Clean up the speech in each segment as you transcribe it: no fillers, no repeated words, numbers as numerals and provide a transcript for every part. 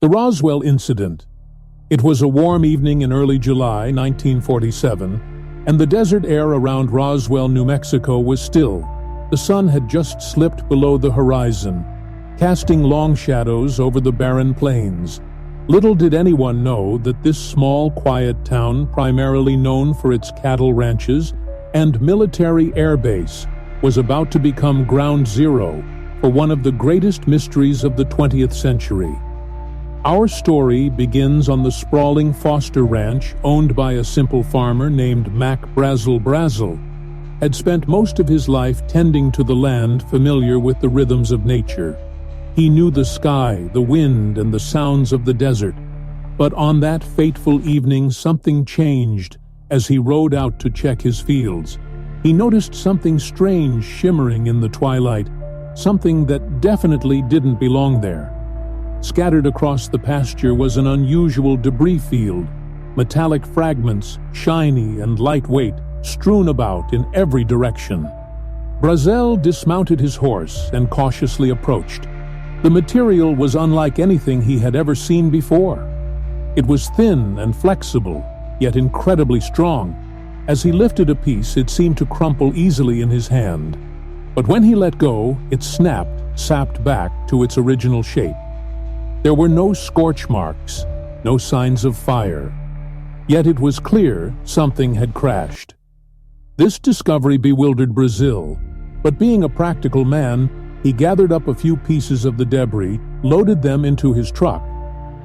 The Roswell incident. It was a warm evening in early July 1947, and the desert air around Roswell, New Mexico was still. The sun had just slipped below the horizon, casting long shadows over the barren plains. Little did anyone know that this small, quiet town, primarily known for its cattle ranches and military air base, was about to become ground zero for one of the greatest mysteries of the 20th century. Our story begins on the sprawling Foster Ranch owned by a simple farmer named Mac Brazel had spent most of his life tending to the land, familiar with the rhythms of nature. He knew the sky, the wind, and the sounds of the desert. But on that fateful evening, something changed as he rode out to check his fields. He noticed something strange shimmering in the twilight, something that definitely didn't belong there. Scattered across the pasture was an unusual debris field, metallic fragments, shiny and lightweight, strewn about in every direction. Brazel dismounted his horse and cautiously approached. The material was unlike anything he had ever seen before. It was thin and flexible, yet incredibly strong. As he lifted a piece, it seemed to crumple easily in his hand. But when he let go, it sapped back to its original shape. There were no scorch marks, no signs of fire. Yet it was clear something had crashed. This discovery bewildered Brazel, but being a practical man, he gathered up a few pieces of the debris, loaded them into his truck,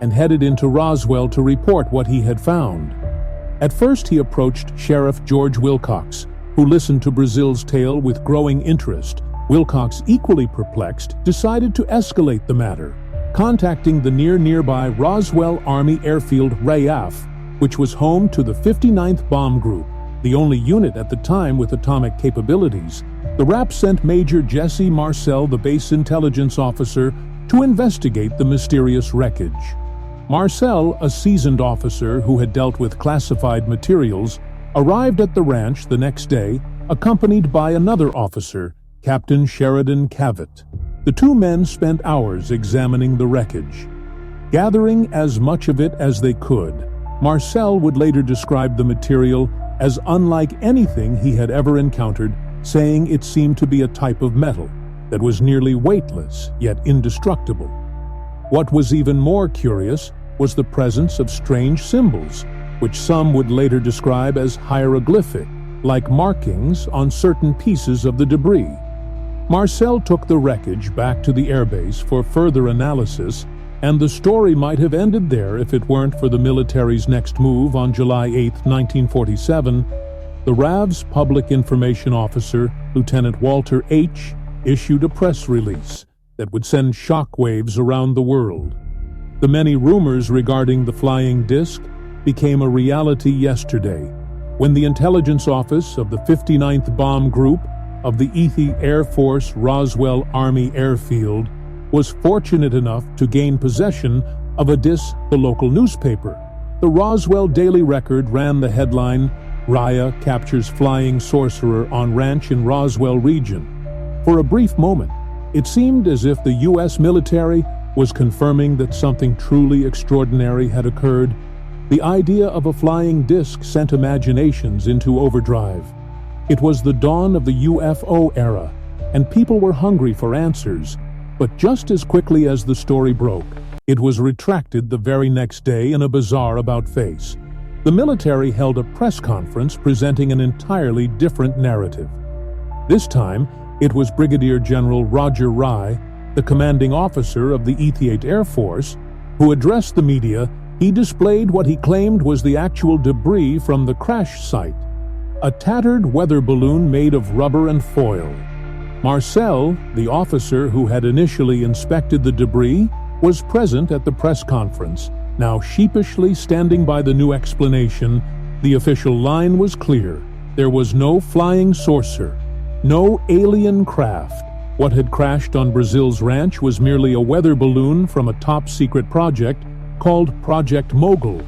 and headed into Roswell to report what he had found. At first he approached Sheriff George Wilcox, who listened to Brazel's tale with growing interest. Wilcox, equally perplexed, decided to escalate the matter, contacting the nearby Roswell Army Airfield RAF, which was home to the 59th Bomb Group, the only unit at the time with atomic capabilities. The RAF sent Major Jesse Marcel, the base intelligence officer, to investigate the mysterious wreckage. Marcel, a seasoned officer who had dealt with classified materials, arrived at the ranch the next day, accompanied by another officer, Captain Sheridan Cavett. The two men spent hours examining the wreckage. Gathering as much of it as they could, Marcel would later describe the material as unlike anything he had ever encountered, saying it seemed to be a type of metal that was nearly weightless yet indestructible. What was even more curious was the presence of strange symbols, which some would later describe as hieroglyphic, like markings on certain pieces of the debris. Marcel took the wreckage back to the airbase for further analysis, and the story might have ended there if it weren't for the military's next move on July 8, 1947. The RAV's public information officer, Lieutenant Walter H., issued a press release that would send shockwaves around the world. The many rumors regarding the flying disc became a reality yesterday, when the intelligence office of the 59th Bomb Group of the ETH Air Force Roswell Army Airfield was fortunate enough to gain possession of a disc. The local newspaper, the Roswell Daily Record, ran the headline, "Raya captures flying sorcerer on ranch in Roswell region." For a brief moment, it seemed as if the U.S. military was confirming that something truly extraordinary had occurred. The idea of a flying disc sent imaginations into overdrive. It was the dawn of the UFO era, and people were hungry for answers. But just as quickly as the story broke, it was retracted the very next day in a bizarre about-face. The military held a press conference presenting an entirely different narrative. This time, it was Brigadier General Roger Rye, the commanding officer of the ETH Air Force, who addressed the media. He displayed what he claimed was the actual debris from the crash site, a tattered weather balloon made of rubber and foil. Marcel, the officer who had initially inspected the debris, was present at the press conference, now sheepishly standing by the new explanation. The official line was clear. There was no flying saucer, no alien craft. What had crashed on Brazel's ranch was merely a weather balloon from a top-secret project called Project Mogul.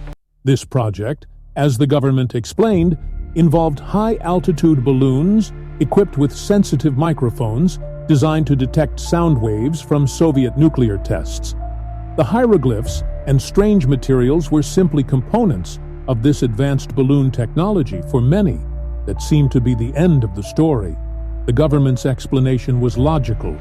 This project, as the government explained, involved high-altitude balloons equipped with sensitive microphones designed to detect sound waves from Soviet nuclear tests. The hieroglyphs and strange materials were simply components of this advanced balloon technology for many that seemed to be the end of the story. The government's explanation was logical,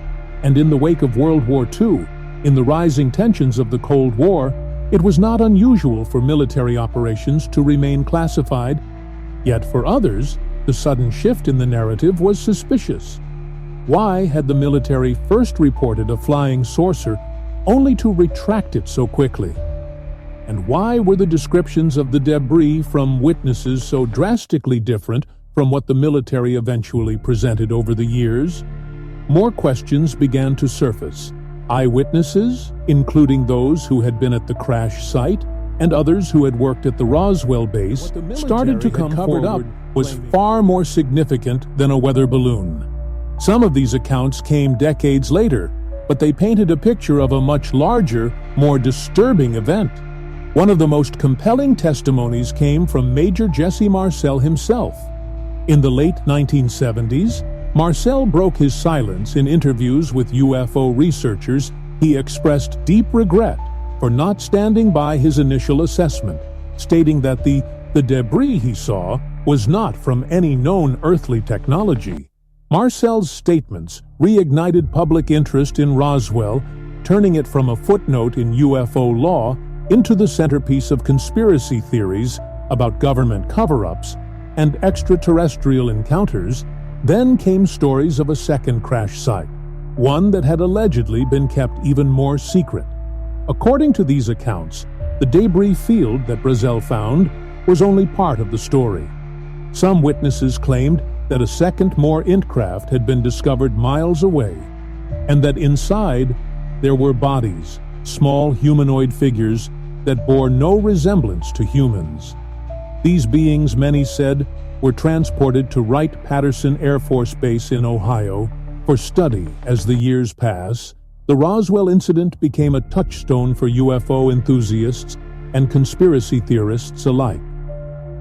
and in the wake of World War II, in the rising tensions of the Cold War, it was not unusual for military operations to remain classified. Yet for others, the sudden shift in the narrative was suspicious. Why had the military first reported a flying saucer only to retract it so quickly? And why were the descriptions of the debris from witnesses so drastically different from what the military eventually presented over the years? More questions began to surface. Eyewitnesses, including those who had been at the crash site and others who had worked at the Roswell base, started to come forward was far more significant than a weather balloon. Some of these accounts came decades later, but they painted a picture of a much larger, more disturbing event. One of the most compelling testimonies came from Major Jesse Marcel himself. In the late 1970s, Marcel broke his silence in interviews with UFO researchers. He expressed deep regret for not standing by his initial assessment, stating that the debris he saw was not from any known earthly technology. Marcel's statements reignited public interest in Roswell, turning it from a footnote in UFO law into the centerpiece of conspiracy theories about government cover-ups and extraterrestrial encounters. Then came stories of a second crash site, one that had allegedly been kept even more secret. According to these accounts, the debris field that Brazel found was only part of the story. Some witnesses claimed that a second Moore-Int craft had been discovered miles away, and that inside there were bodies, small humanoid figures that bore no resemblance to humans. These beings, many said, were transported to Wright-Patterson Air Force Base in Ohio for study. As the years pass, the Roswell incident became a touchstone for UFO enthusiasts and conspiracy theorists alike.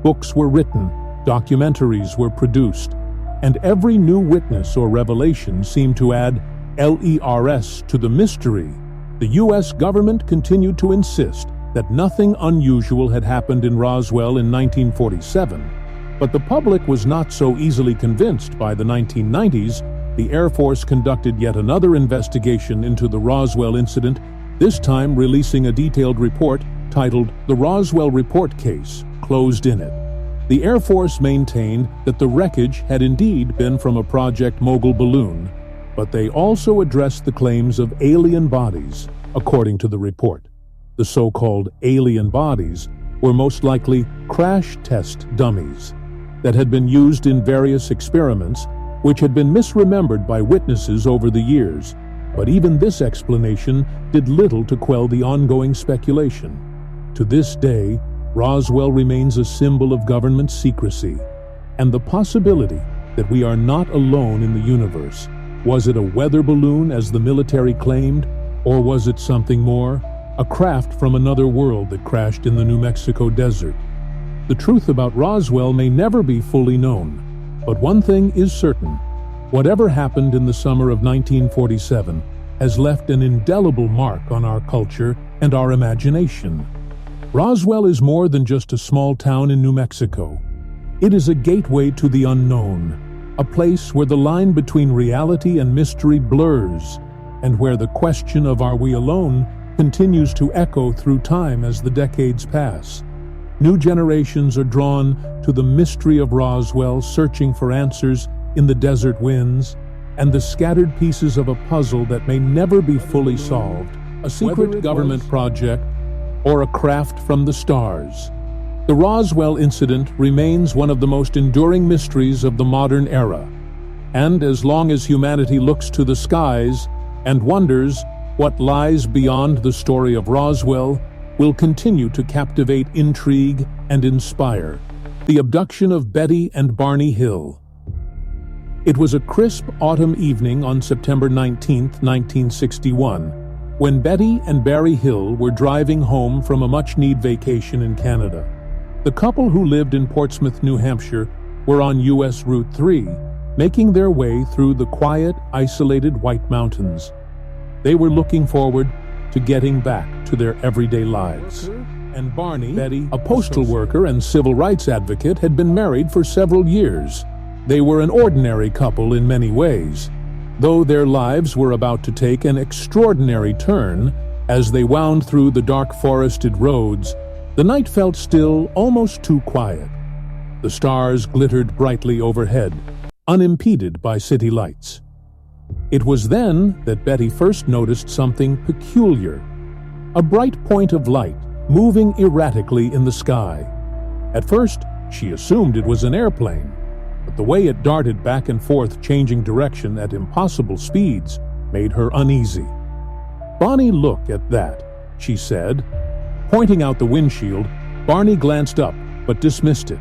Books were written, documentaries were produced, and every new witness or revelation seemed to add LERS to the mystery. The U.S. government continued to insist that nothing unusual had happened in Roswell in 1947. But the public was not so easily convinced. By the 1990s, the Air Force conducted yet another investigation into the Roswell incident, this time releasing a detailed report titled The Roswell Report Case, closed in it. The Air Force maintained that the wreckage had indeed been from a Project Mogul balloon, but they also addressed the claims of alien bodies, according to the report. The so-called alien bodies were most likely crash test dummies that had been used in various experiments, which had been misremembered by witnesses over the years. But even this explanation did little to quell the ongoing speculation. To this day, Roswell remains a symbol of government secrecy, and the possibility that we are not alone in the universe. Was it a weather balloon, as the military claimed, or was it something more? A craft from another world that crashed in the New Mexico desert? The truth about Roswell may never be fully known, but one thing is certain. Whatever happened in the summer of 1947 has left an indelible mark on our culture and our imagination. Roswell is more than just a small town in New Mexico. It is a gateway to the unknown, a place where the line between reality and mystery blurs, and where the question of "are we alone?" continues to echo through time as the decades pass. New generations are drawn to the mystery of Roswell, searching for answers in the desert winds and the scattered pieces of a puzzle that may never be fully solved. A secret government project or a craft from the stars. The Roswell incident remains one of the most enduring mysteries of the modern era. And as long as humanity looks to the skies and wonders what lies beyond the story of Roswell, will continue to captivate, intrigue, and inspire. The abduction of Betty and Barney Hill. It was a crisp autumn evening on September 19, 1961, when Betty and Barry Hill were driving home from a much-needed vacation in Canada. The couple, who lived in Portsmouth, New Hampshire, were on U.S. Route 3, making their way through the quiet, isolated White Mountains. They were looking forward to getting back to their everyday lives. And Barney, Betty, a postal worker and civil rights advocate, had been married for several years. They were an ordinary couple in many ways, though their lives were about to take an extraordinary turn as they wound through the dark forested roads. The night felt still, almost too quiet. The stars glittered brightly overhead, unimpeded by city lights. It was then that Betty first noticed something peculiar, a bright point of light moving erratically in the sky. At first, she assumed it was an airplane, but the way it darted back and forth, changing direction at impossible speeds, made her uneasy. "Bonnie, look at that," she said. Pointing out the windshield, Barney glanced up, but dismissed it,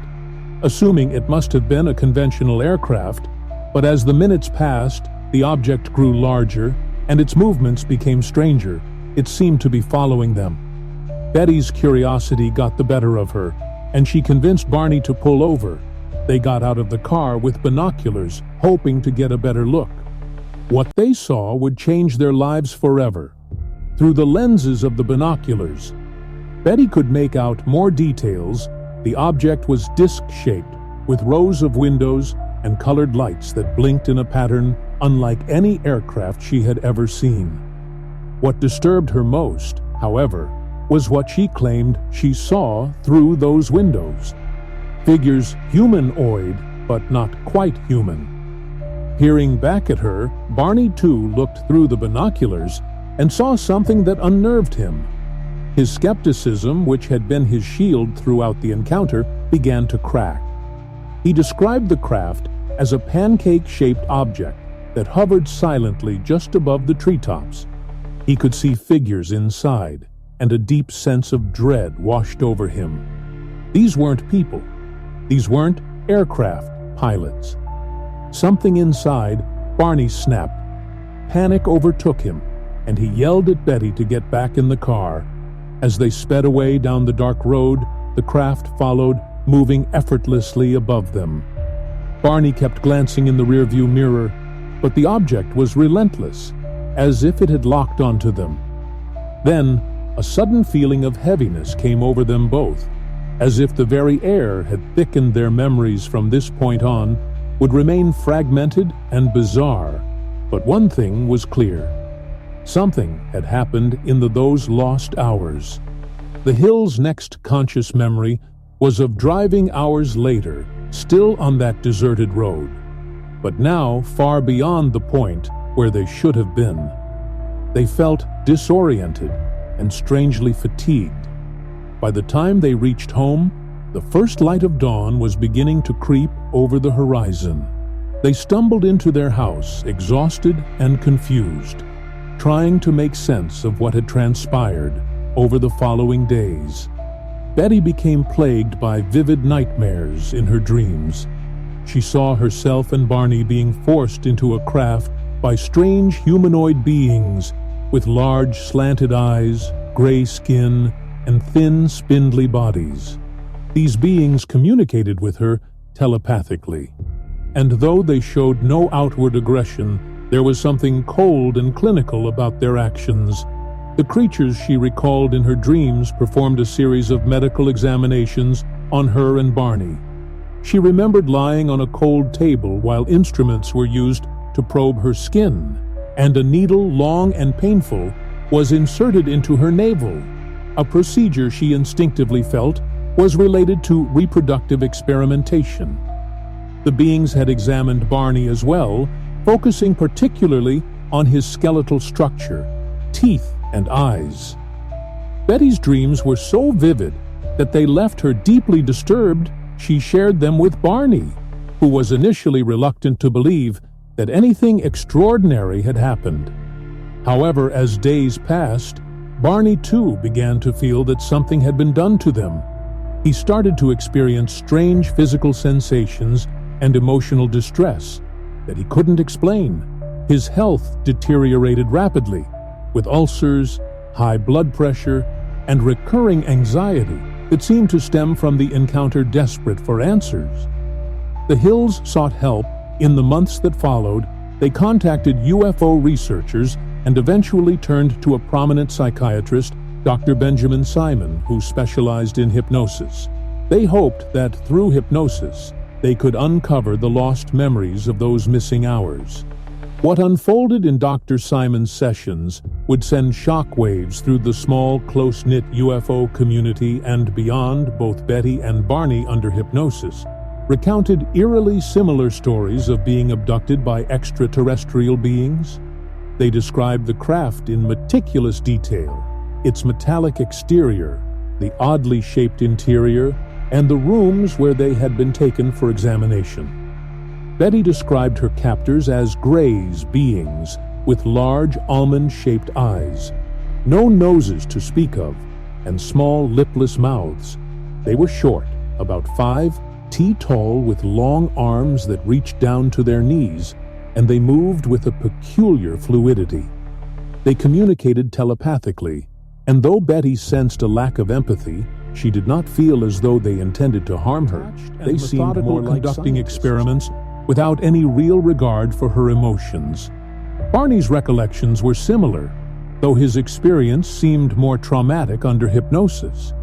assuming it must have been a conventional aircraft. But as the minutes passed, the object grew larger, and its movements became stranger. It seemed to be following them. Betty's curiosity got the better of her, and she convinced Barney to pull over. They got out of the car with binoculars, hoping to get a better look. What they saw would change their lives forever. Through the lenses of the binoculars, Betty could make out more details. The object was disc-shaped, with rows of windows and colored lights that blinked in a pattern unlike any aircraft she had ever seen. What disturbed her most, however, was what she claimed she saw through those windows. Figures humanoid, but not quite human. Peering back at her, Barney too looked through the binoculars and saw something that unnerved him. His skepticism, which had been his shield throughout the encounter, began to crack. He described the craft as a pancake-shaped object that hovered silently just above the treetops. He could see figures inside, and a deep sense of dread washed over him. These weren't people. These weren't aircraft pilots. Something inside, Barney snapped. Panic overtook him, and he yelled at Betty to get back in the car. As they sped away down the dark road, the craft followed, moving effortlessly above them. Barney kept glancing in the rearview mirror, but the object was relentless, as if it had locked onto them. Then, a sudden feeling of heaviness came over them both, as if the very air had thickened. Their memories from this point on would remain fragmented and bizarre. But one thing was clear. Something had happened in those lost hours. The Hill's next conscious memory was of driving hours later, still on that deserted road, but now far beyond the point where they should have been. They felt disoriented and strangely fatigued. By the time they reached home, the first light of dawn was beginning to creep over the horizon. They stumbled into their house, exhausted and confused, trying to make sense of what had transpired over the following days. Betty became plagued by vivid nightmares in her dreams. She saw herself and Barney being forced into a craft by strange humanoid beings with large slanted eyes, gray skin, and thin, spindly bodies. These beings communicated with her telepathically, and though they showed no outward aggression, there was something cold and clinical about their actions. The creatures she recalled in her dreams performed a series of medical examinations on her and Barney. She remembered lying on a cold table while instruments were used to probe her skin, and a needle, long and painful, was inserted into her navel, a procedure she instinctively felt was related to reproductive experimentation. The beings had examined Barney as well, focusing particularly on his skeletal structure, teeth, and eyes. Betty's dreams were so vivid that they left her deeply disturbed. She shared them with Barney, who was initially reluctant to believe that anything extraordinary had happened. However, as days passed, Barney too began to feel that something had been done to them. He started to experience strange physical sensations and emotional distress that he couldn't explain. His health deteriorated rapidly, with ulcers, high blood pressure, and recurring anxiety that seemed to stem from the encounter. Desperate for answers, the Hills sought help. In the months that followed, they contacted UFO researchers and eventually turned to a prominent psychiatrist, Dr. Benjamin Simon, who specialized in hypnosis. They hoped that through hypnosis, they could uncover the lost memories of those missing hours. What unfolded in Dr. Simon's sessions would send shockwaves through the small, close-knit UFO community and beyond. Both Betty and Barney, under hypnosis, recounted eerily similar stories of being abducted by extraterrestrial beings. They described the craft in meticulous detail, its metallic exterior, the oddly shaped interior, and the rooms where they had been taken for examination. Betty described her captors as grays beings with large almond-shaped eyes, no noses to speak of, and small lipless mouths. They were short, about 5 feet tall, with long arms that reached down to their knees, and they moved with a peculiar fluidity. They communicated telepathically, and though Betty sensed a lack of empathy, she did not feel as though they intended to harm her. They seemed more like conducting experiments without any real regard for her emotions. Barney's recollections were similar, though his experience seemed more traumatic under hypnosis.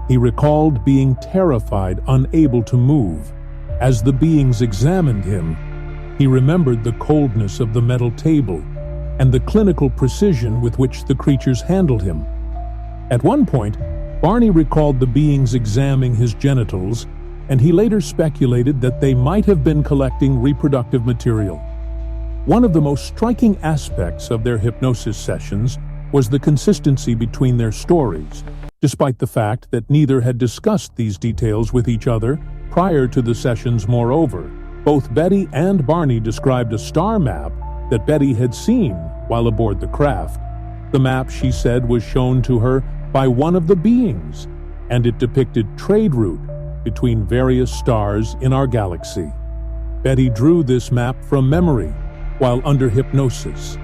He recalled being terrified, unable to move. As the beings examined him, he remembered the coldness of the metal table and the clinical precision with which the creatures handled him. At one point, Barney recalled the beings examining his genitals, and he later speculated that they might have been collecting reproductive material. One of the most striking aspects of their hypnosis sessions was the consistency between their stories, despite the fact that neither had discussed these details with each other prior to the sessions. Moreover, both Betty and Barney described a star map that Betty had seen while aboard the craft. The map, she said, was shown to her by one of the beings, and it depicted trade route between various stars in our galaxy. Betty drew this map from memory while under hypnosis,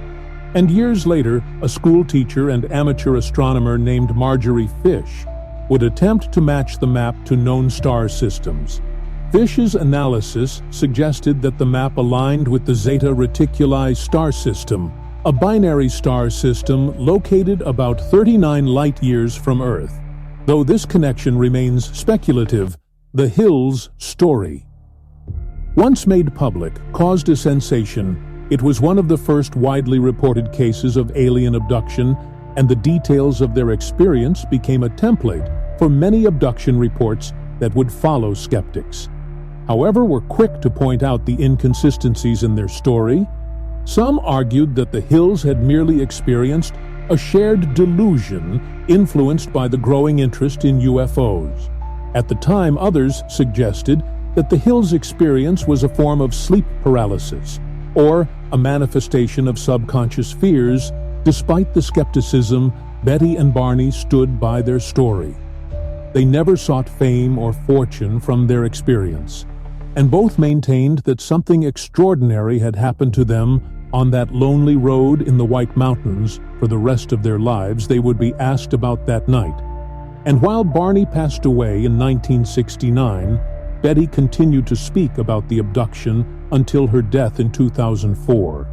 and years later, a school teacher and amateur astronomer named Marjorie Fish would attempt to match the map to known star systems. Fish's analysis suggested that the map aligned with the Zeta Reticuli star system, a binary star system located about 39 light-years from Earth. Though this connection remains speculative, the Hills story, once made public, caused a sensation. It was one of the first widely reported cases of alien abduction, and the details of their experience became a template for many abduction reports that would follow skeptics. However, were quick to point out the inconsistencies in their story. Some argued that the Hills had merely experienced a shared delusion influenced by the growing interest in UFOs. At the time, others suggested that the Hills' experience was a form of sleep paralysis or a manifestation of subconscious fears. Despite the skepticism, Betty and Barney stood by their story. They never sought fame or fortune from their experience, and both maintained that something extraordinary had happened to them on that lonely road in the White Mountains. For the rest of their lives, they would be asked about that night. And while Barney passed away in 1969, Betty continued to speak about the abduction until her death in 2004.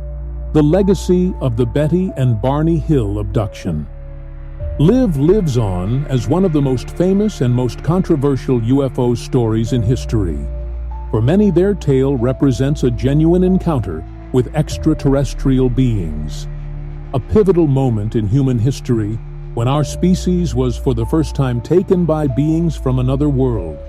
The legacy of the Betty and Barney Hill abduction lives on as one of the most famous and most controversial UFO stories in history. For many, their tale represents a genuine encounter with extraterrestrial beings, a pivotal moment in human history when our species was for the first time taken by beings from another world.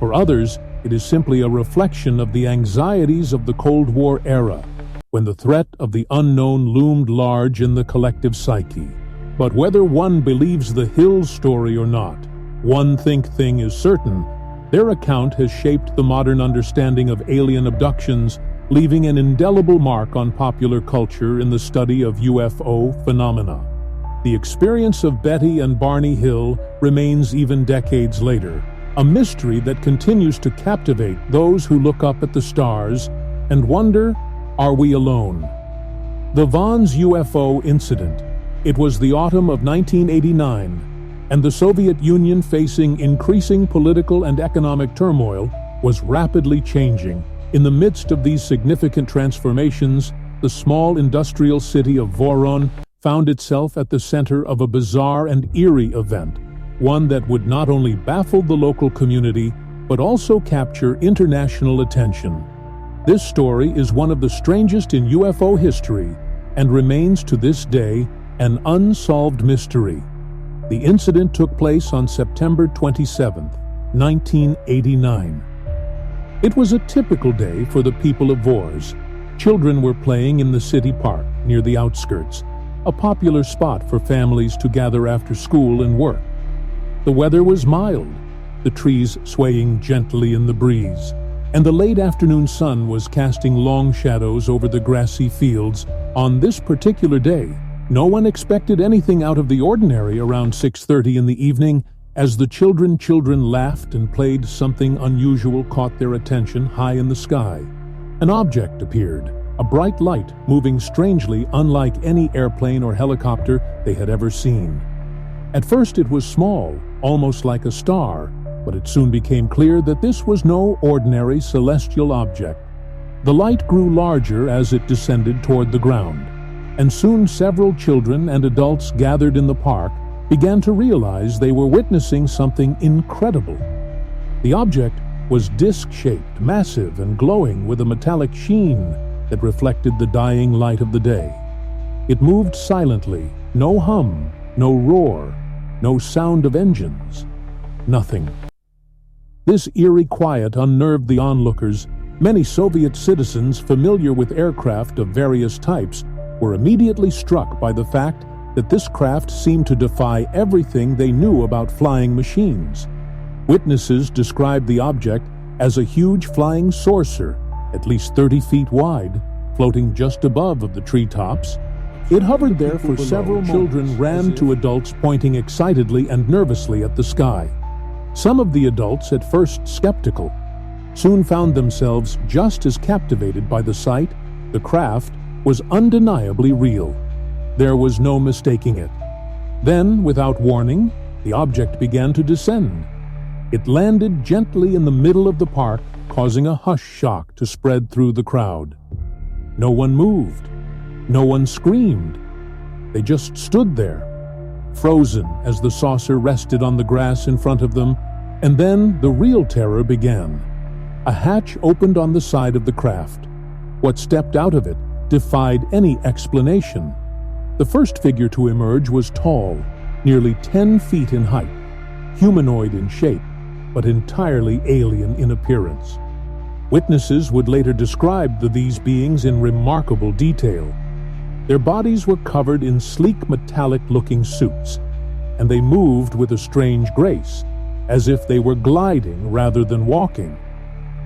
For others, it is simply a reflection of the anxieties of the Cold War era, when the threat of the unknown loomed large in the collective psyche. But whether one believes the Hills story or not, one thing is certain: their account has shaped the modern understanding of alien abductions, leaving an indelible mark on popular culture in the study of UFO phenomena. The experience of Betty and Barney Hill remains even decades later, a mystery that continues to captivate those who look up at the stars and wonder, are we alone? The Vaughn's UFO incident. It was the autumn of 1989, and the Soviet Union, facing increasing political and economic turmoil, was rapidly changing. In the midst of these significant transformations, the small industrial city of Voroneth found itself at the center of a bizarre and eerie event, one that would not only baffle the local community, but also capture international attention. This story is one of the strangest in UFO history and remains to this day an unsolved mystery. The incident took place on September 27, 1989. It was a typical day for the people of Vors. Children were playing in the city park near the outskirts, a popular spot for families to gather after school and work. The weather was mild, the trees swaying gently in the breeze, and the late afternoon sun was casting long shadows over the grassy fields. On this particular day, no one expected anything out of the ordinary around 6:30 in the evening. As the children laughed and played, something unusual caught their attention high in the sky. An object appeared, a bright light moving strangely unlike any airplane or helicopter they had ever seen. At first it was small, almost like a star, but it soon became clear that this was no ordinary celestial object. The light grew larger as it descended toward the ground, and soon several children and adults gathered in the park began to realize they were witnessing something incredible. The object was disc-shaped, massive, and glowing with a metallic sheen that reflected the dying light of the day. It moved silently, no hum, no roar, no sound of engines, nothing. This eerie quiet unnerved the onlookers. Many Soviet citizens familiar with aircraft of various types were immediately struck by the fact that this craft seemed to defy everything they knew about flying machines. Witnesses described the object as a huge flying saucer, at least 30 feet wide, floating just above the treetops. It hovered there for several moments. Children ran to adults pointing excitedly and nervously at the sky. Some of the adults, at first skeptical, soon found themselves just as captivated by the sight. The craft was undeniably real. There was no mistaking it. Then, without warning, the object began to descend. It landed gently in the middle of the park, causing a hush shock to spread through the crowd. No one moved. No one screamed. They just stood there, frozen as the saucer rested on the grass in front of them. And then the real terror began. A hatch opened on the side of the craft. What stepped out of it defied any explanation. The first figure to emerge was tall, nearly 10 feet in height, humanoid in shape, but entirely alien in appearance. Witnesses would later describe these beings in remarkable detail. Their bodies were covered in sleek metallic-looking suits, and they moved with a strange grace, as if they were gliding rather than walking.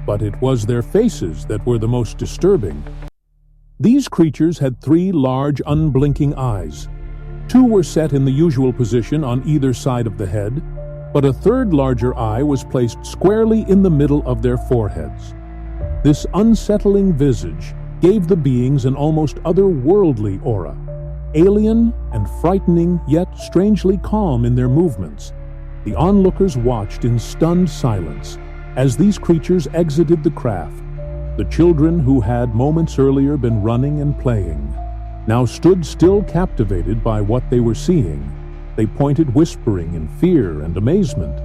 But it was their faces that were the most disturbing. These creatures had 3 large, unblinking eyes. 2 were set in the usual position on either side of the head, but a third larger eye was placed squarely in the middle of their foreheads. This unsettling visage gave the beings an almost otherworldly aura, alien and frightening, yet strangely calm in their movements. The onlookers watched in stunned silence as these creatures exited the craft. The children, who had moments earlier been running and playing, now stood still, captivated by what they were seeing. They pointed, whispering in fear and amazement.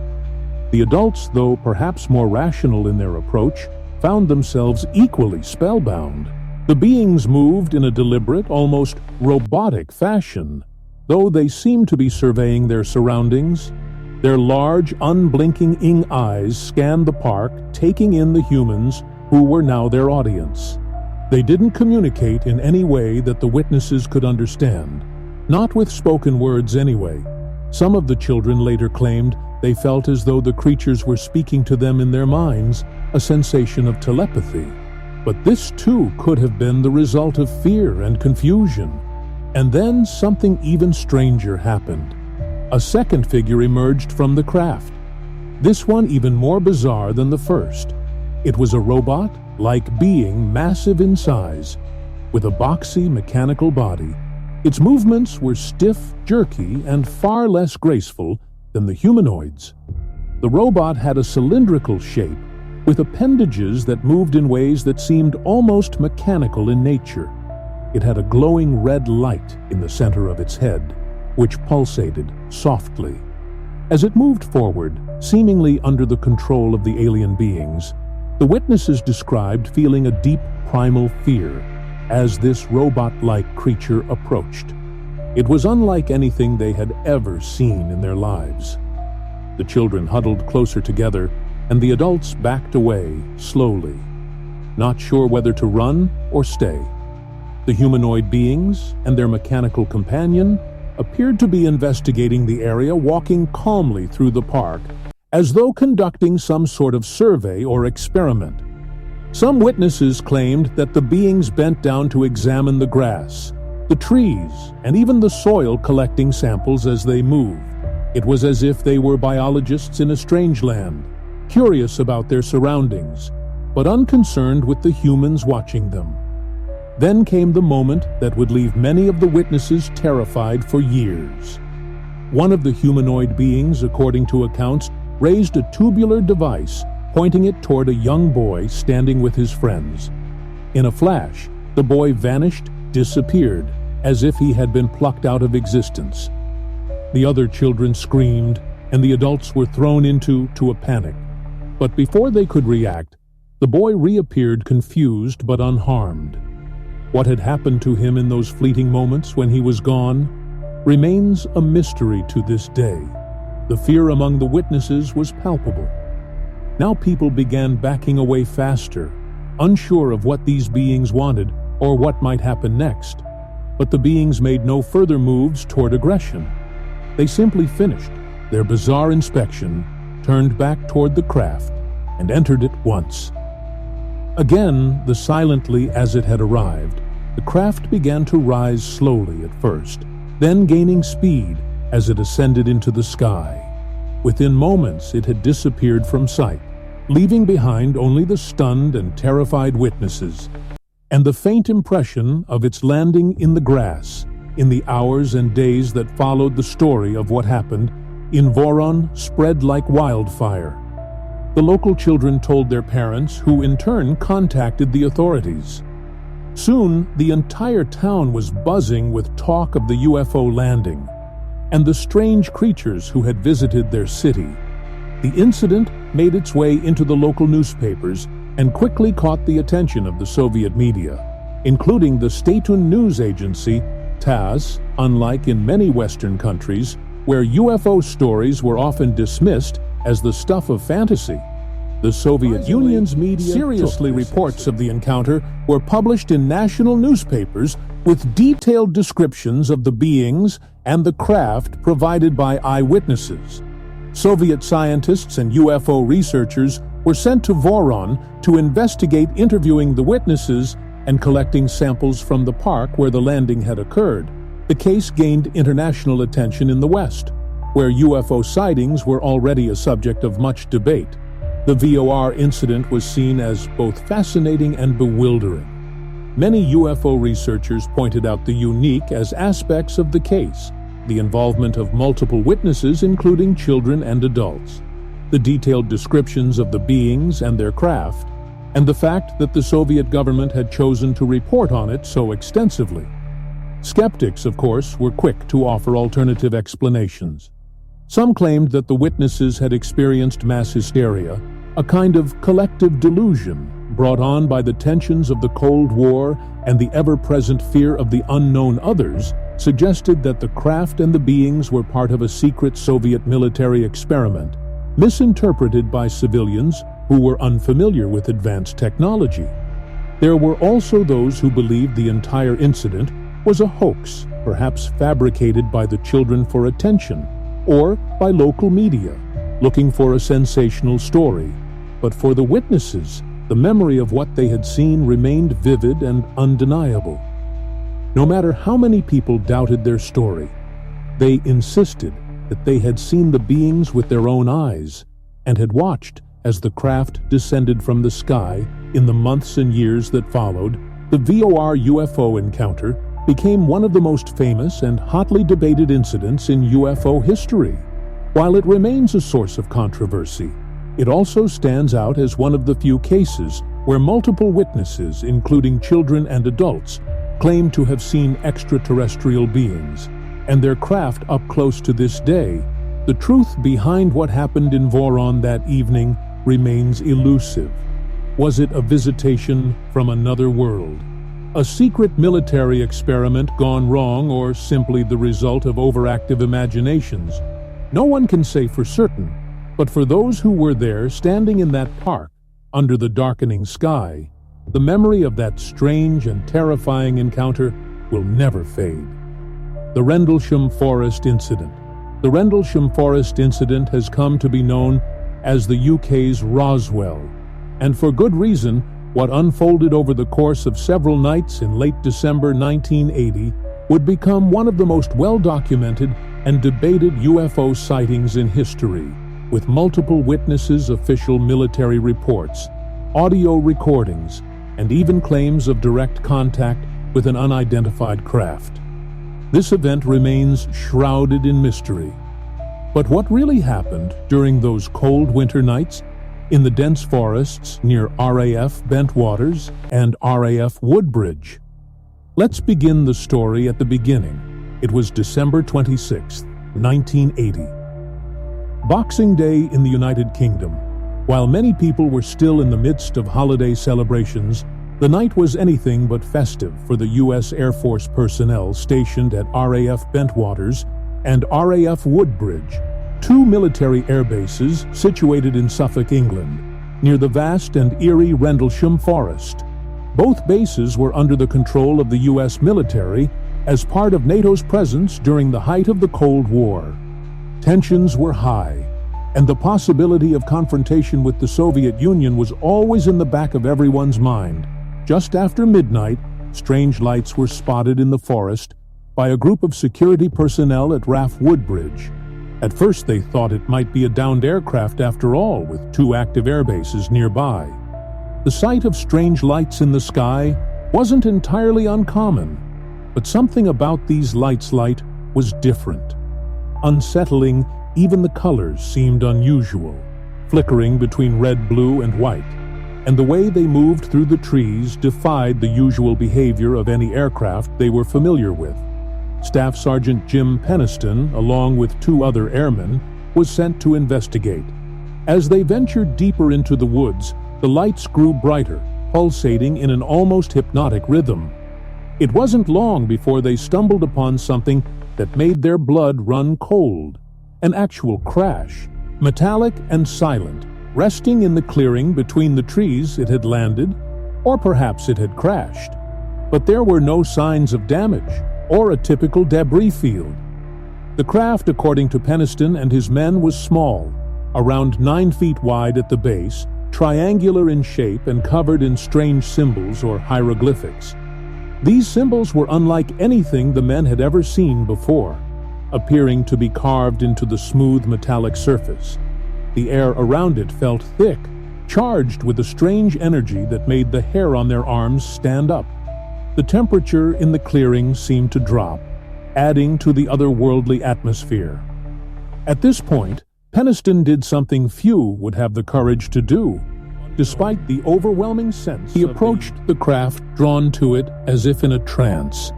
The adults, though perhaps more rational in their approach, found themselves equally spellbound. The beings moved in a deliberate, almost robotic fashion, though they seemed to be surveying their surroundings. Their large, unblinking eyes scanned the park, taking in the humans who were now their audience. They didn't communicate in any way that the witnesses could understand, not with spoken words anyway. Some of the children later claimed they felt as though the creatures were speaking to them in their minds, a sensation of telepathy. But this too could have been the result of fear and confusion. And then something even stranger happened. A second figure emerged from the craft. This one even more bizarre than the first. It was a robot-like being, massive in size, with a boxy mechanical body. Its movements were stiff, jerky, and far less graceful than the humanoids. The robot had a cylindrical shape, with appendages that moved in ways that seemed almost mechanical in nature. It had a glowing red light in the center of its head, which pulsated softly. As it moved forward, seemingly under the control of the alien beings, the witnesses described feeling a deep primal fear as this robot-like creature approached. It was unlike anything they had ever seen in their lives. The children huddled closer together, and the adults backed away slowly, not sure whether to run or stay. The humanoid beings and their mechanical companion appeared to be investigating the area, walking calmly through the park, as though conducting some sort of survey or experiment. Some witnesses claimed that the beings bent down to examine the grass, the trees, and even the soil, collecting samples as they moved. It was as if they were biologists in a strange land, curious about their surroundings, but unconcerned with the humans watching them. Then came the moment that would leave many of the witnesses terrified for years. One of the humanoid beings, according to accounts, raised a tubular device, pointing it toward a young boy standing with his friends. In a flash, the boy vanished, disappeared, as if he had been plucked out of existence. The other children screamed, and the adults were thrown into a panic. But before they could react, the boy reappeared confused but unharmed. What had happened to him in those fleeting moments when he was gone remains a mystery to this day. The fear among the witnesses was palpable. Now people began backing away faster, unsure of what these beings wanted or what might happen next. But the beings made no further moves toward aggression. They simply finished their bizarre inspection, turned back toward the craft, and entered it once. Again, silently as it had arrived, the craft began to rise slowly at first, then gaining speed as it ascended into the sky. Within moments, it had disappeared from sight, leaving behind only the stunned and terrified witnesses, and the faint impression of its landing in the grass. In the hours and days that followed, the story of what happened in Voroneth spread like wildfire. The local children told their parents, who in turn contacted the authorities. Soon, the entire town was buzzing with talk of the UFO landing and the strange creatures who had visited their city. The incident made its way into the local newspapers and quickly caught the attention of the Soviet media, including the state-owned news agency TASS. Unlike in many Western countries, where UFO stories were often dismissed as the stuff of fantasy, the Soviet Union's media seriously reports of the encounter were published in national newspapers with detailed descriptions of the beings and the craft provided by eyewitnesses. Soviet scientists and UFO researchers were sent to Voroneth to investigate, interviewing the witnesses and collecting samples from the park where the landing had occurred. The case gained international attention in the West, where UFO sightings were already a subject of much debate. The VOR incident was seen as both fascinating and bewildering. Many UFO researchers pointed out the unique as aspects of the case, the involvement of multiple witnesses, including children and adults, the detailed descriptions of the beings and their craft, and the fact that the Soviet government had chosen to report on it so extensively. Skeptics, of course, were quick to offer alternative explanations. Some claimed that the witnesses had experienced mass hysteria, a kind of collective delusion brought on by the tensions of the Cold War and the ever-present fear of the unknown. Others suggested that the craft and the beings were part of a secret Soviet military experiment, misinterpreted by civilians who were unfamiliar with advanced technology. There were also those who believed the entire incident was a hoax, perhaps fabricated by the children for attention, or by local media, looking for a sensational story. But for the witnesses, the memory of what they had seen remained vivid and undeniable. No matter how many people doubted their story, they insisted that they had seen the beings with their own eyes and had watched as the craft descended from the sky. In the months and years that followed, the VOR UFO encounter became one of the most famous and hotly debated incidents in UFO history. While it remains a source of controversy, it also stands out as one of the few cases where multiple witnesses, including children and adults, claim to have seen extraterrestrial beings, and their craft up close to this day. The truth behind what happened in Voroneth that evening remains elusive. Was it a visitation from another world? A secret military experiment gone wrong, or simply the result of overactive imaginations? No one can say for certain, but for those who were there standing in that park, under the darkening sky, the memory of that strange and terrifying encounter will never fade. The Rendlesham Forest Incident. The Rendlesham Forest Incident has come to be known as the UK's Roswell, and for good reason. What unfolded over the course of several nights in late December 1980 would become one of the most well-documented and debated UFO sightings in history, with multiple witnesses, official military reports, audio recordings, and even claims of direct contact with an unidentified craft. This event remains shrouded in mystery. But what really happened during those cold winter nights in the dense forests near RAF Bentwaters and RAF Woodbridge? Let's begin the story at the beginning. It was December 26, 1980. Boxing Day in the United Kingdom. While many people were still in the midst of holiday celebrations, the night was anything but festive for the U.S. Air Force personnel stationed at RAF Bentwaters and RAF Woodbridge, two military air bases situated in Suffolk, England, near the vast and eerie Rendlesham Forest. Both bases were under the control of the U.S. military as part of NATO's presence during the height of the Cold War. Tensions were high, and the possibility of confrontation with the Soviet Union was always in the back of everyone's mind. Just after midnight, strange lights were spotted in the forest by a group of security personnel at RAF Woodbridge. At first they thought it might be a downed aircraft after all, with two active air bases nearby. The sight of strange lights in the sky wasn't entirely uncommon, but something about these lights was different. Unsettling, even the colors seemed unusual, flickering between red, blue, and white, and the way they moved through the trees defied the usual behavior of any aircraft they were familiar with. Staff Sergeant Jim Peniston, along with two other airmen, was sent to investigate. As they ventured deeper into the woods, the lights grew brighter, pulsating in an almost hypnotic rhythm. It wasn't long before they stumbled upon something that made their blood run cold. An actual crash, metallic and silent, resting in the clearing between the trees it had landed, or perhaps it had crashed. But there were no signs of damage or a typical debris field. The craft, according to Peniston and his men, was small, around 9 feet wide at the base, triangular in shape and covered in strange symbols or hieroglyphics. These symbols were unlike anything the men had ever seen before, appearing to be carved into the smooth metallic surface. The air around it felt thick, charged with a strange energy that made the hair on their arms stand up. The temperature in the clearing seemed to drop, adding to the otherworldly atmosphere. At this point, Peniston did something few would have the courage to do. Despite the overwhelming sense, he approached the craft, drawn to it as if in a trance.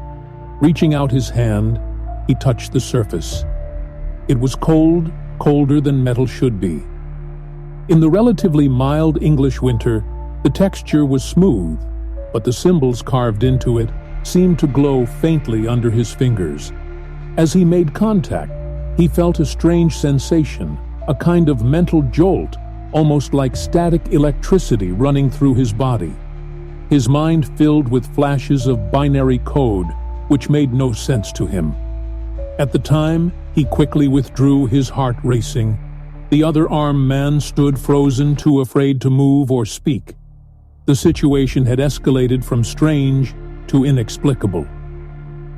Reaching out his hand, he touched the surface. It was cold, colder than metal should be. In the relatively mild English winter, the texture was smooth, but the symbols carved into it seemed to glow faintly under his fingers. As he made contact, he felt a strange sensation, a kind of mental jolt, almost like static electricity running through his body. His mind filled with flashes of binary code, which made no sense to him. At the time, he quickly withdrew, his heart racing. The other armed man stood frozen, too afraid to move or speak. The situation had escalated from strange to inexplicable.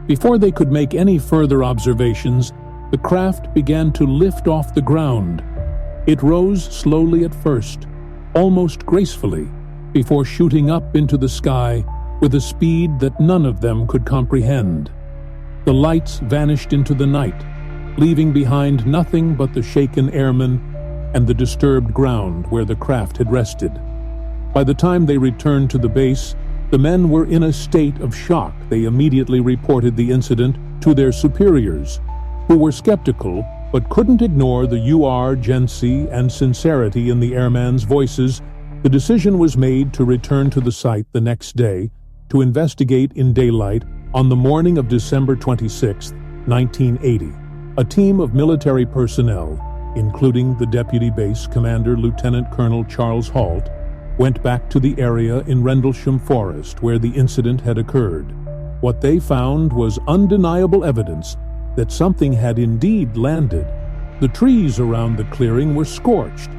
Before they could make any further observations, the craft began to lift off the ground. It rose slowly at first, almost gracefully, before shooting up into the sky with a speed that none of them could comprehend. The lights vanished into the night, leaving behind nothing but the shaken airmen and the disturbed ground where the craft had rested. By the time they returned to the base, The men were in a state of shock. They immediately reported the incident to their superiors, who were skeptical but couldn't ignore the urgency and sincerity in the airman's voices. The decision was made to return to the site the next day to investigate in daylight. On the morning of December 26, 1980, a team of military personnel, including the Deputy Base Commander Lieutenant Colonel Charles Halt, went back to the area in Rendlesham Forest where the incident had occurred. What they found was undeniable evidence that something had indeed landed. The trees around the clearing were scorched,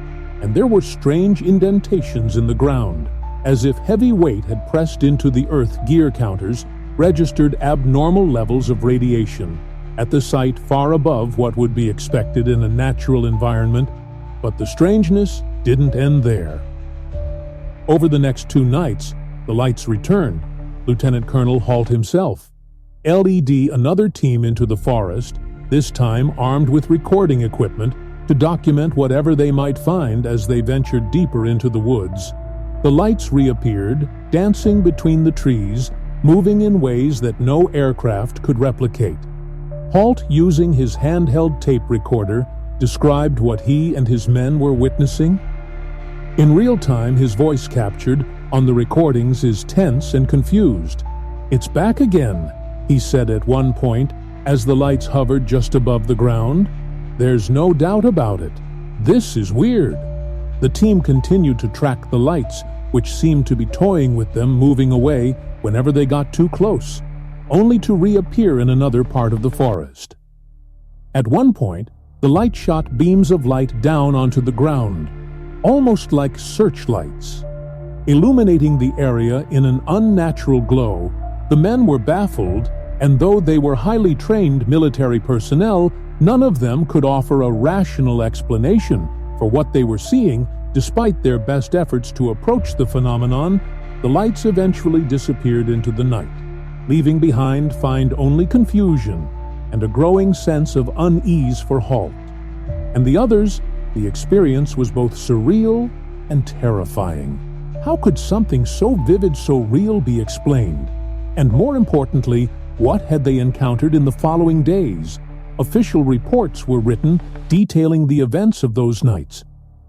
and there were strange indentations in the ground, as if heavy weight had pressed into the earth. Gear counters registered abnormal levels of radiation at the site far above what would be expected in a natural environment, but the strangeness didn't end there. Over the next 2 nights, the lights returned. Lieutenant Colonel Halt himself led another team into the forest, this time armed with recording equipment to document whatever they might find as they ventured deeper into the woods. The lights reappeared, dancing between the trees, moving in ways that no aircraft could replicate. Halt, using his handheld tape recorder, described what he and his men were witnessing. In real time, his voice captured on the recordings is tense and confused. "It's back again," he said at one point as the lights hovered just above the ground. "There's no doubt about it. This is weird." The team continued to track the lights, which seemed to be toying with them, moving away whenever they got too close, only to reappear in another part of the forest. At one point, the light shot beams of light down onto the ground, almost like searchlights, illuminating the area in an unnatural glow. The men were baffled, and though they were highly trained military personnel, none of them could offer a rational explanation for what they were seeing. Despite their best efforts to approach the phenomenon, the lights eventually disappeared into the night, leaving behind only confusion and a growing sense of unease for Halt. And the others, the experience was both surreal and terrifying. How could something so vivid, so real be explained? And more importantly, what had they encountered in the following days? Official reports were written detailing the events of those nights.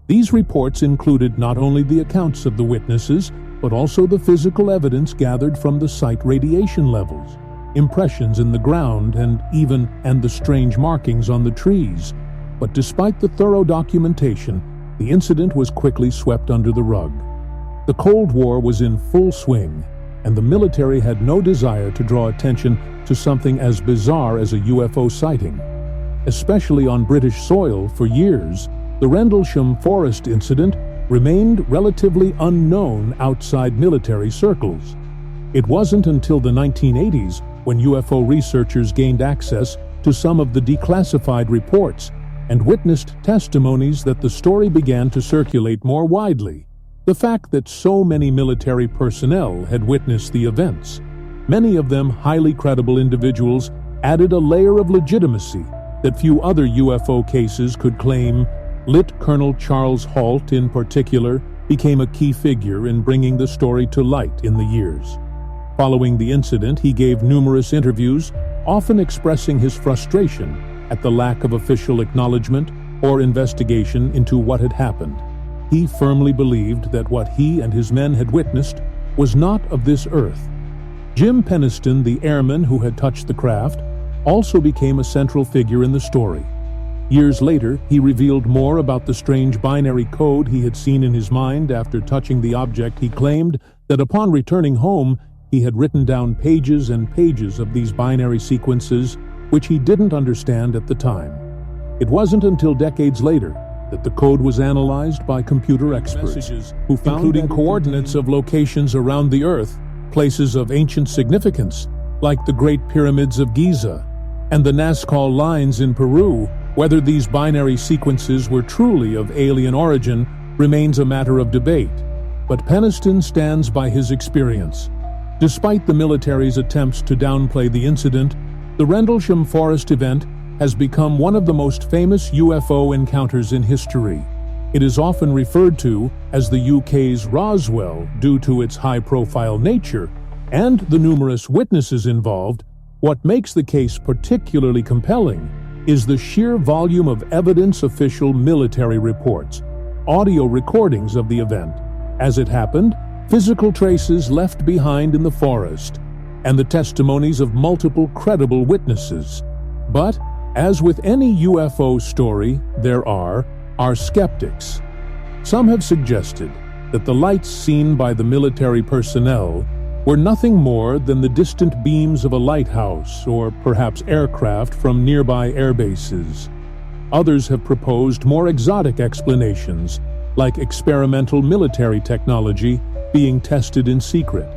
These reports included not only the accounts of the witnesses, but also the physical evidence gathered from the site, radiation levels, impressions in the ground, and the strange markings on the trees. But despite the thorough documentation, the incident was quickly swept under the rug. The Cold War was in full swing, and the military had no desire to draw attention to something as bizarre as a UFO sighting. Especially on British soil, for years, the Rendlesham Forest incident remained relatively unknown outside military circles. It wasn't until the 1980s when UFO researchers gained access to some of the declassified reports and witnessed testimonies that the story began to circulate more widely. The fact that so many military personnel had witnessed the events, many of them highly credible individuals, added a layer of legitimacy that few other UFO cases could claim. Lt. Colonel Charles Halt, in particular, became a key figure in bringing the story to light in the years. Following the incident, he gave numerous interviews, often expressing his frustration at the lack of official acknowledgement or investigation into what had happened. He firmly believed that what he and his men had witnessed was not of this earth. Jim Penniston, the airman who had touched the craft, also became a central figure in the story. Years later, he revealed more about the strange binary code he had seen in his mind after touching the object. He claimed that upon returning home, he had written down pages and pages of these binary sequences, which he didn't understand at the time. It wasn't until decades later that the code was analyzed by computer experts, who found including coordinates of locations around the Earth, places of ancient significance, like the Great Pyramids of Giza and the Nazca lines in Peru. Whether these binary sequences were truly of alien origin remains a matter of debate, but Penniston stands by his experience. Despite the military's attempts to downplay the incident, the Rendlesham Forest event has become one of the most famous UFO encounters in history. It is often referred to as the UK's Roswell due to its high-profile nature and the numerous witnesses involved. What makes the case particularly compelling is the sheer volume of evidence, official military reports, audio recordings of the event as it happened, physical traces left behind in the forest, and the testimonies of multiple credible witnesses. But, as with any UFO story, there are skeptics. Some have suggested that the lights seen by the military personnel were nothing more than the distant beams of a lighthouse or perhaps aircraft from nearby air bases. Others have proposed more exotic explanations, like experimental military technology being tested in secret.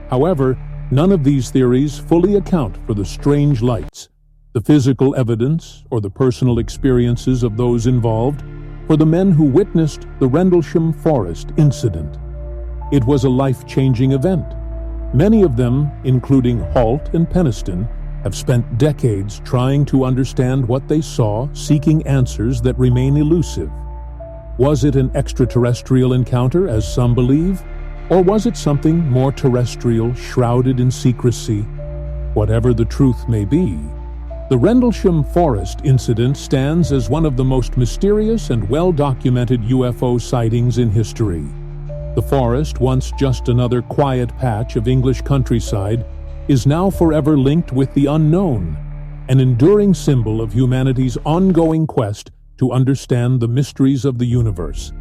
However, none of these theories fully account for the strange lights, the physical evidence, or the personal experiences of those involved, for the men who witnessed the Rendlesham forest incident. It was a life-changing event. Many of them, including Holt and Peniston, have spent decades trying to understand what they saw, seeking answers that remain elusive. Was it an extraterrestrial encounter, as some believe? Or was it something more terrestrial, shrouded in secrecy? Whatever the truth may be, the Rendlesham Forest incident stands as one of the most mysterious and well-documented UFO sightings in history. The forest, once just another quiet patch of English countryside, is now forever linked with the unknown, an enduring symbol of humanity's ongoing quest to understand the mysteries of the universe.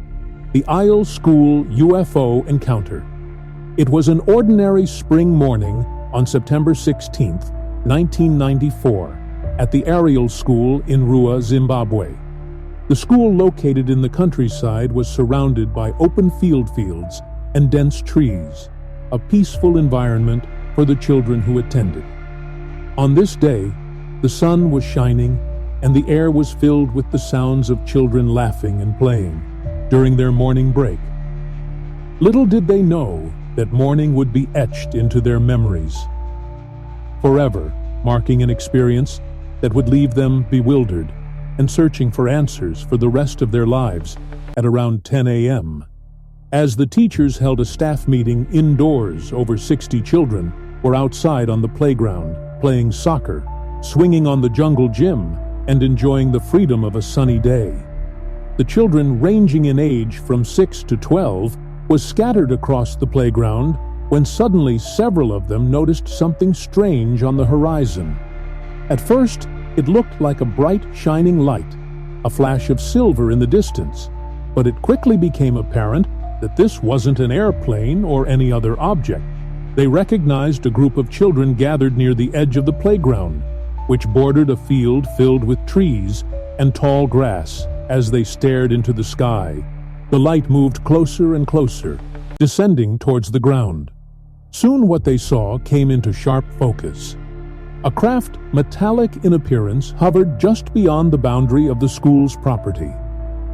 The Isle School UFO encounter. It was an ordinary spring morning on September 16, 1994, at the Ariel School in Rua, Zimbabwe. The school, located in the countryside, was surrounded by open fields and dense trees, a peaceful environment for the children who attended. On this day, the sun was shining and the air was filled with the sounds of children laughing and playing during their morning break. Little did they know that morning would be etched into their memories forever, marking an experience that would leave them bewildered and searching for answers for the rest of their lives. At around 10 a.m., as the teachers held a staff meeting indoors, over 60 children were outside on the playground, playing soccer, swinging on the jungle gym, and enjoying the freedom of a sunny day. The children, ranging in age from 6 to 12, was scattered across the playground when suddenly several of them noticed something strange on the horizon. At first, it looked like a bright, shining light, a flash of silver in the distance, but it quickly became apparent that this wasn't an airplane or any other object. They recognized a group of children gathered near the edge of the playground, which bordered a field filled with trees and tall grass. As they stared into the sky, the light moved closer and closer, descending towards the ground. Soon what they saw came into sharp focus. A craft, metallic in appearance, hovered just beyond the boundary of the school's property.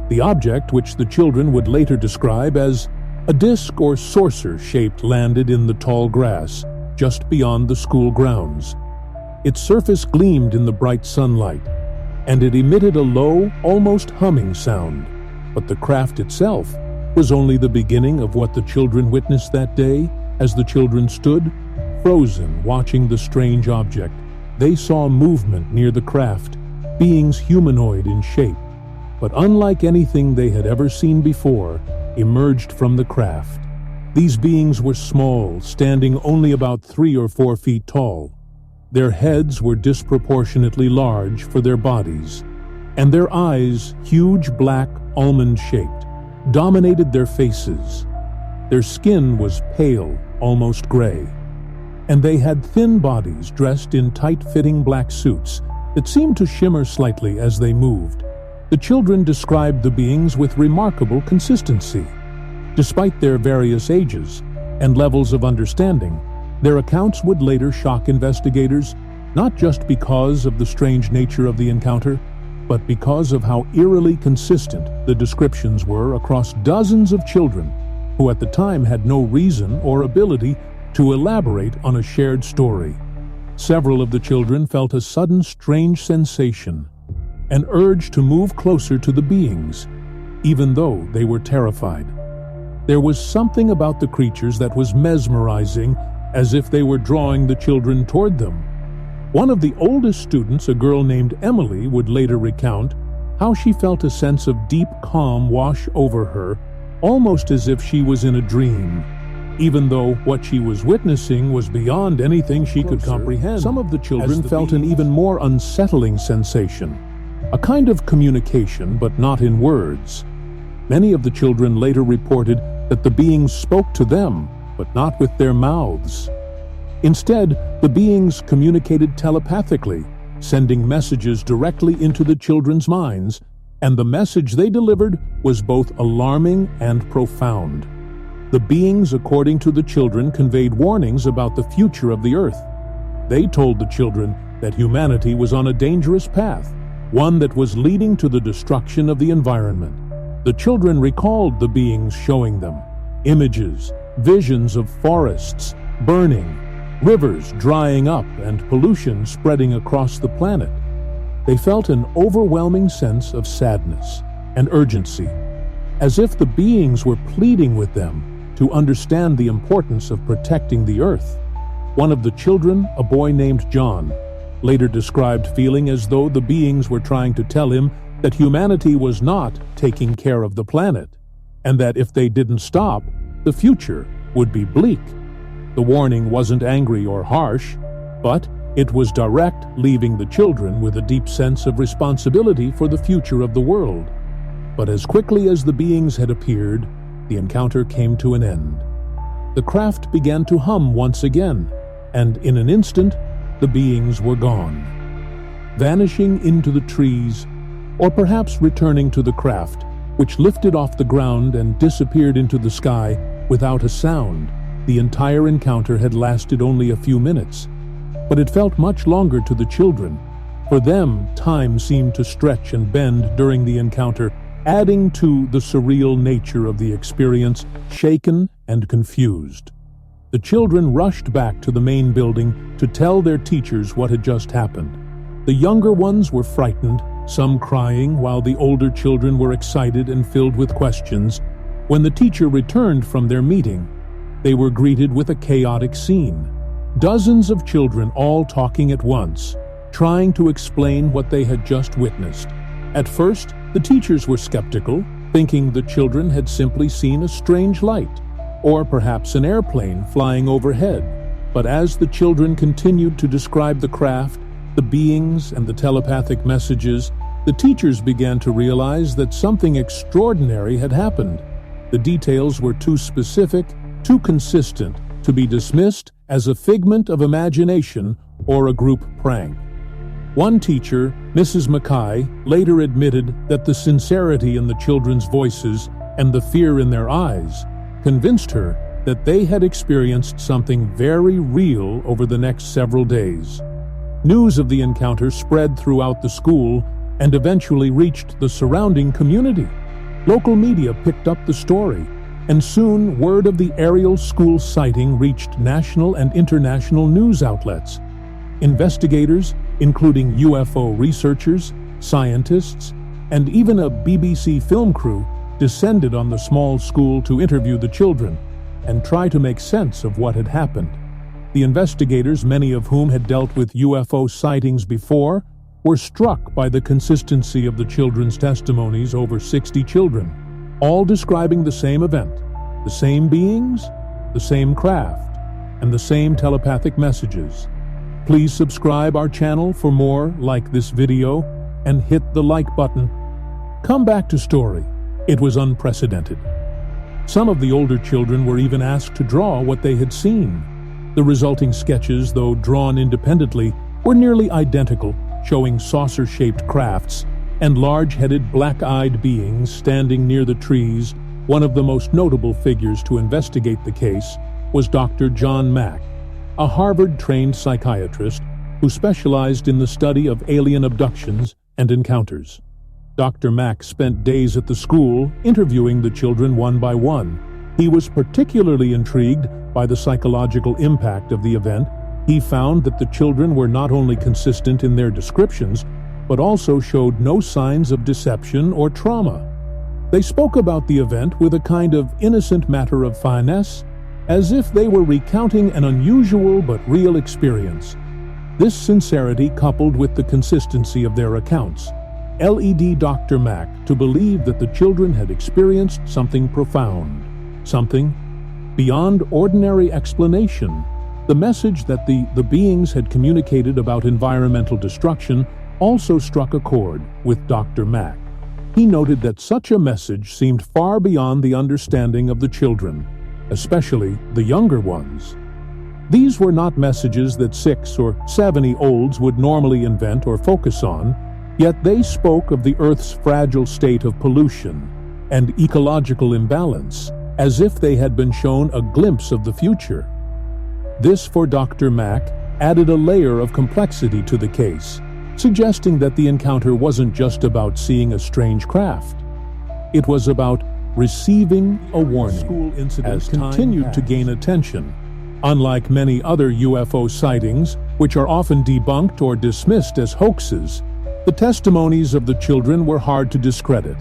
The object, which the children would later describe as a disc or saucer shaped, landed in the tall grass just beyond the school grounds. Its surface gleamed in the bright sunlight, and it emitted a low, almost humming sound. But the craft itself was only the beginning of what the children witnessed that day. As the children stood, frozen, watching the strange object, they saw movement near the craft, beings humanoid in shape, but unlike anything they had ever seen before, emerged from the craft. These beings were small, standing only about 3 or 4 feet tall. Their heads were disproportionately large for their bodies, and their eyes, huge, black, almond-shaped, dominated their faces. Their skin was pale, almost gray, and they had thin bodies dressed in tight-fitting black suits that seemed to shimmer slightly as they moved. The children described the beings with remarkable consistency. Despite their various ages and levels of understanding, their accounts would later shock investigators, not just because of the strange nature of the encounter, but because of how eerily consistent the descriptions were across dozens of children who at the time had no reason or ability to elaborate on a shared story. Several of the children felt a sudden strange sensation, an urge to move closer to the beings. even though they were terrified. There was something about the creatures that was mesmerizing, as if they were drawing the children toward them. One of the oldest students, a girl named Emily, would later recount how she felt a sense of deep calm wash over her, almost as if she was in a dream, even though what she was witnessing was beyond anything she could comprehend. Some of the children felt an even more unsettling sensation, a kind of communication, but not in words. Many of the children later reported that the beings spoke to them, but not with their mouths. Instead, the beings communicated telepathically, sending messages directly into the children's minds, and the message they delivered was both alarming and profound. The beings, according to the children, conveyed warnings about the future of the Earth. They told the children that humanity was on a dangerous path, one that was leading to the destruction of the environment. The children recalled the beings showing them images, visions of forests burning, rivers drying up, and pollution spreading across the planet. They felt an overwhelming sense of sadness and urgency, as if the beings were pleading with them to understand the importance of protecting the Earth. One of the children, a boy named John, later described feeling as though the beings were trying to tell him that humanity was not taking care of the planet, and that if they didn't stop, the future would be bleak. The warning wasn't angry or harsh, but it was direct, leaving the children with a deep sense of responsibility for the future of the world. But as quickly as the beings had appeared, the encounter came to an end. The craft began to hum once again, and in an instant, the beings were gone, vanishing into the trees, or perhaps returning to the craft, which lifted off the ground and disappeared into the sky without a sound. The entire encounter had lasted only a few minutes, but it felt much longer to the children. For them, time seemed to stretch and bend during the encounter, adding to the surreal nature of the experience, shaken and confused. The children rushed back to the main building to tell their teachers what had just happened. The younger ones were frightened, some crying, while the older children were excited and filled with questions. When the teacher returned from their meeting, they were greeted with a chaotic scene. Dozens of children all talking at once, trying to explain what they had just witnessed. At first, the teachers were skeptical, thinking the children had simply seen a strange light, or perhaps an airplane flying overhead. But as the children continued to describe the craft, the beings, and the telepathic messages, the teachers began to realize that something extraordinary had happened. The details were too specific, too consistent, to be dismissed as a figment of imagination or a group prank. One teacher, Mrs. Mackay, later admitted that the sincerity in the children's voices and the fear in their eyes convinced her that they had experienced something very real over the next several days. News of the encounter spread throughout the school and eventually reached the surrounding community. Local media picked up the story, and soon word of the Ariel school sighting reached national and international news outlets. Investigators, including UFO researchers, scientists, and even a BBC film crew, descended on the small school to interview the children and try to make sense of what had happened. The investigators, many of whom had dealt with UFO sightings before, were struck by the consistency of the children's testimonies. Over 60 children, all describing the same event, the same beings, the same craft, and the same telepathic messages. Please subscribe our channel for more like this video and hit the like button. Come back to story. It was unprecedented. Some of the older children were even asked to draw what they had seen. The resulting sketches, though drawn independently, were nearly identical, showing saucer-shaped crafts and large-headed black-eyed beings standing near the trees. One of the most notable figures to investigate the case was Dr. John Mack, a Harvard-trained psychiatrist who specialized in the study of alien abductions and encounters. Dr. Mack spent days at the school interviewing the children one by one. He was particularly intrigued by the psychological impact of the event. He found that the children were not only consistent in their descriptions, but also showed no signs of deception or trauma. They spoke about the event with a kind of innocent matter of finesse, as if they were recounting an unusual but real experience. This sincerity, coupled with the consistency of their accounts, led Dr. Mack to believe that the children had experienced something profound, something beyond ordinary explanation. The message that the beings had communicated about environmental destruction also struck a chord with Dr. Mack. He noted that such a message seemed far beyond the understanding of the children, especially the younger ones. These were not messages that 6 or 7-year-olds would normally invent or focus on, yet they spoke of the Earth's fragile state of pollution and ecological imbalance, as if they had been shown a glimpse of the future. This, for Dr. Mack, added a layer of complexity to the case, suggesting that the encounter wasn't just about seeing a strange craft. It was about receiving a warning. School incident has continued to gain attention. Unlike many other UFO sightings, which are often debunked or dismissed as hoaxes, the testimonies of the children were hard to discredit.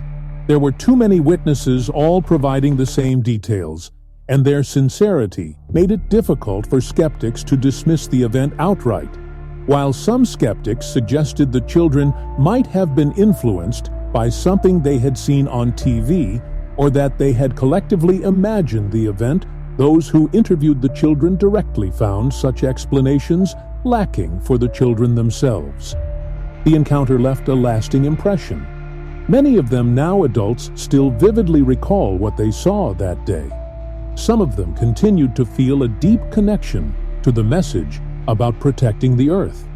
There were too many witnesses all providing the same details, and their sincerity made it difficult for skeptics to dismiss the event outright. While some skeptics suggested the children might have been influenced by something they had seen on TV, or that they had collectively imagined the event, those who interviewed the children directly found such explanations lacking for the children themselves. The encounter left a lasting impression. Many of them, now adults, still vividly recall what they saw that day. Some of them continued to feel a deep connection to the message about protecting the Earth,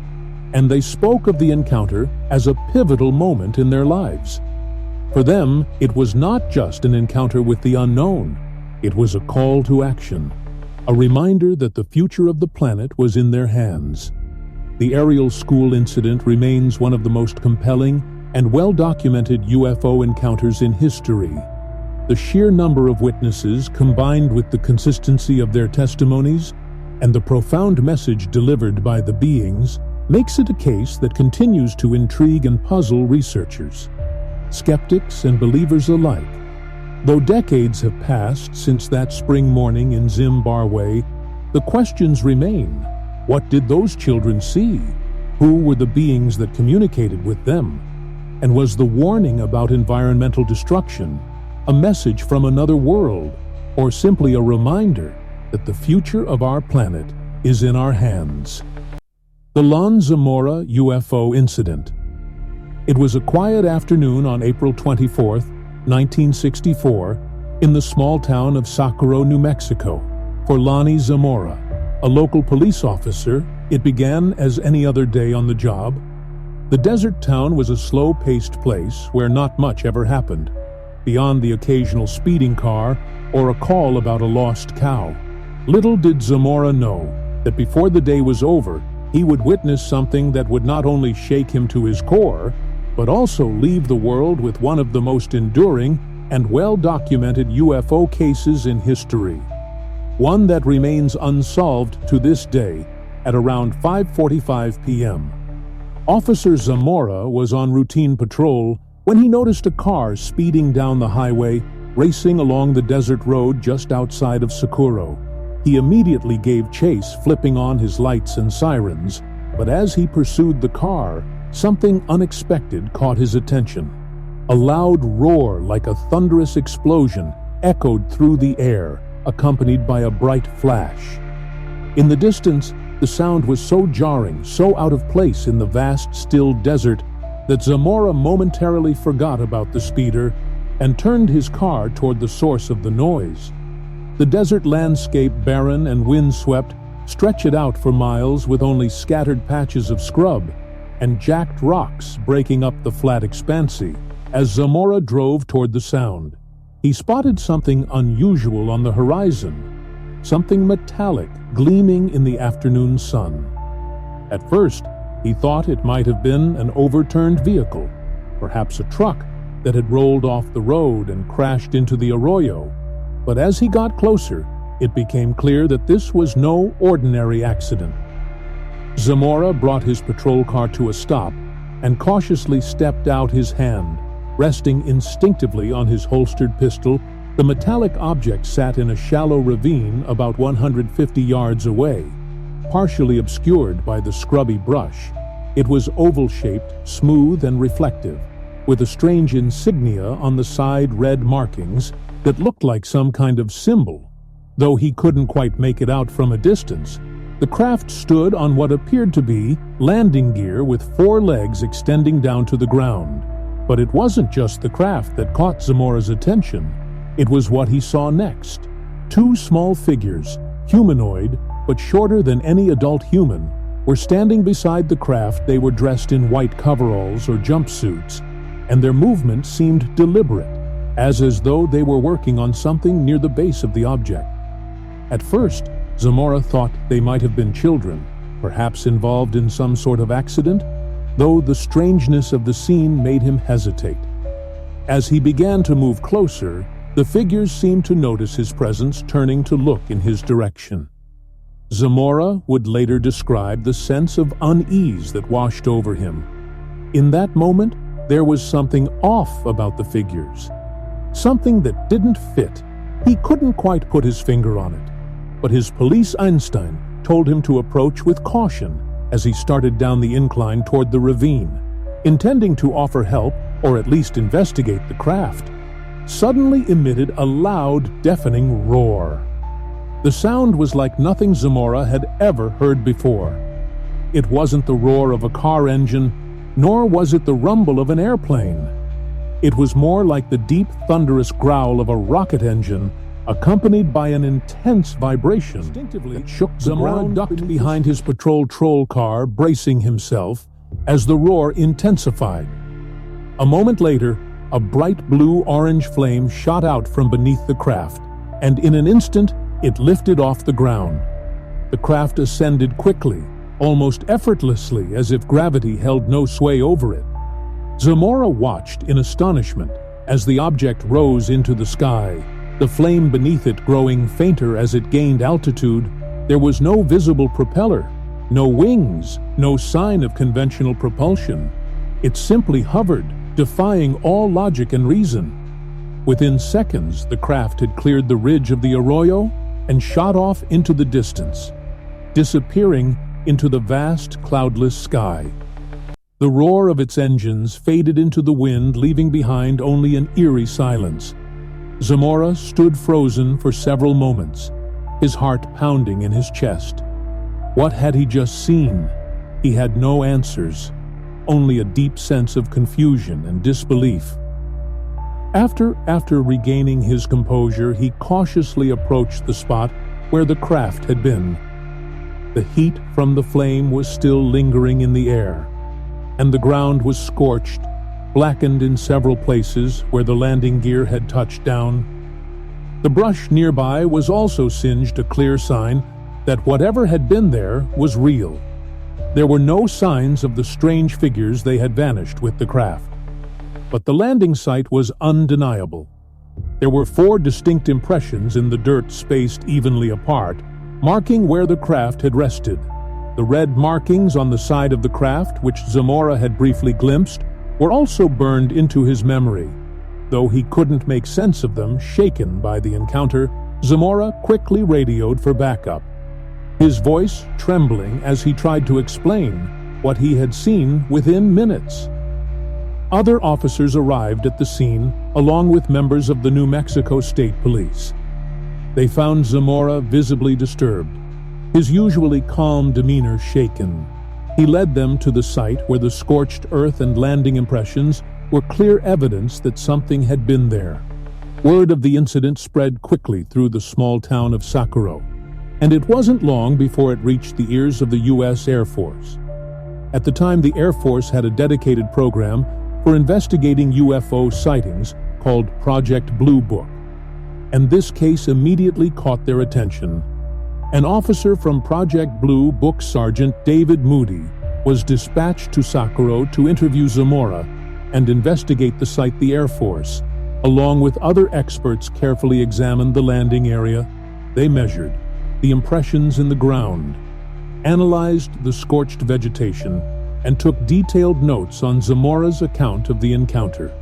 and they spoke of the encounter as a pivotal moment in their lives. For them, it was not just an encounter with the unknown. It was a call to action, a reminder that the future of the planet was in their hands. The Ariel school incident remains one of the most compelling and well-documented UFO encounters in history. The sheer number of witnesses, combined with the consistency of their testimonies and the profound message delivered by the beings, makes it a case that continues to intrigue and puzzle researchers, skeptics and believers alike. Though decades have passed since that spring morning in Zimbabwe, the questions remain. What did those children see? Who were the beings that communicated with them? And was the warning about environmental destruction a message from another world, or simply a reminder that the future of our planet is in our hands? The Zamora UFO incident. It was a quiet afternoon on April 24, 1964, in the small town of Socorro, New Mexico. For Lonnie Zamora, a local police officer, it began as any other day on the job. The desert town was a slow-paced place where not much ever happened, beyond the occasional speeding car or a call about a lost cow. Little did Zamora know that before the day was over, he would witness something that would not only shake him to his core, but also leave the world with one of the most enduring and well-documented UFO cases in history. One that remains unsolved to this day at around 5:45 p.m. Officer Zamora was on routine patrol when he noticed a car speeding down the highway, racing along the desert road just outside of Socorro. He immediately gave chase, flipping on his lights and sirens, but as he pursued the car, something unexpected caught his attention. A loud roar like a thunderous explosion echoed through the air, accompanied by a bright flash. In the distance, the sound was so jarring, so out of place in the vast, still desert, that Zamora momentarily forgot about the speeder and turned his car toward the source of the noise. The desert landscape, barren and windswept, stretched out for miles with only scattered patches of scrub and jagged rocks breaking up the flat expanse. As Zamora drove toward the sound, he spotted something unusual on the horizon, something metallic gleaming in the afternoon sun. At first, he thought it might have been an overturned vehicle, perhaps a truck that had rolled off the road and crashed into the arroyo. But as he got closer, it became clear that this was no ordinary accident. Zamora brought his patrol car to a stop and cautiously stepped out his hand, Resting instinctively on his holstered pistol, the metallic object sat in a shallow ravine about 150 yards away, partially obscured by the scrubby brush. It was oval-shaped, smooth and reflective, with a strange insignia on the side red markings that looked like some kind of symbol. Though he couldn't quite make it out from a distance, the craft stood on what appeared to be landing gear with 4 legs extending down to the ground. But it wasn't just the craft that caught Zamora's attention. It was what he saw next. 2 small figures, humanoid, but shorter than any adult human, were standing beside the craft. They were dressed in white coveralls or jumpsuits, and their movement seemed deliberate, as though they were working on something near the base of the object. At first, Zamora thought they might have been children, perhaps involved in some sort of accident, though the strangeness of the scene made him hesitate. As he began to move closer, the figures seemed to notice his presence, turning to look in his direction. Zamora would later describe the sense of unease that washed over him. In that moment, there was something off about the figures. Something that didn't fit. He couldn't quite put his finger on it. But his police Einstein told him to approach with caution as he started down the incline toward the ravine, intending to offer help or at least investigate the craft. Suddenly emitted a loud, deafening roar. The sound was like nothing Zamora had ever heard before. It wasn't the roar of a car engine, nor was it the rumble of an airplane. It was more like the deep, thunderous growl of a rocket engine, accompanied by an intense vibration that shook the ground. Zamora ducked behind his patrol troll car, bracing himself, as the roar intensified. A moment later, a bright blue-orange flame shot out from beneath the craft, and in an instant, it lifted off the ground. The craft ascended quickly, almost effortlessly, as if gravity held no sway over it. Zamora watched in astonishment as the object rose into the sky, the flame beneath it growing fainter as it gained altitude. There was no visible propeller, no wings, no sign of conventional propulsion. It simply hovered, defying all logic and reason. Within seconds, the craft had cleared the ridge of the arroyo and shot off into the distance, disappearing into the vast, cloudless sky. The roar of its engines faded into the wind, leaving behind only an eerie silence. Zamora stood frozen for several moments, his heart pounding in his chest. What had he just seen? He had no answers, only a deep sense of confusion and disbelief. After regaining his composure, he cautiously approached the spot where the craft had been. The heat from the flame was still lingering in the air, and the ground was scorched, blackened in several places where the landing gear had touched down. The brush nearby was also singed, a clear sign that whatever had been there was real. There were no signs of the strange figures. They had vanished with the craft. But the landing site was undeniable. There were 4 distinct impressions in the dirt spaced evenly apart, marking where the craft had rested. The red markings on the side of the craft, which Zamora had briefly glimpsed, were also burned into his memory. Though he couldn't make sense of them, shaken by the encounter, Zamora quickly radioed for backup, his voice trembling as he tried to explain what he had seen within minutes. Other officers arrived at the scene, along with members of the New Mexico State Police. They found Zamora visibly disturbed, his usually calm demeanor shaken. He led them to the site where the scorched earth and landing impressions were clear evidence that something had been there. Word of the incident spread quickly through the small town of Sakuro, and it wasn't long before it reached the ears of the U.S. Air Force. At the time, the Air Force had a dedicated program for investigating UFO sightings called Project Blue Book, and this case immediately caught their attention. An officer from Project Blue Book, Sergeant David Moody, was dispatched to Sakuro to interview Zamora and investigate the site. The Air Force, along with other experts, carefully examined the landing area. They measured the impressions in the ground, analyzed the scorched vegetation, and took detailed notes on Zamora's account of the encounter.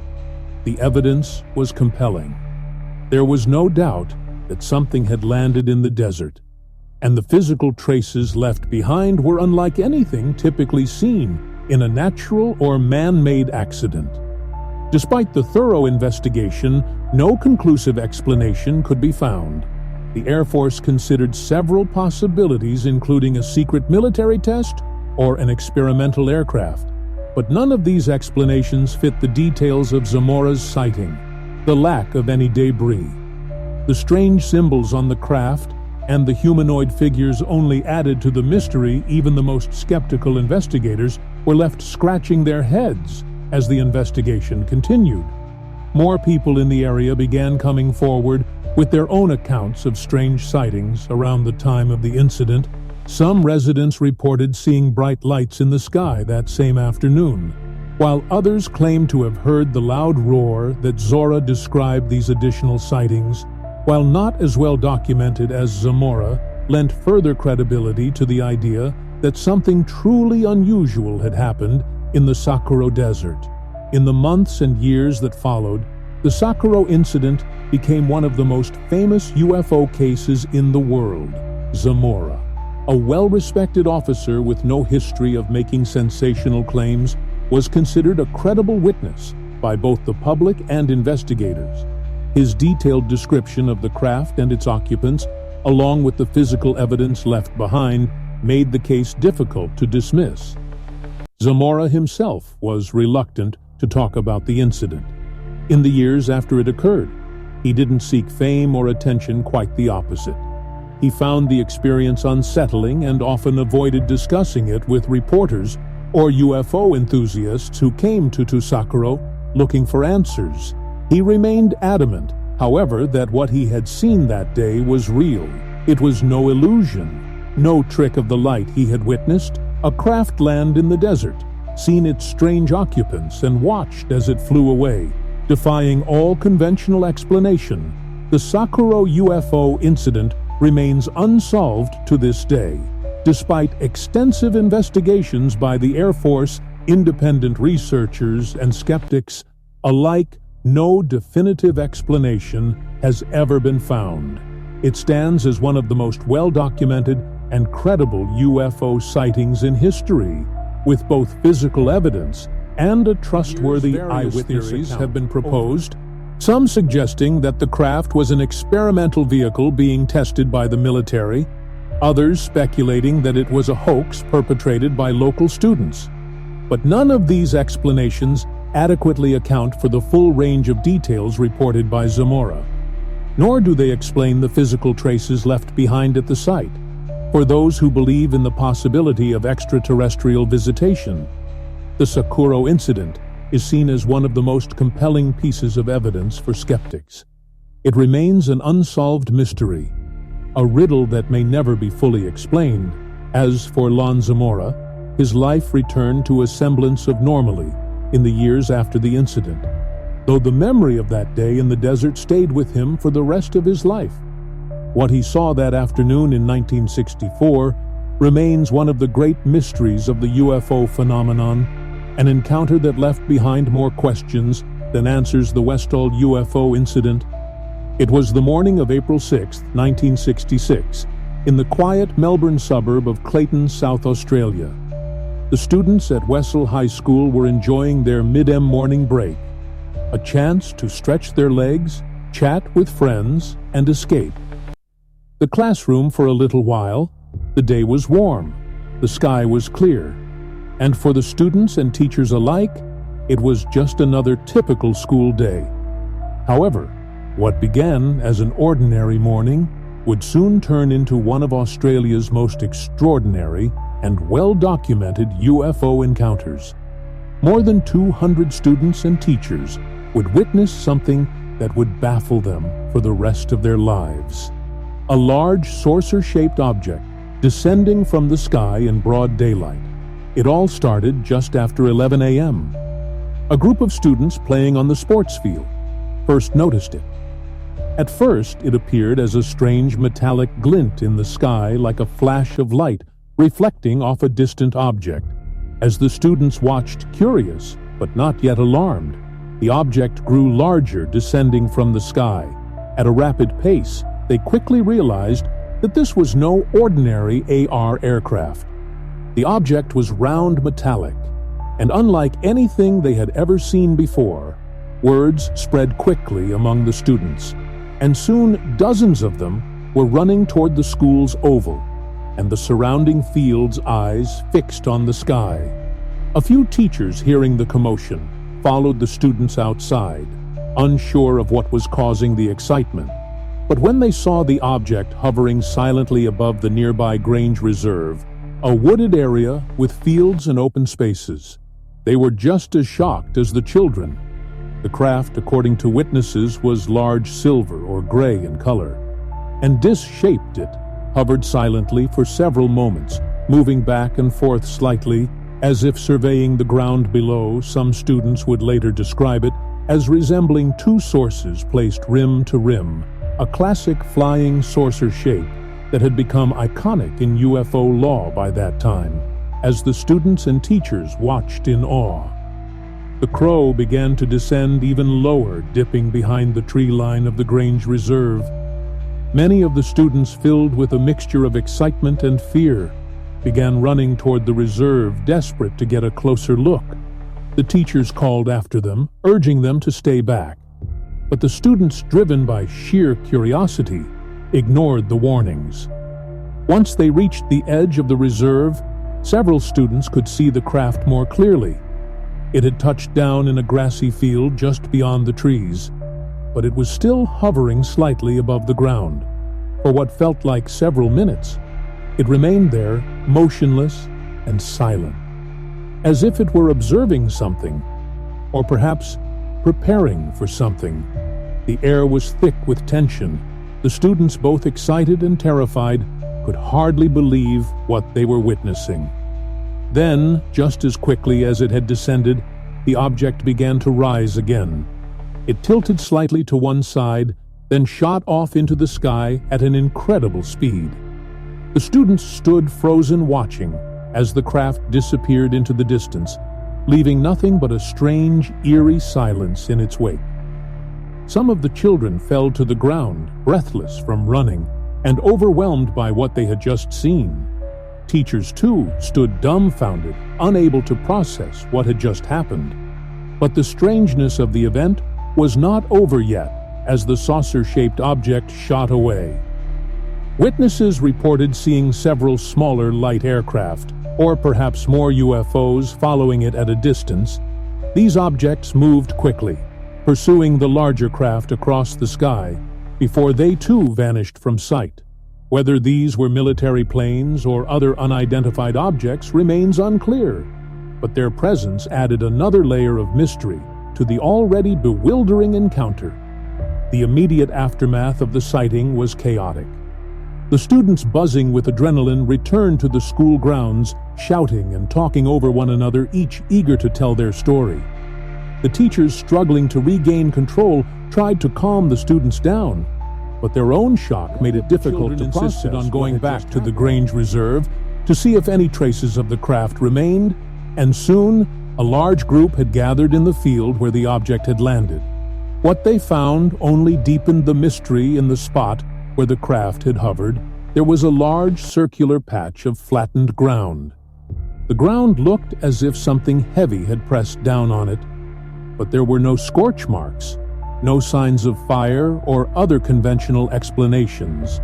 The evidence was compelling. There was no doubt that something had landed in the desert, and the physical traces left behind were unlike anything typically seen in a natural or man-made accident. Despite the thorough investigation, no conclusive explanation could be found. The Air Force considered several possibilities, including a secret military test or an experimental aircraft. But none of these explanations fit the details of Zamora's sighting: the lack of any debris. The strange symbols on the craft and the humanoid figures only added to the mystery. Even the most skeptical investigators were left scratching their heads as the investigation continued. More people in the area began coming forward with their own accounts of strange sightings around the time of the incident. Some residents reported seeing bright lights in the sky that same afternoon, while others claimed to have heard the loud roar that Zora described. These additional sightings, while not as well documented as Zamora, lent further credibility to the idea that something truly unusual had happened in the Sakura Desert. In the months and years that followed, the Sakura incident became one of the most famous UFO cases in the world. Zamora, a well-respected officer with no history of making sensational claims, was considered a credible witness by both the public and investigators. His detailed description of the craft and its occupants, along with the physical evidence left behind, made the case difficult to dismiss. Zamora himself was reluctant to talk about the incident. In the years after it occurred, he didn't seek fame or attention, quite the opposite. He found the experience unsettling and often avoided discussing it with reporters or UFO enthusiasts who came to Sakura looking for answers. He remained adamant, however, that what he had seen that day was real. It was no illusion, no trick of the light. He had witnessed a craft land in the desert, seen its strange occupants, and watched as it flew away, defying all conventional explanation. The Sakura UFO incident remains unsolved to this day. Despite extensive investigations by the Air Force, independent researchers, and skeptics alike, no definitive explanation has ever been found. It stands as one of the most well-documented and credible UFO sightings in history, with both physical evidence and a trustworthy eyewitness account. Have been proposed, some suggesting that the craft was an experimental vehicle being tested by the military, others speculating that it was a hoax perpetrated by local students. But none of these explanations adequately account for the full range of details reported by Zamora, nor do they explain the physical traces left behind at the site. For those who believe in the possibility of extraterrestrial visitation, the Sakura incident is seen as one of the most compelling pieces of evidence for skeptics. It remains an unsolved mystery, a riddle that may never be fully explained. As for Lon Zamora, his life returned to a semblance of normalcy in the years after the incident, though the memory of that day in the desert stayed with him for the rest of his life. What he saw that afternoon in 1964 remains one of the great mysteries of the UFO phenomenon, an encounter that left behind more questions than answers. The Westall UFO incident. It was the morning of April 6, 1966, in the quiet Melbourne suburb of Clayton, South Australia. The students at Westall High School were enjoying their mid-M morning break, a chance to stretch their legs, chat with friends, and escape. The classroom for a little while. The day was warm, the sky was clear, and for the students and teachers alike, it was just another typical school day. However, what began as an ordinary morning would soon turn into one of Australia's most extraordinary and well-documented UFO encounters. More than 200 students and teachers would witness something that would baffle them for the rest of their lives. A large saucer-shaped object descending from the sky in broad daylight. It all started just after 11 a.m. A group of students playing on the sports field first noticed it. At first, it appeared as a strange metallic glint in the sky, like a flash of light reflecting off a distant object. As the students watched, curious but not yet alarmed, The object grew larger, descending from the sky. At a rapid pace, they quickly realized that this was no ordinary AR aircraft. The object was round metallic, and unlike anything they had ever seen before, words spread quickly among the students, and soon dozens of them were running toward the school's oval, and the surrounding field's eyes fixed on the sky. A few teachers, hearing the commotion, followed the students outside, unsure of what was causing the excitement. But when they saw the object hovering silently above the nearby Grange Reserve, a wooded area with fields and open spaces, they were just as shocked as the children. The craft, according to witnesses, was large silver or gray in color, and disc-shaped it, hovered silently for several moments, moving back and forth slightly, as if surveying the ground below. Some students would later describe it as resembling two saucers placed rim to rim, a classic flying saucer shape that had become iconic in UFO lore by that time, as the students and teachers watched in awe. The crow began to descend even lower, dipping behind the tree line of the Grange Reserve. Many of the students, filled with a mixture of excitement and fear, began running toward the reserve, desperate to get a closer look. The teachers called after them, urging them to stay back. But the students, driven by sheer curiosity, ignored the warnings. Once they reached the edge of the reserve, several students could see the craft more clearly. It had touched down in a grassy field just beyond the trees, but it was still hovering slightly above the ground. For what felt like several minutes, it remained there, motionless and silent, as if it were observing something, or perhaps preparing for something. The air was thick with tension. The students, both excited and terrified, could hardly believe what they were witnessing. Then, just as quickly as it had descended, the object began to rise again. It tilted slightly to one side, then shot off into the sky at an incredible speed. The students stood frozen, watching as the craft disappeared into the distance, leaving nothing but a strange, eerie silence in its wake. Some of the children fell to the ground, breathless from running and overwhelmed by what they had just seen. Teachers, too, stood dumbfounded, unable to process what had just happened. But the strangeness of the event was not over yet, as the saucer-shaped object shot away. Witnesses reported seeing several smaller light aircraft, or perhaps more UFOs, following it at a distance. These objects moved quickly, pursuing the larger craft across the sky, before they too vanished from sight. Whether these were military planes or other unidentified objects remains unclear, but their presence added another layer of mystery to the already bewildering encounter. The immediate aftermath of the sighting was chaotic. The students, buzzing with adrenaline, returned to the school grounds, shouting and talking over one another, each eager to tell their story. The teachers, struggling to regain control, tried to calm the students down, but their own shock made it difficult to process. Insisted on going back to the Grange Reserve to see if any traces of the craft remained, and soon a large group had gathered in the field where the object had landed. What they found only deepened the mystery. In the spot where the craft had hovered, there was a large circular patch of flattened ground. The ground looked as if something heavy had pressed down on it, but there were no scorch marks, no signs of fire or other conventional explanations.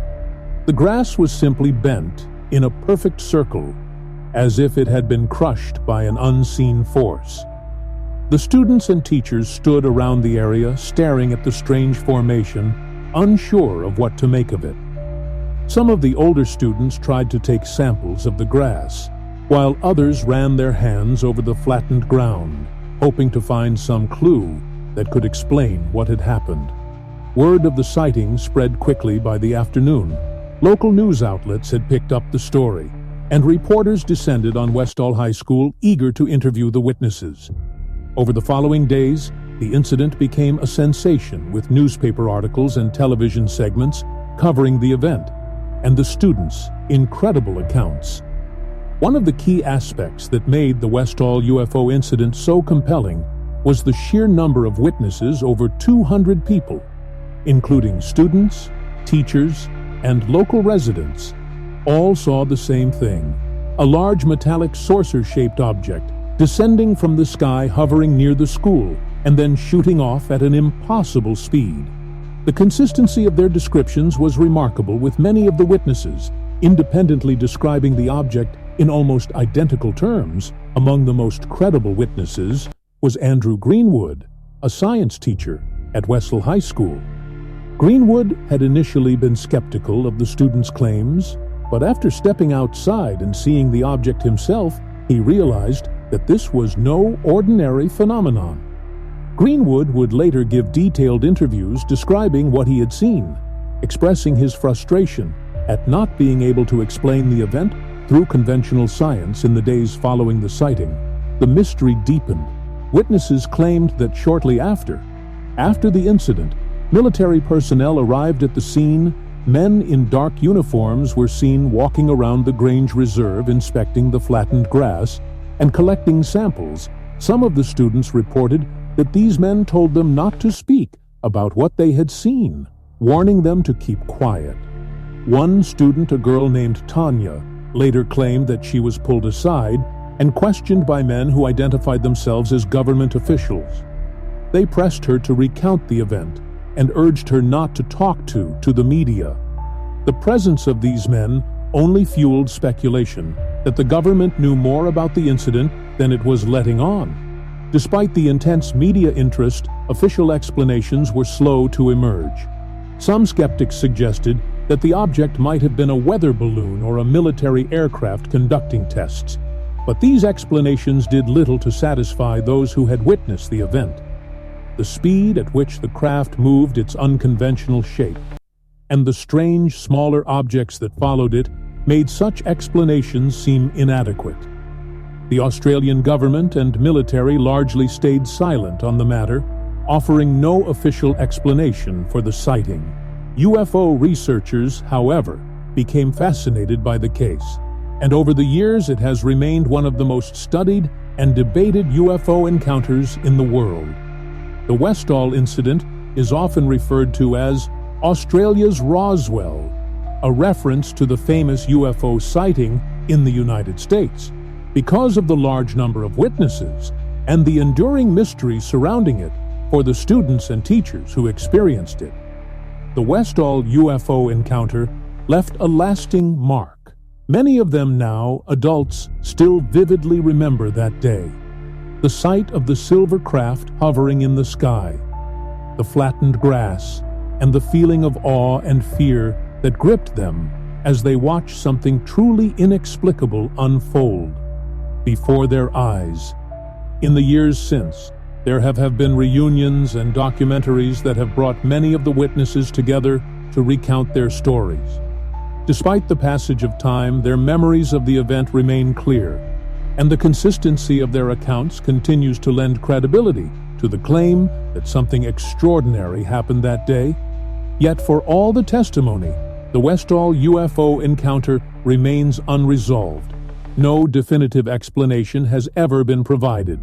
The grass was simply bent in a perfect circle, as if it had been crushed by an unseen force. The students and teachers stood around the area, staring at the strange formation, unsure of what to make of it. Some of the older students tried to take samples of the grass, while others ran their hands over the flattened ground, hoping to find some clue that could explain what had happened. Word of the sighting spread quickly by the afternoon. Local news outlets had picked up the story, and reporters descended on Westall High School, eager to interview the witnesses. Over the following days, the incident became a sensation, with newspaper articles and television segments covering the event, and the students' incredible accounts. One of the key aspects that made the Westall UFO incident so compelling was the sheer number of witnesses. Over 200 people, including students, teachers, and local residents, all saw the same thing: a large metallic saucer-shaped object descending from the sky, hovering near the school, and then shooting off at an impossible speed. The consistency of their descriptions was remarkable, with many of the witnesses independently describing the object in almost identical terms. Among the most credible witnesses was Andrew Greenwood, a science teacher at Westall High School. Greenwood had initially been skeptical of the students' claims, but after stepping outside and seeing the object himself, he realized that this was no ordinary phenomenon. Greenwood would later give detailed interviews describing what he had seen, expressing his frustration at not being able to explain the event through conventional science. In the days following the sighting, the mystery deepened. Witnesses claimed that shortly after the incident, military personnel arrived at the scene. Men in dark uniforms were seen walking around the Grange Reserve, inspecting the flattened grass and collecting samples. Some of the students reported that these men told them not to speak about what they had seen, warning them to keep quiet. One student, a girl named Tanya, later claimed that she was pulled aside and questioned by men who identified themselves as government officials. They pressed her to recount the event and urged her not to talk to the media. The presence of these men only fueled speculation that the government knew more about the incident than it was letting on. Despite the intense media interest, official explanations were slow to emerge. Some skeptics suggested that the object might have been a weather balloon or a military aircraft conducting tests, but these explanations did little to satisfy those who had witnessed the event. The speed at which the craft moved, its unconventional shape, and the strange, smaller objects that followed it made such explanations seem inadequate. The Australian government and military largely stayed silent on the matter, offering no official explanation for the sighting. UFO researchers, however, became fascinated by the case, and over the years it has remained one of the most studied and debated UFO encounters in the world. The Westall incident is often referred to as Australia's Roswell, a reference to the famous UFO sighting in the United States, because of the large number of witnesses and the enduring mystery surrounding it for the students and teachers who experienced it. The Westall UFO encounter left a lasting mark. Many of them now, adults, still vividly remember that day. The sight of the silver craft hovering in the sky, the flattened grass, and the feeling of awe and fear that gripped them as they watched something truly inexplicable unfold before their eyes. In the years since, there have been reunions and documentaries that have brought many of the witnesses together to recount their stories. Despite the passage of time, their memories of the event remain clear, and the consistency of their accounts continues to lend credibility to the claim that something extraordinary happened that day. Yet for all the testimony, the Westall UFO encounter remains unresolved. No definitive explanation has ever been provided,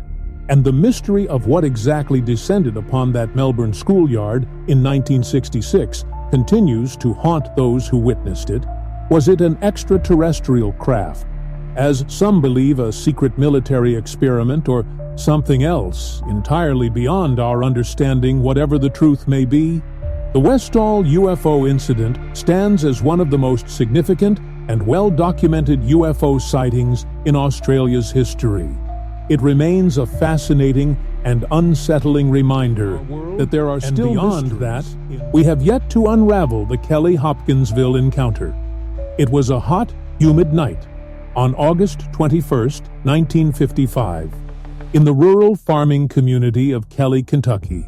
and the mystery of what exactly descended upon that Melbourne schoolyard in 1966 continues to haunt those who witnessed it. Was it an extraterrestrial craft, as some believe a secret military experiment, or something else entirely beyond our understanding? Whatever the truth may be, the Westall UFO incident stands as one of the most significant and well-documented UFO sightings in Australia's history. It remains a fascinating and unsettling reminder that there are still beyond that, we have yet to unravel the Kelly-Hopkinsville encounter. It was a hot, humid night on August 21st, 1955, in the rural farming community of Kelly, Kentucky.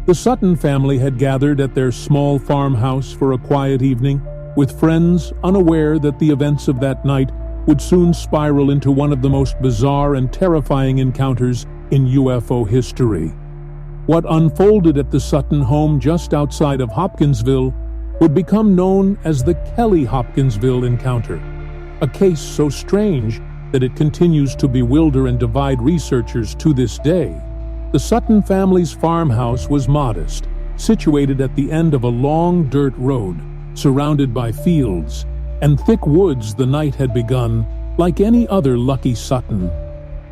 The Sutton family had gathered at their small farmhouse for a quiet evening, with friends unaware that the events of that night would soon spiral into one of the most bizarre and terrifying encounters in UFO history. What unfolded at the Sutton home just outside of Hopkinsville would become known as the Kelly-Hopkinsville encounter, a case so strange that it continues to bewilder and divide researchers to this day. The Sutton family's farmhouse was modest, situated at the end of a long dirt road, surrounded by fields and thick woods. The night had begun like any other lucky Sutton.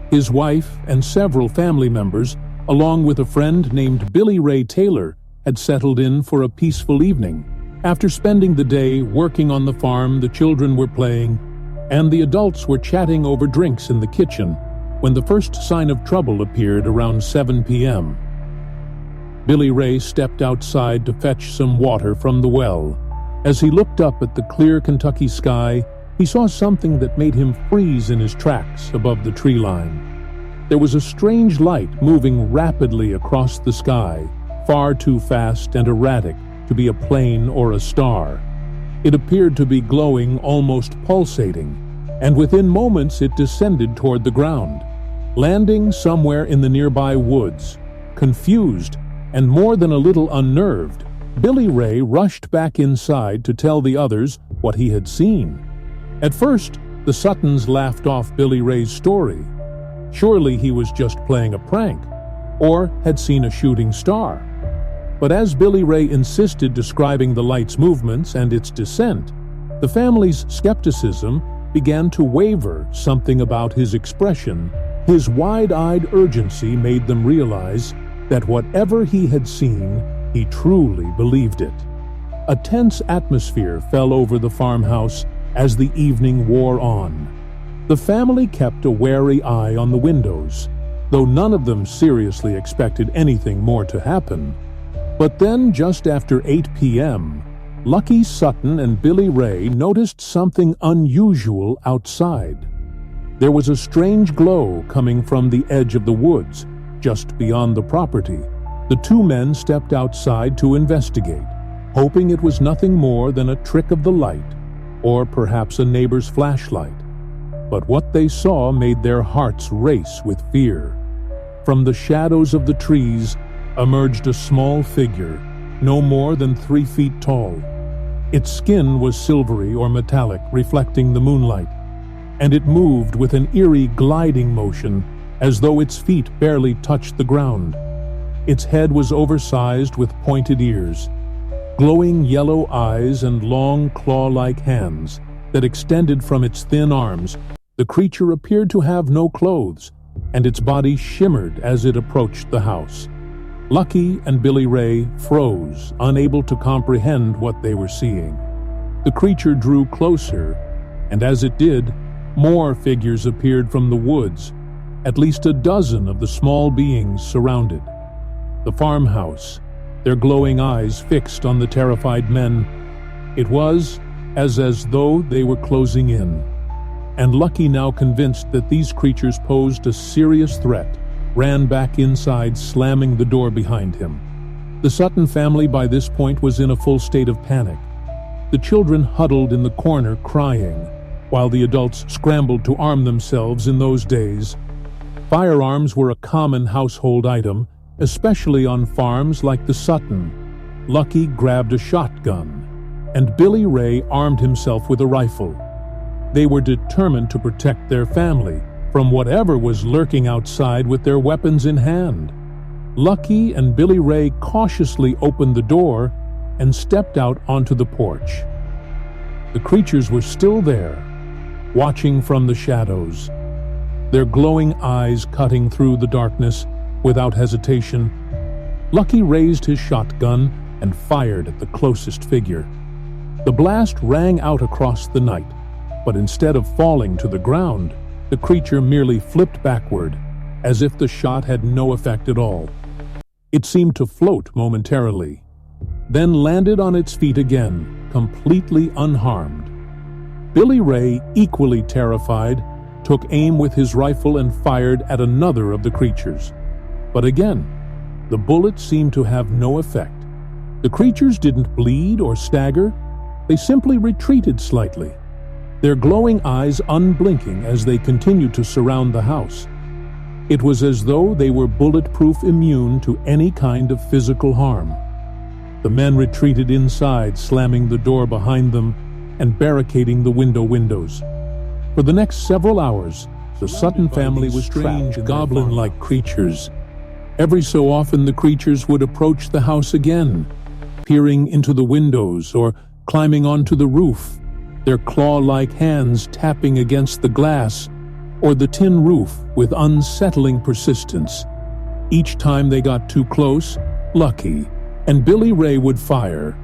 His wife and several family members, along with a friend named Billy Ray Taylor, had settled in for a peaceful evening. After spending the day working on the farm, the children were playing, and the adults were chatting over drinks in the kitchen when the first sign of trouble appeared around 7 p.m. Billy Ray stepped outside to fetch some water from the well. As he looked up at the clear Kentucky sky, he saw something that made him freeze in his tracks above the tree line. There was a strange light moving rapidly across the sky, far too fast and erratic to be a plane or a star. It appeared to be glowing, almost pulsating, and within moments it descended toward the ground, landing somewhere in the nearby woods. Confused and more than a little unnerved, Billy Ray rushed back inside to tell the others what he had seen. At first, the Suttons laughed off Billy Ray's story. Surely he was just playing a prank, or had seen a shooting star. But as Billy Ray insisted describing the light's movements and its descent, the family's skepticism began to waver. Something about his expression, his wide-eyed urgency, made them realize that whatever he had seen, he truly believed it. A tense atmosphere fell over the farmhouse as the evening wore on. The family kept a wary eye on the windows, though none of them seriously expected anything more to happen. But then, just after 8 p.m., Lucky Sutton and Billy Ray noticed something unusual outside. There was a strange glow coming from the edge of the woods, just beyond the property. The two men stepped outside to investigate, hoping it was nothing more than a trick of the light, or perhaps a neighbor's flashlight. But what they saw made their hearts race with fear. From the shadows of the trees emerged a small figure, no more than 3 feet tall. Its skin was silvery or metallic, reflecting the moonlight, and it moved with an eerie gliding motion as though its feet barely touched the ground. Its head was oversized with pointed ears, glowing yellow eyes, and long claw-like hands that extended from its thin arms. The creature appeared to have no clothes, and its body shimmered as it approached the house. Lucky and Billy Ray froze, unable to comprehend what they were seeing. The creature drew closer, and as it did, more figures appeared from the woods. At least a dozen of the small beings surrounded the farmhouse, their glowing eyes fixed on the terrified men. It was as though they were closing in. And Lucky, now convinced that these creatures posed a serious threat, ran back inside, slamming the door behind him. The Sutton family by this point was in a full state of panic. The children huddled in the corner crying, while the adults scrambled to arm themselves. In those days, firearms were a common household item, especially on farms like the Sutton. Lucky grabbed a shotgun, and Billy Ray armed himself with a rifle. They were determined to protect their family from whatever was lurking outside with their weapons in hand. Lucky and Billy Ray cautiously opened the door and stepped out onto the porch. The creatures were still there, watching from the shadows, their glowing eyes cutting through the darkness. Without hesitation, Lucky raised his shotgun and fired at the closest figure. The blast rang out across the night, but instead of falling to the ground, the creature merely flipped backward, as if the shot had no effect at all. It seemed to float momentarily, then landed on its feet again, completely unharmed. Billy Ray, equally terrified, took aim with his rifle and fired at another of the creatures. But again, the bullet seemed to have no effect. The creatures didn't bleed or stagger. They simply retreated slightly, their glowing eyes unblinking as they continued to surround the house. It was as though they were bulletproof, immune to any kind of physical harm. The men retreated inside, slamming the door behind them and barricading the windows. For the next several hours, the Sutton family was trapped in goblin-like creatures, Every so often the creatures would approach the house again, peering into the windows or climbing onto the roof, their claw-like hands tapping against the glass or the tin roof with unsettling persistence. Each time they got too close, Lucky and Billy Ray would fire,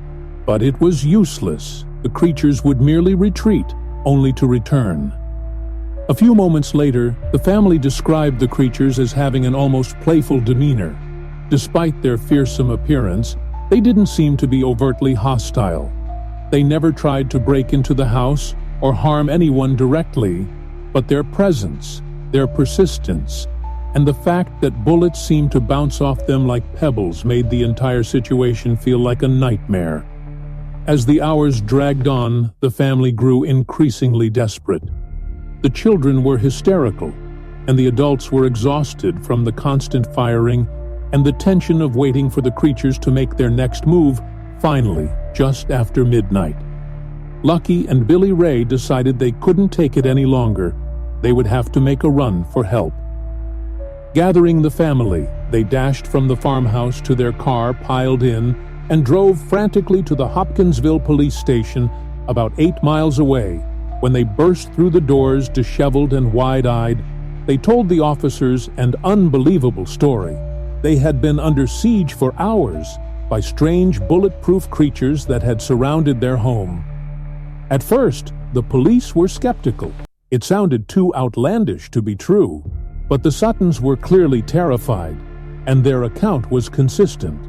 but it was useless. The creatures would merely retreat, only to return. A few moments later, the family described the creatures as having an almost playful demeanor. Despite their fearsome appearance, they didn't seem to be overtly hostile. They never tried to break into the house or harm anyone directly, but their presence, their persistence, and the fact that bullets seemed to bounce off them like pebbles made the entire situation feel like a nightmare. As the hours dragged on, the family grew increasingly desperate. The children were hysterical, and the adults were exhausted from the constant firing and the tension of waiting for the creatures to make their next move. Finally, just after midnight, Lucky and Billy Ray decided they couldn't take it any longer. They would have to make a run for help. Gathering the family, they dashed from the farmhouse to their car, piled in, and drove frantically to the Hopkinsville police station about 8 miles away. When they burst through the doors, disheveled and wide-eyed, they told the officers an unbelievable story. They had been under siege for hours by strange bulletproof creatures that had surrounded their home. At first, the police were skeptical. It sounded too outlandish to be true, but the Suttons were clearly terrified, and their account was consistent.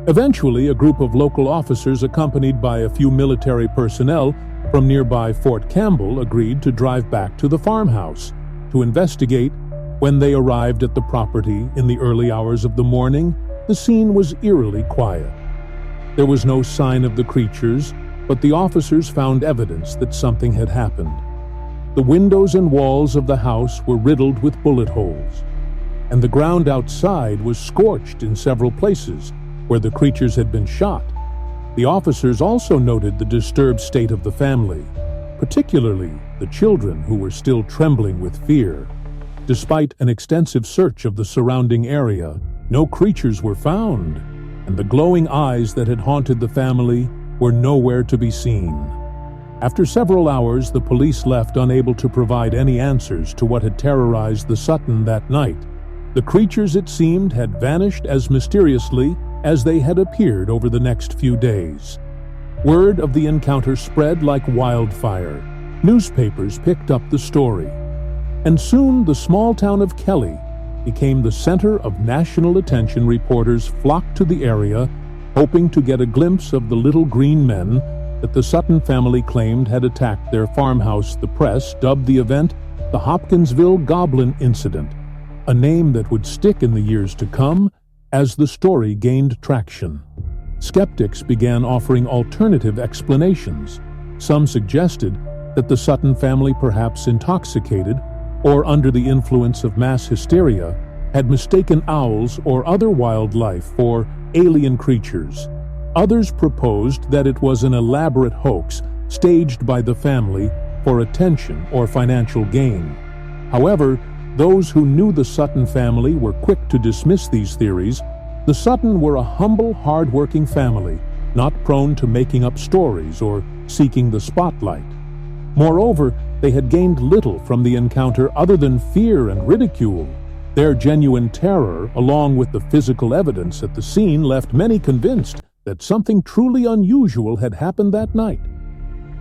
Eventually, a group of local officers accompanied by a few military personnel from nearby Fort Campbell agreed to drive back to the farmhouse to investigate. When they arrived at the property in the early hours of the morning, the scene was eerily quiet. There was no sign of the creatures, but the officers found evidence that something had happened. The windows and walls of the house were riddled with bullet holes, and the ground outside was scorched in several places where the creatures had been shot. The officers also noted the disturbed state of the family, particularly the children who were still trembling with fear. Despite an extensive search of the surrounding area, no creatures were found, and the glowing eyes that had haunted the family were nowhere to be seen. After several hours, the police left unable to provide any answers to what had terrorized the Sutton that night. The creatures, it seemed, had vanished as mysteriously as they had appeared over the next few days. Word of the encounter spread like wildfire. Newspapers picked up the story, and soon the small town of Kelly became the center of national attention. Reporters flocked to the area, hoping to get a glimpse of the little green men that the Sutton family claimed had attacked their farmhouse. The press dubbed the event the Hopkinsville Goblin Incident, a name that would stick in the years to come as the story gained traction. Skeptics began offering alternative explanations. Some suggested that the Sutton family, perhaps intoxicated or under the influence of mass hysteria, had mistaken owls or other wildlife for alien creatures. Others proposed that it was an elaborate hoax staged by the family for attention or financial gain. However, those who knew the Sutton family were quick to dismiss these theories. The Sutton were a humble, hard-working family, not prone to making up stories or seeking the spotlight. Moreover, they had gained little from the encounter other than fear and ridicule. Their genuine terror, along with the physical evidence at the scene, left many convinced that something truly unusual had happened that night.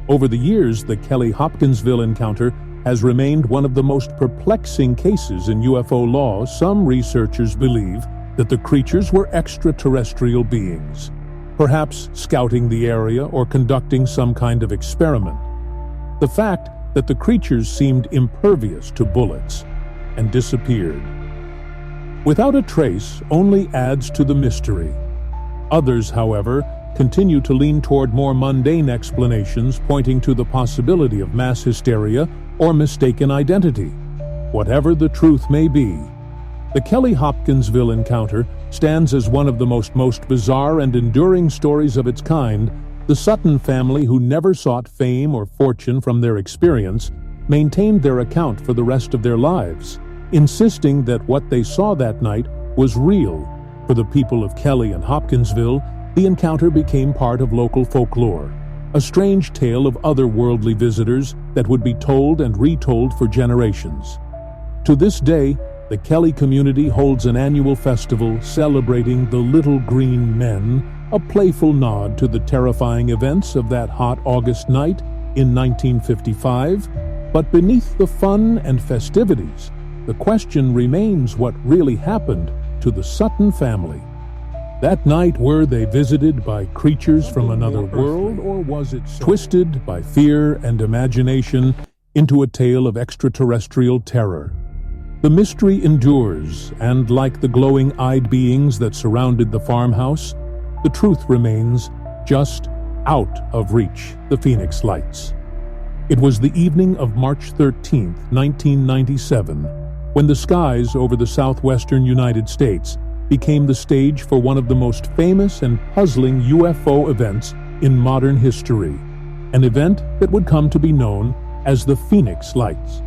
Over the years, the Kelly-Hopkinsville encounter has remained one of the most perplexing cases in UFO law. Some researchers believe that the creatures were extraterrestrial beings, perhaps scouting the area or conducting some kind of experiment. The fact that the creatures seemed impervious to bullets and disappeared without a trace only adds to the mystery. Others, however, continue to lean toward more mundane explanations, pointing to the possibility of mass hysteria or mistaken identity. Whatever the truth may be, the Kelly-Hopkinsville encounter stands as one of the most bizarre and enduring stories of its kind. The Sutton family, who never sought fame or fortune from their experience, maintained their account for the rest of their lives, insisting that what they saw that night was real. For the people of Kelly and Hopkinsville, the encounter became part of local folklore, a strange tale of otherworldly visitors that would be told and retold for generations. To this day, the Kelly community holds an annual festival celebrating the Little Green Men, a playful nod to the terrifying events of that hot August night in 1955. But beneath the fun and festivities, the question remains what really happened to the Sutton family. That night, were they visited by creatures from another world, or was it twisted by fear and imagination into a tale of extraterrestrial terror? The mystery endures, and like the glowing-eyed beings that surrounded the farmhouse, the truth remains just out of reach, the Phoenix Lights. It was the evening of March 13, 1997, when the skies over the southwestern United States became the stage for one of the most famous and puzzling UFO events in modern history, an event that would come to be known as the Phoenix Lights.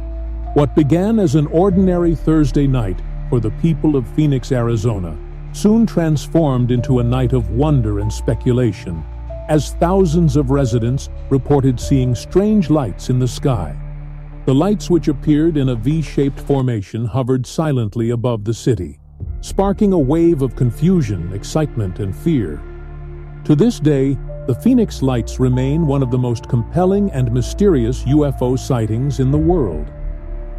What began as an ordinary Thursday night for the people of Phoenix, Arizona, soon transformed into a night of wonder and speculation, as thousands of residents reported seeing strange lights in the sky. The lights, which appeared in a V-shaped formation, hovered silently above the city, sparking a wave of confusion, excitement, and fear. To this day, the Phoenix Lights remain one of the most compelling and mysterious UFO sightings in the world.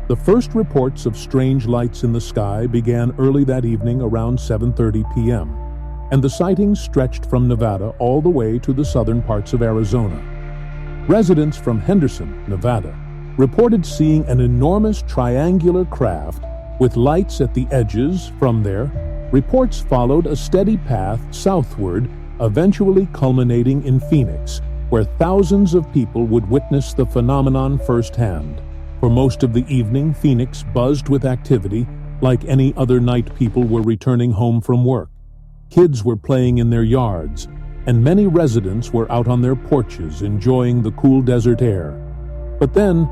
The first reports of strange lights in the sky began early that evening around 7:30 p.m., and the sightings stretched from Nevada all the way to the southern parts of Arizona. Residents from Henderson, Nevada, reported seeing an enormous triangular craft with lights at the edges. From there, reports followed a steady path southward, eventually culminating in Phoenix, where thousands of people would witness the phenomenon firsthand. For most of the evening, Phoenix buzzed with activity. Like any other night, people were returning home from work. Kids were playing in their yards, and many residents were out on their porches enjoying the cool desert air. But then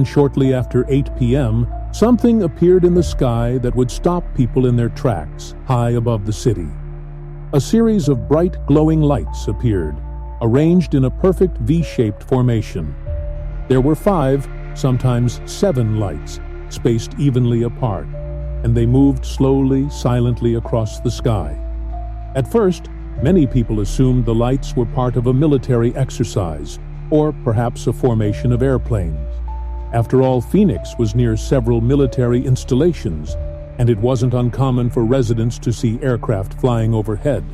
shortly after 8 p.m., something appeared in the sky that would stop people in their tracks, high above the city. A series of bright, glowing lights appeared, arranged in a perfect V-shaped formation. There were 5, sometimes 7 lights, spaced evenly apart, and they moved slowly, silently across the sky. At first, many people assumed the lights were part of a military exercise, or perhaps a formation of airplanes. After all, Phoenix was near several military installations, and it wasn't uncommon for residents to see aircraft flying overhead.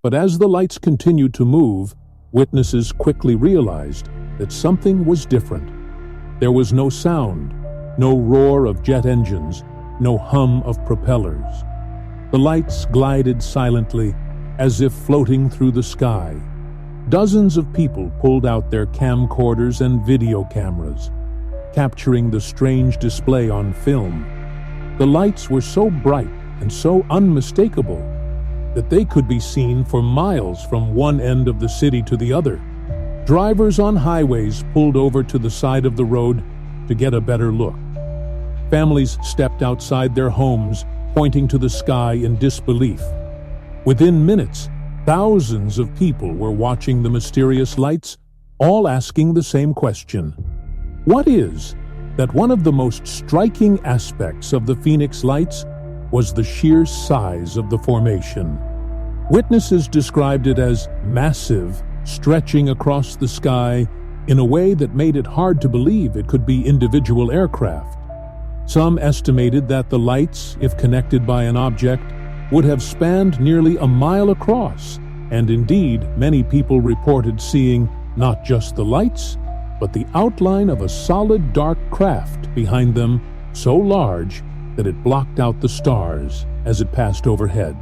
But as the lights continued to move, witnesses quickly realized that something was different. There was no sound, no roar of jet engines, no hum of propellers. The lights glided silently, as if floating through the sky. Dozens of people pulled out their camcorders and video cameras, capturing the strange display on film. The lights were so bright and so unmistakable that they could be seen for miles from one end of the city to the other. Drivers on highways pulled over to the side of the road to get a better look. Families stepped outside their homes, pointing to the sky in disbelief. Within minutes, thousands of people were watching the mysterious lights, all asking the same question. What is that? One of the most striking aspects of the Phoenix Lights was the sheer size of the formation. Witnesses described it as massive, stretching across the sky in a way that made it hard to believe it could be individual aircraft. Some estimated that the lights, if connected by an object, would have spanned nearly a mile across, and indeed, many people reported seeing not just the lights, but the outline of a solid dark craft behind them, so large that it blocked out the stars as it passed overhead.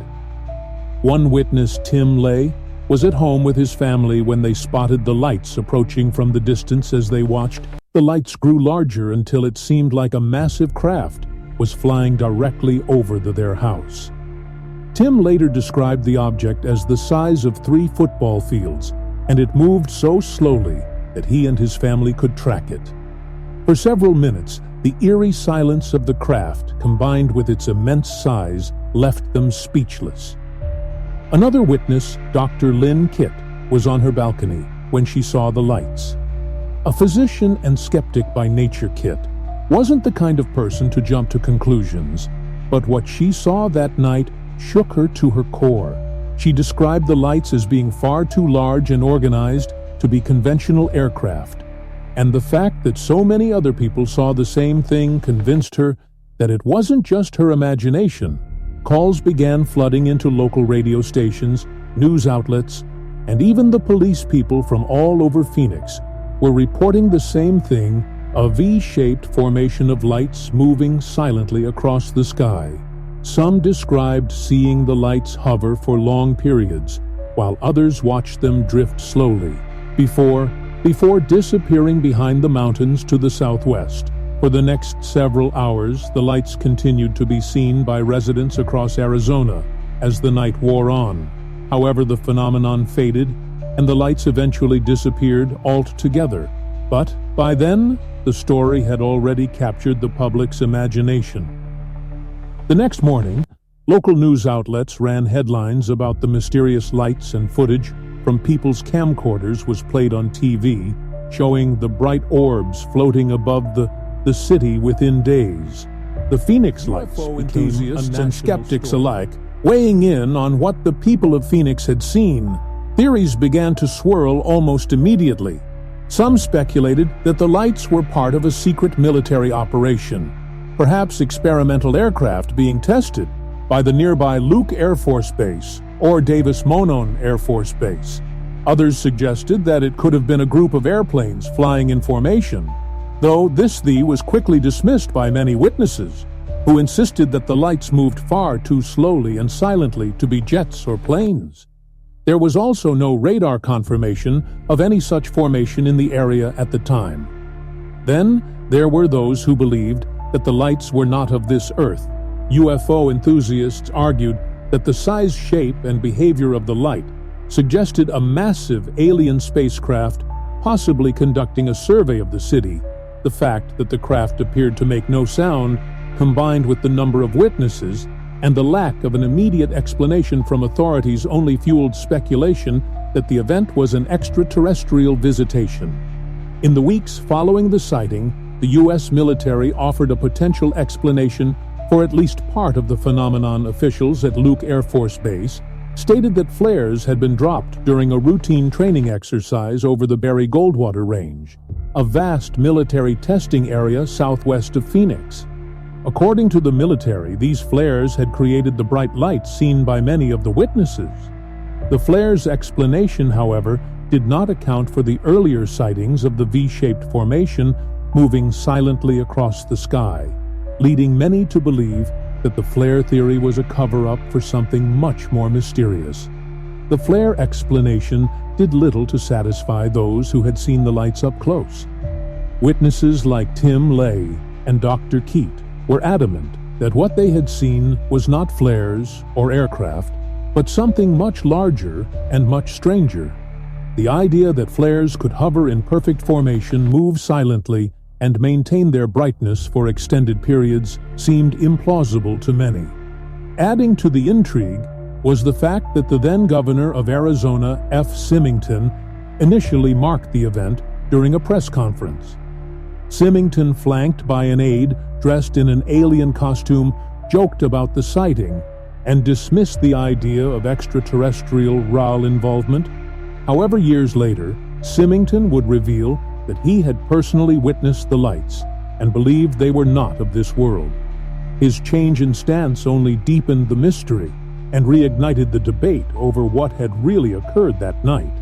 One witness, Tim Lay, was at home with his family when they spotted the lights approaching from the distance. As they watched, the lights grew larger until it seemed like a massive craft was flying directly over their house. Tim later described the object as the size of 3 football fields, and it moved so slowly that he and his family could track it. For several minutes, the eerie silence of the craft, combined with its immense size, left them speechless. Another witness, Dr. Lynn Kitt, was on her balcony when she saw the lights. A physician and skeptic by nature, Kitt wasn't the kind of person to jump to conclusions, but what she saw that night shook her to her core. She described the lights as being far too large and organized to be conventional aircraft, and the fact that so many other people saw the same thing convinced her that it wasn't just her imagination. Calls began flooding into local radio stations, news outlets, and even the police people from all over Phoenix were reporting the same thing, a V-shaped formation of lights moving silently across the sky. Some described seeing the lights hover for long periods, while others watched them drift slowly, before disappearing behind the mountains to the southwest. For the next several hours, the lights continued to be seen by residents across Arizona as the night wore on. However, the phenomenon faded, and the lights eventually disappeared altogether. But by then, the story had already captured the public's imagination. The next morning, local news outlets ran headlines about the mysterious lights, and footage from people's camcorders was played on TV, showing the bright orbs floating above the city within days. The Phoenix lights became enthusiasts and skeptics alike, weighing in on what the people of Phoenix had seen. Theories began to swirl almost immediately. Some speculated that the lights were part of a secret military operation, perhaps experimental aircraft being tested by the nearby Luke Air Force Base or Davis Monon Air Force Base. Others suggested that it could have been a group of airplanes flying in formation, though this theory was quickly dismissed by many witnesses, who insisted that the lights moved far too slowly and silently to be jets or planes. There was also no radar confirmation of any such formation in the area at the time. Then there were those who believed that the lights were not of this earth. UFO enthusiasts argued that the size, shape, and behavior of the light suggested a massive alien spacecraft possibly conducting a survey of the city. The fact that the craft appeared to make no sound, combined with the number of witnesses and the lack of an immediate explanation from authorities, only fueled speculation that the event was an extraterrestrial visitation. In the weeks following the sighting, the U.S. military offered a potential explanation for at least part of the phenomenon. Officials at Luke Air Force Base stated that flares had been dropped during a routine training exercise over the Barry Goldwater Range, a vast military testing area southwest of Phoenix. According to the military, these flares had created the bright lights seen by many of the witnesses. The flares' explanation, however, did not account for the earlier sightings of the V-shaped formation moving silently across the sky, leading many to believe that the flare theory was a cover-up for something much more mysterious. The flare explanation did little to satisfy those who had seen the lights up close. Witnesses like Tim Lay and Dr. Keat were adamant that what they had seen was not flares or aircraft, but something much larger and much stranger. The idea that flares could hover in perfect formation, move silently, and maintain their brightness for extended periods seemed implausible to many. Adding to the intrigue was the fact that the then governor of Arizona, F. Symington, initially marked the event during a press conference. Symington, flanked by an aide dressed in an alien costume, joked about the sighting and dismissed the idea of extraterrestrial RAL involvement. However, years later, Symington would reveal that he had personally witnessed the lights and believed they were not of this world. His change in stance only deepened the mystery and reignited the debate over what had really occurred that night.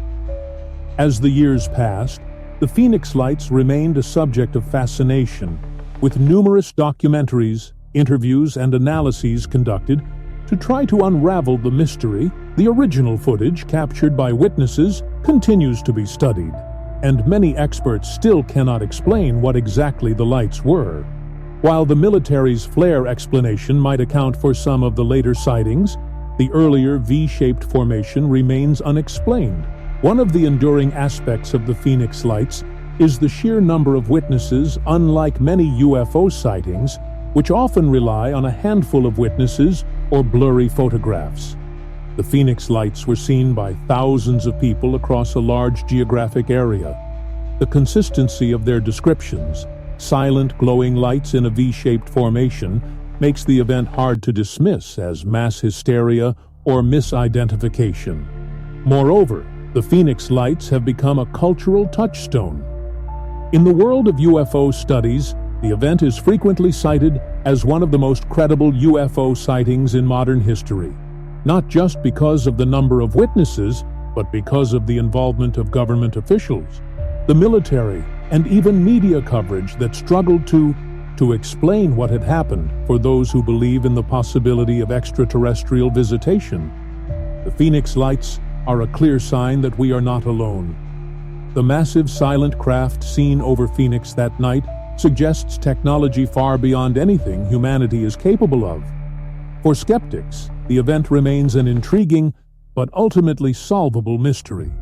As the years passed, the Phoenix lights remained a subject of fascination, with numerous documentaries, interviews, and analyses conducted to try to unravel the mystery. The original footage captured by witnesses continues to be studied, and many experts still cannot explain what exactly the lights were. While the military's flare explanation might account for some of the later sightings, the earlier V-shaped formation remains unexplained. One of the enduring aspects of the Phoenix lights is the sheer number of witnesses. Unlike many UFO sightings, which often rely on a handful of witnesses or blurry photographs. The Phoenix lights were seen by thousands of people across a large geographic area. The consistency of their descriptions, silent glowing lights in a V-shaped formation, makes the event hard to dismiss as mass hysteria or misidentification. Moreover, the Phoenix lights have become a cultural touchstone. In the world of UFO studies, the event is frequently cited as one of the most credible UFO sightings in modern history, not just because of the number of witnesses, but because of the involvement of government officials, the military, and even media coverage that struggled to explain what had happened for those who believe in the possibility of extraterrestrial visitation. The Phoenix lights are a clear sign that we are not alone. The massive silent craft seen over Phoenix that night suggests technology far beyond anything humanity is capable of. For skeptics, the event remains an intriguing but ultimately solvable mystery,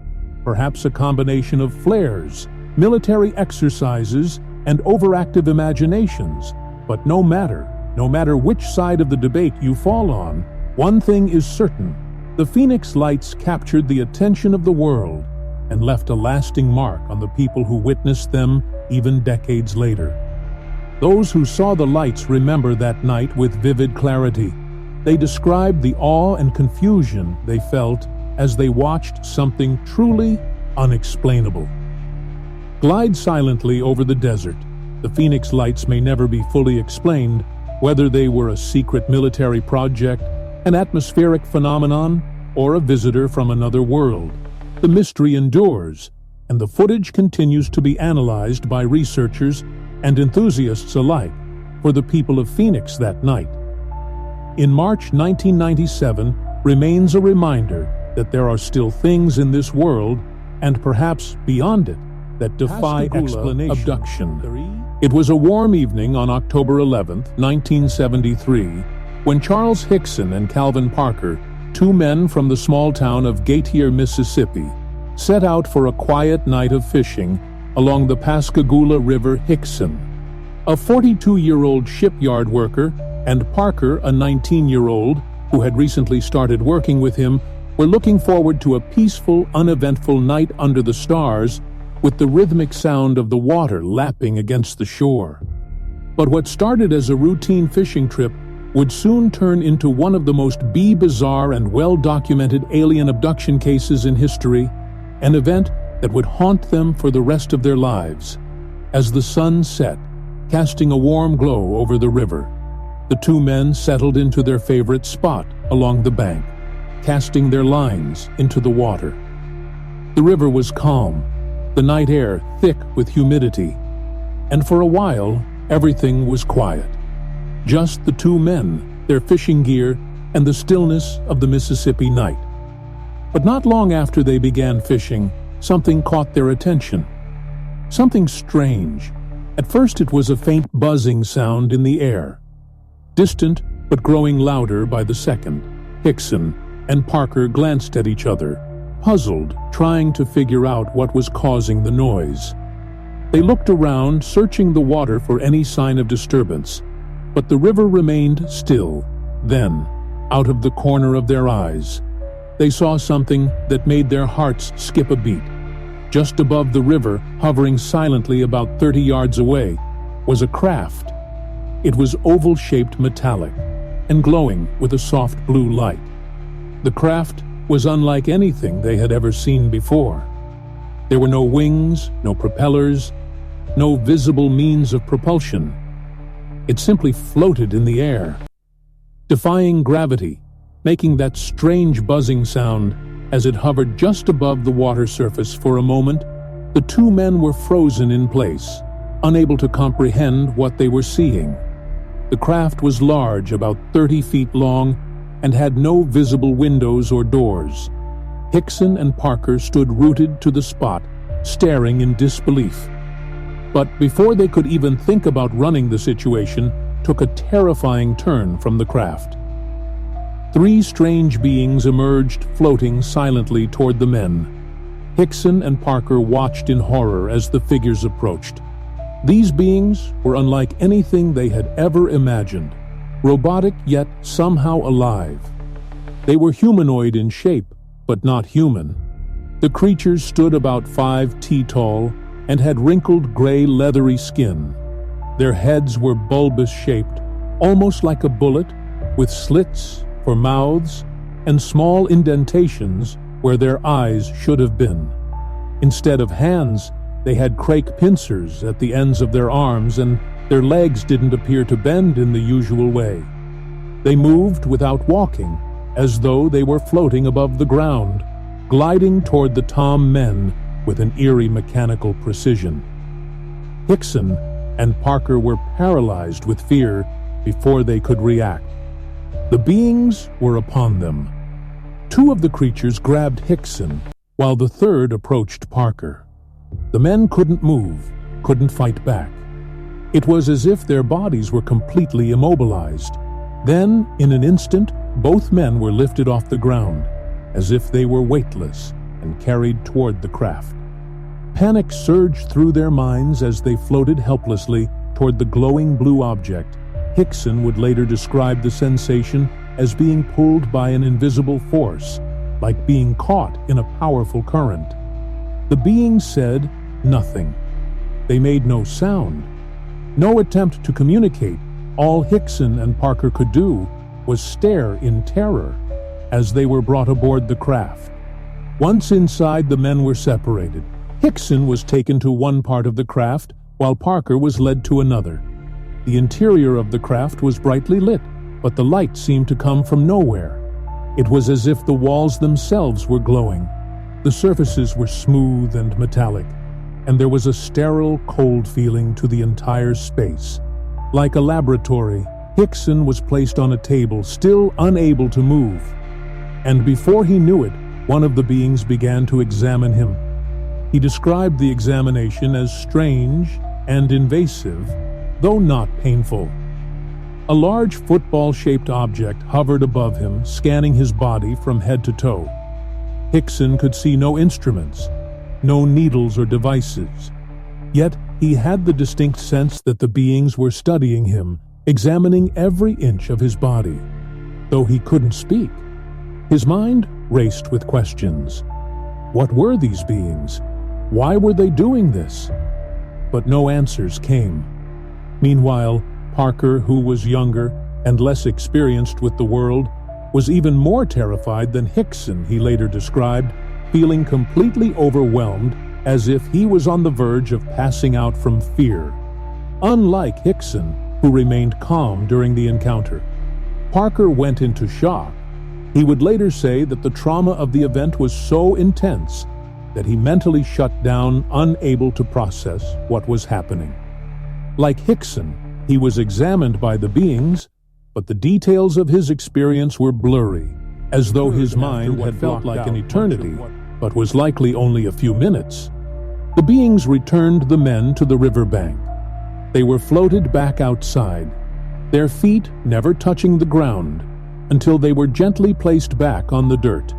perhaps a combination of flares, military exercises, and overactive imaginations. But no matter which side of the debate you fall on, one thing is certain: the Phoenix lights captured the attention of the world and left a lasting mark on the people who witnessed them even decades later. Those who saw the lights remember that night with vivid clarity. They described the awe and confusion they felt as they watched something truly unexplainable glide silently over the desert. The Phoenix lights may never be fully explained, whether they were a secret military project, an atmospheric phenomenon, or a visitor from another world. The mystery endures, and the footage continues to be analyzed by researchers and enthusiasts alike for the people of Phoenix that night. In March 1997 remains a reminder that there are still things in this world, and perhaps beyond it, that defy explanation. Abduction. It was a warm evening on October 11, 1973, when Charles Hickson and Calvin Parker, two men from the small town of Gautier, Mississippi, set out for a quiet night of fishing along the Pascagoula River. Hickson, a 42-year-old shipyard worker, and Parker, a 19-year-old who had recently started working with him, were looking forward to a peaceful, uneventful night under the stars with the rhythmic sound of the water lapping against the shore. But what started as a routine fishing trip would soon turn into one of the most bizarre and well-documented alien abduction cases in history, an event that would haunt them for the rest of their lives. As the sun set, casting a warm glow over the river, the two men settled into their favorite spot along the bank, casting their lines into the water. The river was calm, the night air thick with humidity, and for a while, everything was quiet. Just the two men, their fishing gear, and the stillness of the Mississippi night. But not long after they began fishing, something caught their attention. Something strange. At first it was a faint buzzing sound in the air, distant but growing louder by the second. Hickson and Parker glanced at each other, puzzled, trying to figure out what was causing the noise. They looked around, searching the water for any sign of disturbance, but the river remained still. Then, out of the corner of their eyes, they saw something that made their hearts skip a beat. Just above the river, hovering silently about 30 yards away, was a craft. It was oval-shaped, metallic, and glowing with a soft blue light. The craft was unlike anything they had ever seen before. There were no wings, no propellers, no visible means of propulsion. It simply floated in the air, defying gravity, making that strange buzzing sound as it hovered just above the water surface. For a moment, the two men were frozen in place, unable to comprehend what they were seeing. The craft was large, about 30 feet long, and had no visible windows or doors. Hickson and Parker stood rooted to the spot, staring in disbelief. But before they could even think about running, the situation took a terrifying turn from the craft. Three strange beings emerged, floating silently toward the men. Hickson and Parker watched in horror as the figures approached. These beings were unlike anything they had ever imagined. robotic yet somehow alive. They were humanoid in shape, but not human. The creatures stood about 5 feet tall and had wrinkled gray leathery skin. Their heads were bulbous-shaped, almost like a bullet, with slits for mouths and small indentations where their eyes should have been. Instead of hands, they had crake pincers at the ends of their arms, and their legs didn't appear to bend in the usual way. They moved without walking, as though they were floating above the ground, gliding toward the Tom men with an eerie mechanical precision. Hickson and Parker were paralyzed with fear before they could react. The beings were upon them. 2 of the creatures grabbed Hickson, while the third approached Parker. The men couldn't move, couldn't fight back. It was as if their bodies were completely immobilized. Then, in an instant, both men were lifted off the ground, as if they were weightless, and carried toward the craft. Panic surged through their minds as they floated helplessly toward the glowing blue object. Hickson would later describe the sensation as being pulled by an invisible force, like being caught in a powerful current. The beings said nothing. They made no sound. No attempt to communicate. All Hickson and Parker could do was stare in terror as they were brought aboard the craft. Once inside, the men were separated. Hickson was taken to one part of the craft, while Parker was led to another. The interior of the craft was brightly lit, but the light seemed to come from nowhere. It was as if the walls themselves were glowing. The surfaces were smooth and metallic, and there was a sterile, cold feeling to the entire space. Like a laboratory, Hickson was placed on a table, still unable to move. And before he knew it, one of the beings began to examine him. He described the examination as strange and invasive, though not painful. A large football-shaped object hovered above him, scanning his body from head to toe. Hickson could see no instruments, no needles or devices. Yet he had the distinct sense that the beings were studying him, examining every inch of his body. Though he couldn't speak, his mind raced with questions. What were these beings? Why were they doing this? But no answers came. Meanwhile, Parker, who was younger and less experienced with the world, was even more terrified than Hickson, he later described, feeling completely overwhelmed, as if he was on the verge of passing out from fear. Unlike Hickson, who remained calm during the encounter, Parker went into shock. He would later say that the trauma of the event was so intense that he mentally shut down, unable to process what was happening. Like Hickson, he was examined by the beings, but the details of his experience were blurry, as though his mind had felt like an eternity, but was likely only a few minutes. The beings returned the men to the riverbank. They were floated back outside, their feet never touching the ground, until they were gently placed back on the dirt.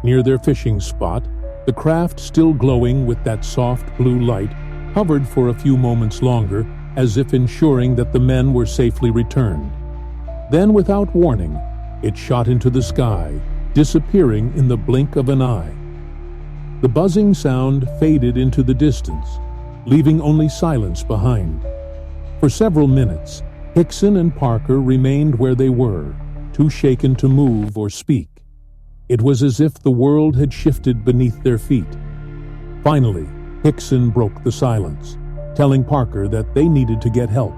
Near their fishing spot, the craft, still glowing with that soft blue light, hovered for a few moments longer, as if ensuring that the men were safely returned. Then, without warning, it shot into the sky, disappearing in the blink of an eye. The buzzing sound faded into the distance, leaving only silence behind. For several minutes, Hickson and Parker remained where they were, too shaken to move or speak. It was as if the world had shifted beneath their feet. Finally, Hickson broke the silence, telling Parker that they needed to get help.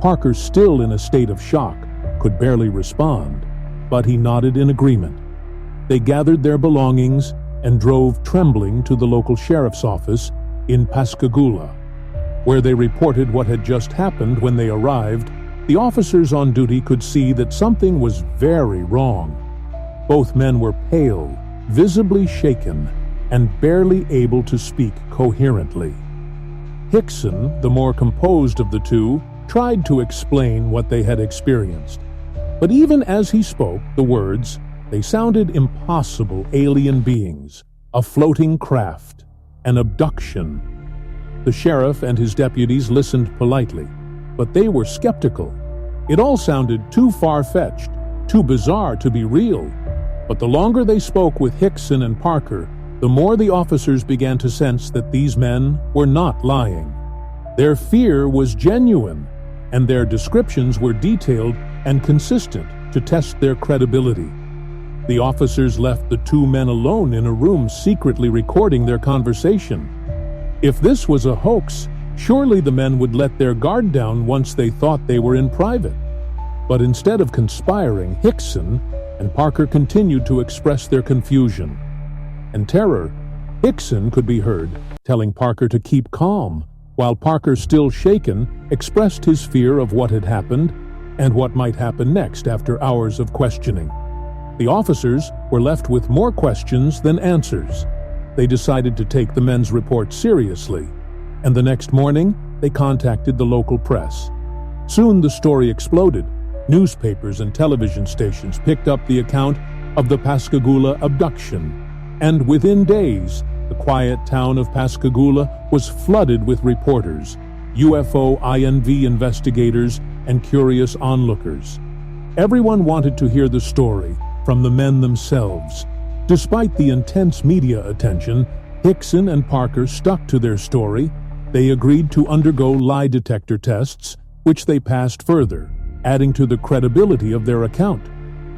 Parker, still in a state of shock, could barely respond, but he nodded in agreement. They gathered their belongings and drove trembling to the local sheriff's office in Pascagoula, where they reported what had just happened. When they arrived, the officers on duty could see that something was very wrong. Both men were pale, visibly shaken, and barely able to speak coherently. Hickson, the more composed of the two, tried to explain what they had experienced. But even as he spoke the words, they sounded impossible. Alien beings, a floating craft, an abduction. The sheriff and his deputies listened politely, but they were skeptical. It all sounded too far-fetched, too bizarre to be real. But the longer they spoke with Hickson and Parker, the more the officers began to sense that these men were not lying. Their fear was genuine, and their descriptions were detailed and consistent to test their credibility. The officers left the two men alone in a room secretly recording their conversation. If this was a hoax, surely the men would let their guard down once they thought they were in private. But instead of conspiring, Hickson and Parker continued to express their confusion and terror. Hickson could be heard telling Parker to keep calm, while Parker, still shaken, expressed his fear of what had happened and what might happen next after hours of questioning. The officers were left with more questions than answers. They decided to take the men's report seriously, and the next morning they contacted the local press. Soon the story exploded. Newspapers and television stations picked up the account of the Pascagoula abduction, and within days, the quiet town of Pascagoula was flooded with reporters, UFO INV investigators, and curious onlookers. Everyone wanted to hear the story from the men themselves. Despite the intense media attention, Hickson and Parker stuck to their story. They agreed to undergo lie detector tests, which they passed further, adding to the credibility of their account.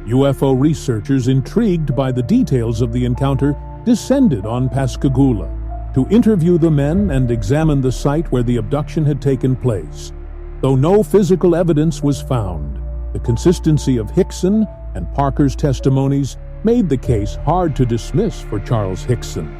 UFO researchers, intrigued by the details of the encounter, descended on Pascagoula to interview the men and examine the site where the abduction had taken place. Though no physical evidence was found, the consistency of Hickson and Parker's testimonies made the case hard to dismiss for Charles Hickson.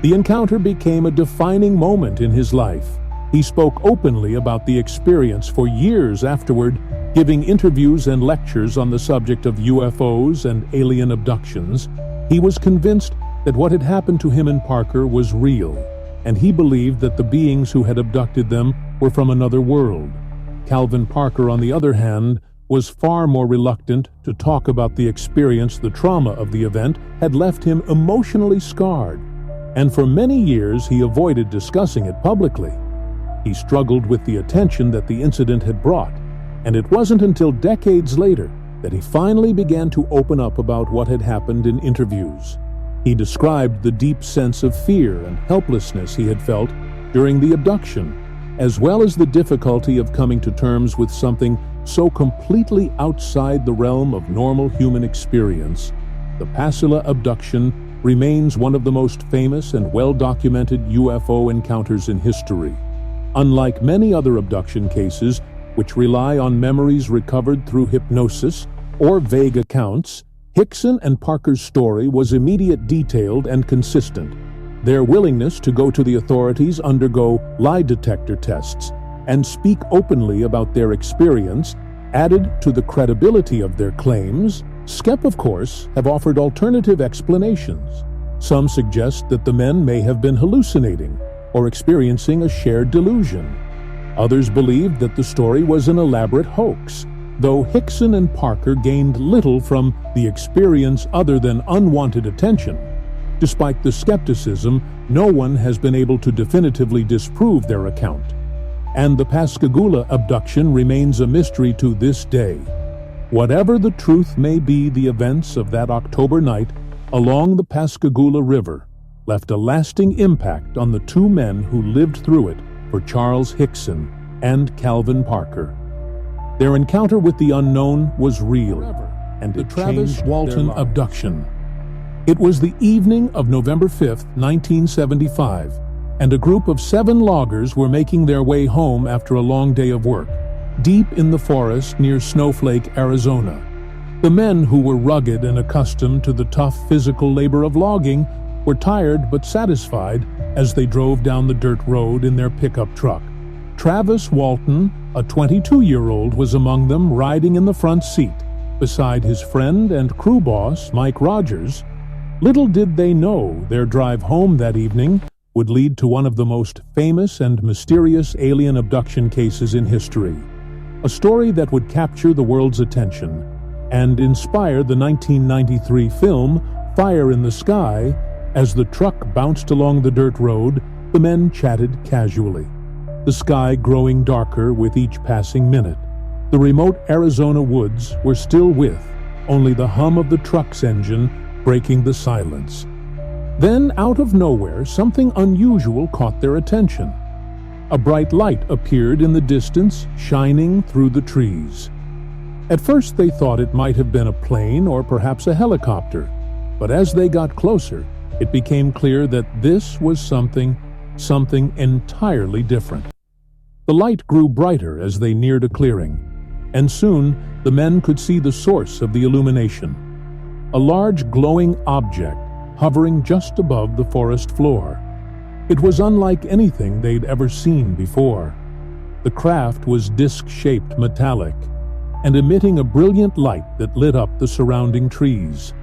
The encounter became a defining moment in his life. He spoke openly about the experience for years afterward, giving interviews and lectures on the subject of UFOs and alien abductions. He was convinced that what had happened to him and Parker was real, and he believed that the beings who had abducted them were from another world. Calvin Parker, on the other hand, was far more reluctant to talk about the experience. The trauma of the event had left him emotionally scarred, and for many years he avoided discussing it publicly. He struggled with the attention that the incident had brought, and it wasn't until decades later that he finally began to open up about what had happened in interviews. He described the deep sense of fear and helplessness he had felt during the abduction, as well as the difficulty of coming to terms with something so completely outside the realm of normal human experience. The Pascagoula abduction remains one of the most famous and well-documented UFO encounters in history. Unlike many other abduction cases, which rely on memories recovered through hypnosis or vague accounts, Hickson and Parker's story was immediate, detailed, and consistent. Their willingness to go to the authorities, undergo lie detector tests, and speak openly about their experience added to the credibility of their claims. Skeptics, of course, have offered alternative explanations. Some suggest that the men may have been hallucinating or experiencing a shared delusion. Others believe that the story was an elaborate hoax, though Hickson and Parker gained little from the experience other than unwanted attention. Despite the skepticism, no one has been able to definitively disprove their account, and the Pascagoula abduction remains a mystery to this day. Whatever the truth may be, the events of that October night along the Pascagoula River left a lasting impact on the two men who lived through it, for Charles Hickson and Calvin Parker. Their encounter with the unknown was real, and the Travis Walton abduction. It was the evening of November 5, 1975, and a group of 7 loggers were making their way home after a long day of work, deep in the forest near Snowflake, Arizona. The men, who were rugged and accustomed to the tough physical labor of logging, were tired but satisfied as they drove down the dirt road in their pickup truck. Travis Walton, a 22-year-old, was among them, riding in the front seat, beside his friend and crew boss, Mike Rogers. Little did they know their drive home that evening would lead to one of the most famous and mysterious alien abduction cases in history, a story that would capture the world's attention and inspire the 1993 film Fire in the Sky. As the truck bounced along the dirt road, the men chatted casually, the sky growing darker with each passing minute. The remote Arizona woods were still with only the hum of the truck's engine breaking the silence. Then, out of nowhere, something unusual caught their attention. A bright light appeared in the distance, shining through the trees. At first they thought it might have been a plane or perhaps a helicopter, but as they got closer, it became clear that this was something entirely different. The light grew brighter as they neared a clearing, and soon the men could see the source of the illumination. A large glowing object hovering just above the forest floor. It was unlike anything they'd ever seen before. The craft was disc-shaped metallic and emitting a brilliant light that lit up the surrounding trees.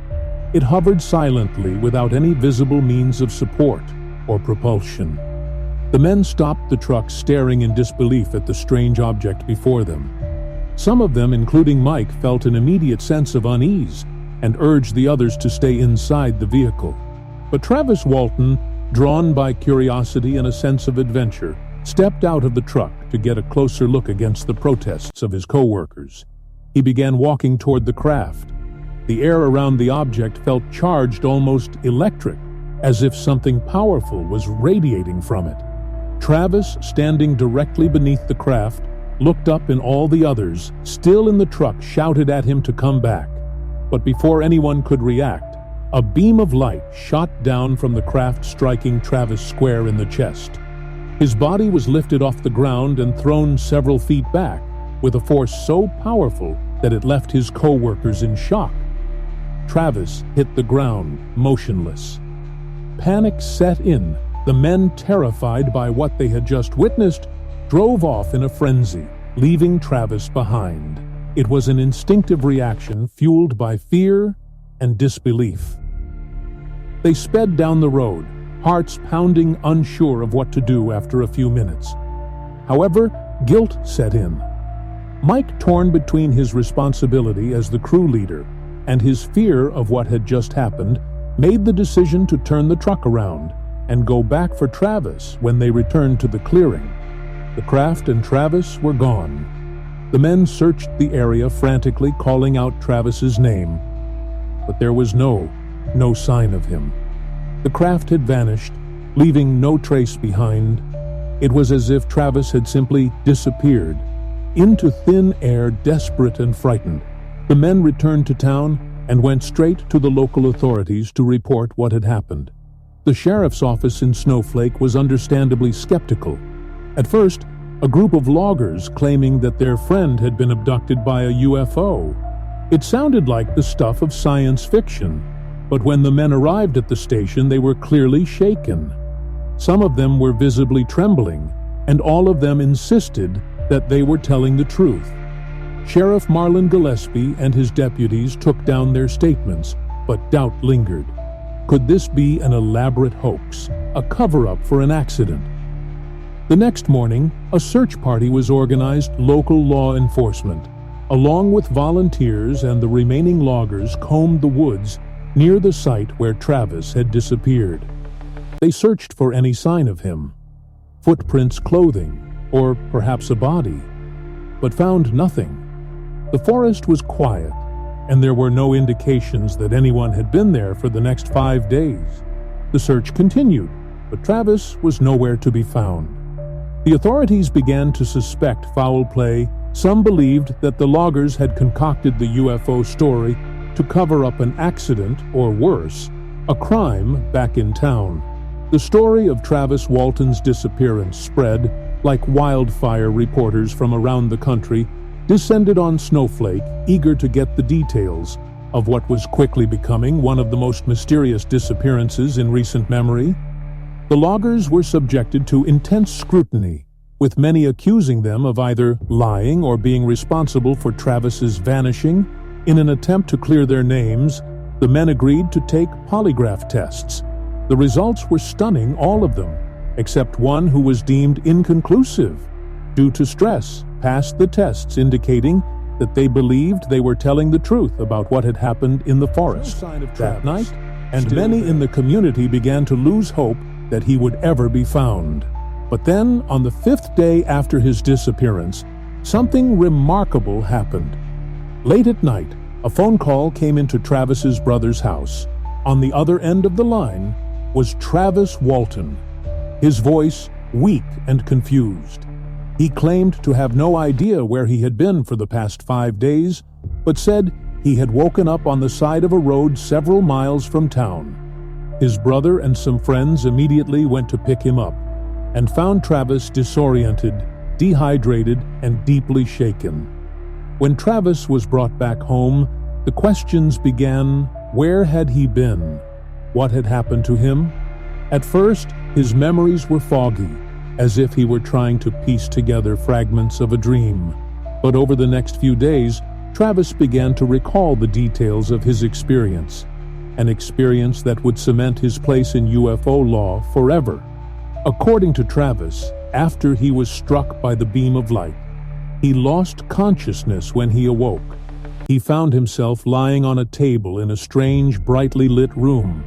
It hovered silently without any visible means of support or propulsion. The men stopped the truck, staring in disbelief at the strange object before them. Some of them, including Mike, felt an immediate sense of unease and urged the others to stay inside the vehicle. But Travis Walton, drawn by curiosity and a sense of adventure, stepped out of the truck to get a closer look against the protests of his co-workers. He began walking toward the craft. The air around the object felt charged, almost electric, as if something powerful was radiating from it. Travis, standing directly beneath the craft, looked up, and all the others, still in the truck, shouted at him to come back. But before anyone could react, a beam of light shot down from the craft, striking Travis square in the chest. His body was lifted off the ground and thrown several feet back, with a force so powerful that it left his co-workers in shock. Travis hit the ground, motionless. Panic set in. The men, terrified by what they had just witnessed, drove off in a frenzy, leaving Travis behind. It was an instinctive reaction fueled by fear and disbelief. They sped down the road, hearts pounding, unsure of what to do after a few minutes. However, guilt set in. Mike, torn between his responsibility as the crew leader and his fear of what had just happened, made the decision to turn the truck around and go back for Travis when they returned to the clearing. The craft and Travis were gone. The men searched the area frantically, calling out Travis's name, but there was no sign of him. The craft had vanished, leaving no trace behind. It was as if Travis had simply disappeared into thin air. Desperate and frightened, the men returned to town and went straight to the local authorities to report what had happened. The sheriff's office in Snowflake was understandably skeptical. At first, a group of loggers claiming that their friend had been abducted by a UFO. It sounded like the stuff of science fiction, but when the men arrived at the station, they were clearly shaken. Some of them were visibly trembling, and all of them insisted that they were telling the truth. Sheriff Marlon Gillespie and his deputies took down their statements, but doubt lingered. Could this be an elaborate hoax, a cover-up for an accident? The next morning, a search party was organized. Local law enforcement, along with volunteers and the remaining loggers, combed the woods near the site where Travis had disappeared. They searched for any sign of him, footprints, clothing, or perhaps a body, but found nothing. The forest was quiet, and there were no indications that anyone had been there for the next 5 days. The search continued, but Travis was nowhere to be found. The authorities began to suspect foul play. Some believed that the loggers had concocted the UFO story to cover up an accident, or worse, a crime back in town. The story of Travis Walton's disappearance spread like wildfire. Reporters from around the country descended on Snowflake, eager to get the details of what was quickly becoming one of the most mysterious disappearances in recent memory. The loggers were subjected to intense scrutiny, with many accusing them of either lying or being responsible for Travis's vanishing. In an attempt to clear their names, the men agreed to take polygraph tests. The results were stunning, all of them, except one who was deemed inconclusive due to stress, passed the tests, indicating that they believed they were telling the truth about what had happened in the forest that night, and many in the community began to lose hope that he would ever be found. But then, on the 5th day after his disappearance, something remarkable happened. Late at night, a phone call came into Travis's brother's house. On the other end of the line was Travis Walton, his voice weak and confused. He claimed to have no idea where he had been for the past 5 days, but said he had woken up on the side of a road several miles from town. His brother and some friends immediately went to pick him up and found Travis disoriented, dehydrated, and deeply shaken. When Travis was brought back home, the questions began: where had he been? What had happened to him? At first, his memories were foggy, as if he were trying to piece together fragments of a dream. But over the next few days, Travis began to recall the details of his experience, an experience that would cement his place in UFO law forever. According to Travis, after he was struck by the beam of light, he lost consciousness when he awoke. He found himself lying on a table in a strange, brightly lit room.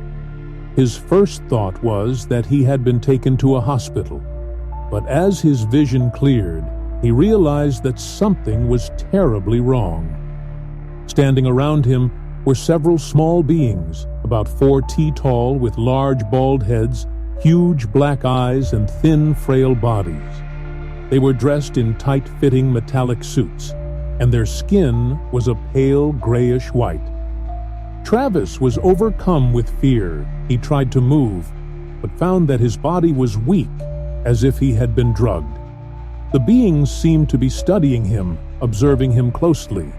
His first thought was that he had been taken to a hospital, but as his vision cleared, he realized that something was terribly wrong. Standing around him were several small beings, about 4 feet tall, with large bald heads, huge black eyes, and thin, frail bodies. They were dressed in tight-fitting metallic suits, and their skin was a pale grayish white. Travis was overcome with fear. He tried to move, but found that his body was weak, as if he had been drugged. The beings seemed to be studying him, observing him closely.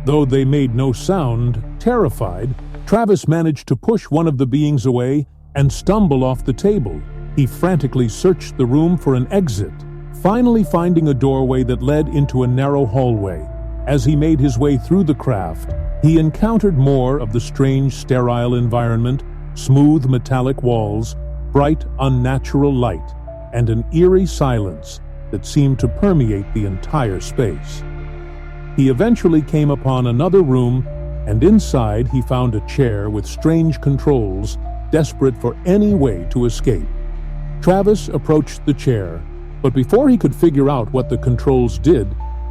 Though they made no sound, terrified, Travis managed to push one of the beings away and stumble off the table. He frantically searched the room for an exit, finally finding a doorway that led into a narrow hallway. As he made his way through the craft, he encountered more of the strange, sterile environment, smooth metallic walls, bright, unnatural light, and an eerie silence that seemed to permeate the entire space. He eventually came upon another room, and inside he found a chair with strange controls, desperate for any way to escape. Travis approached the chair, but before he could figure out what the controls did,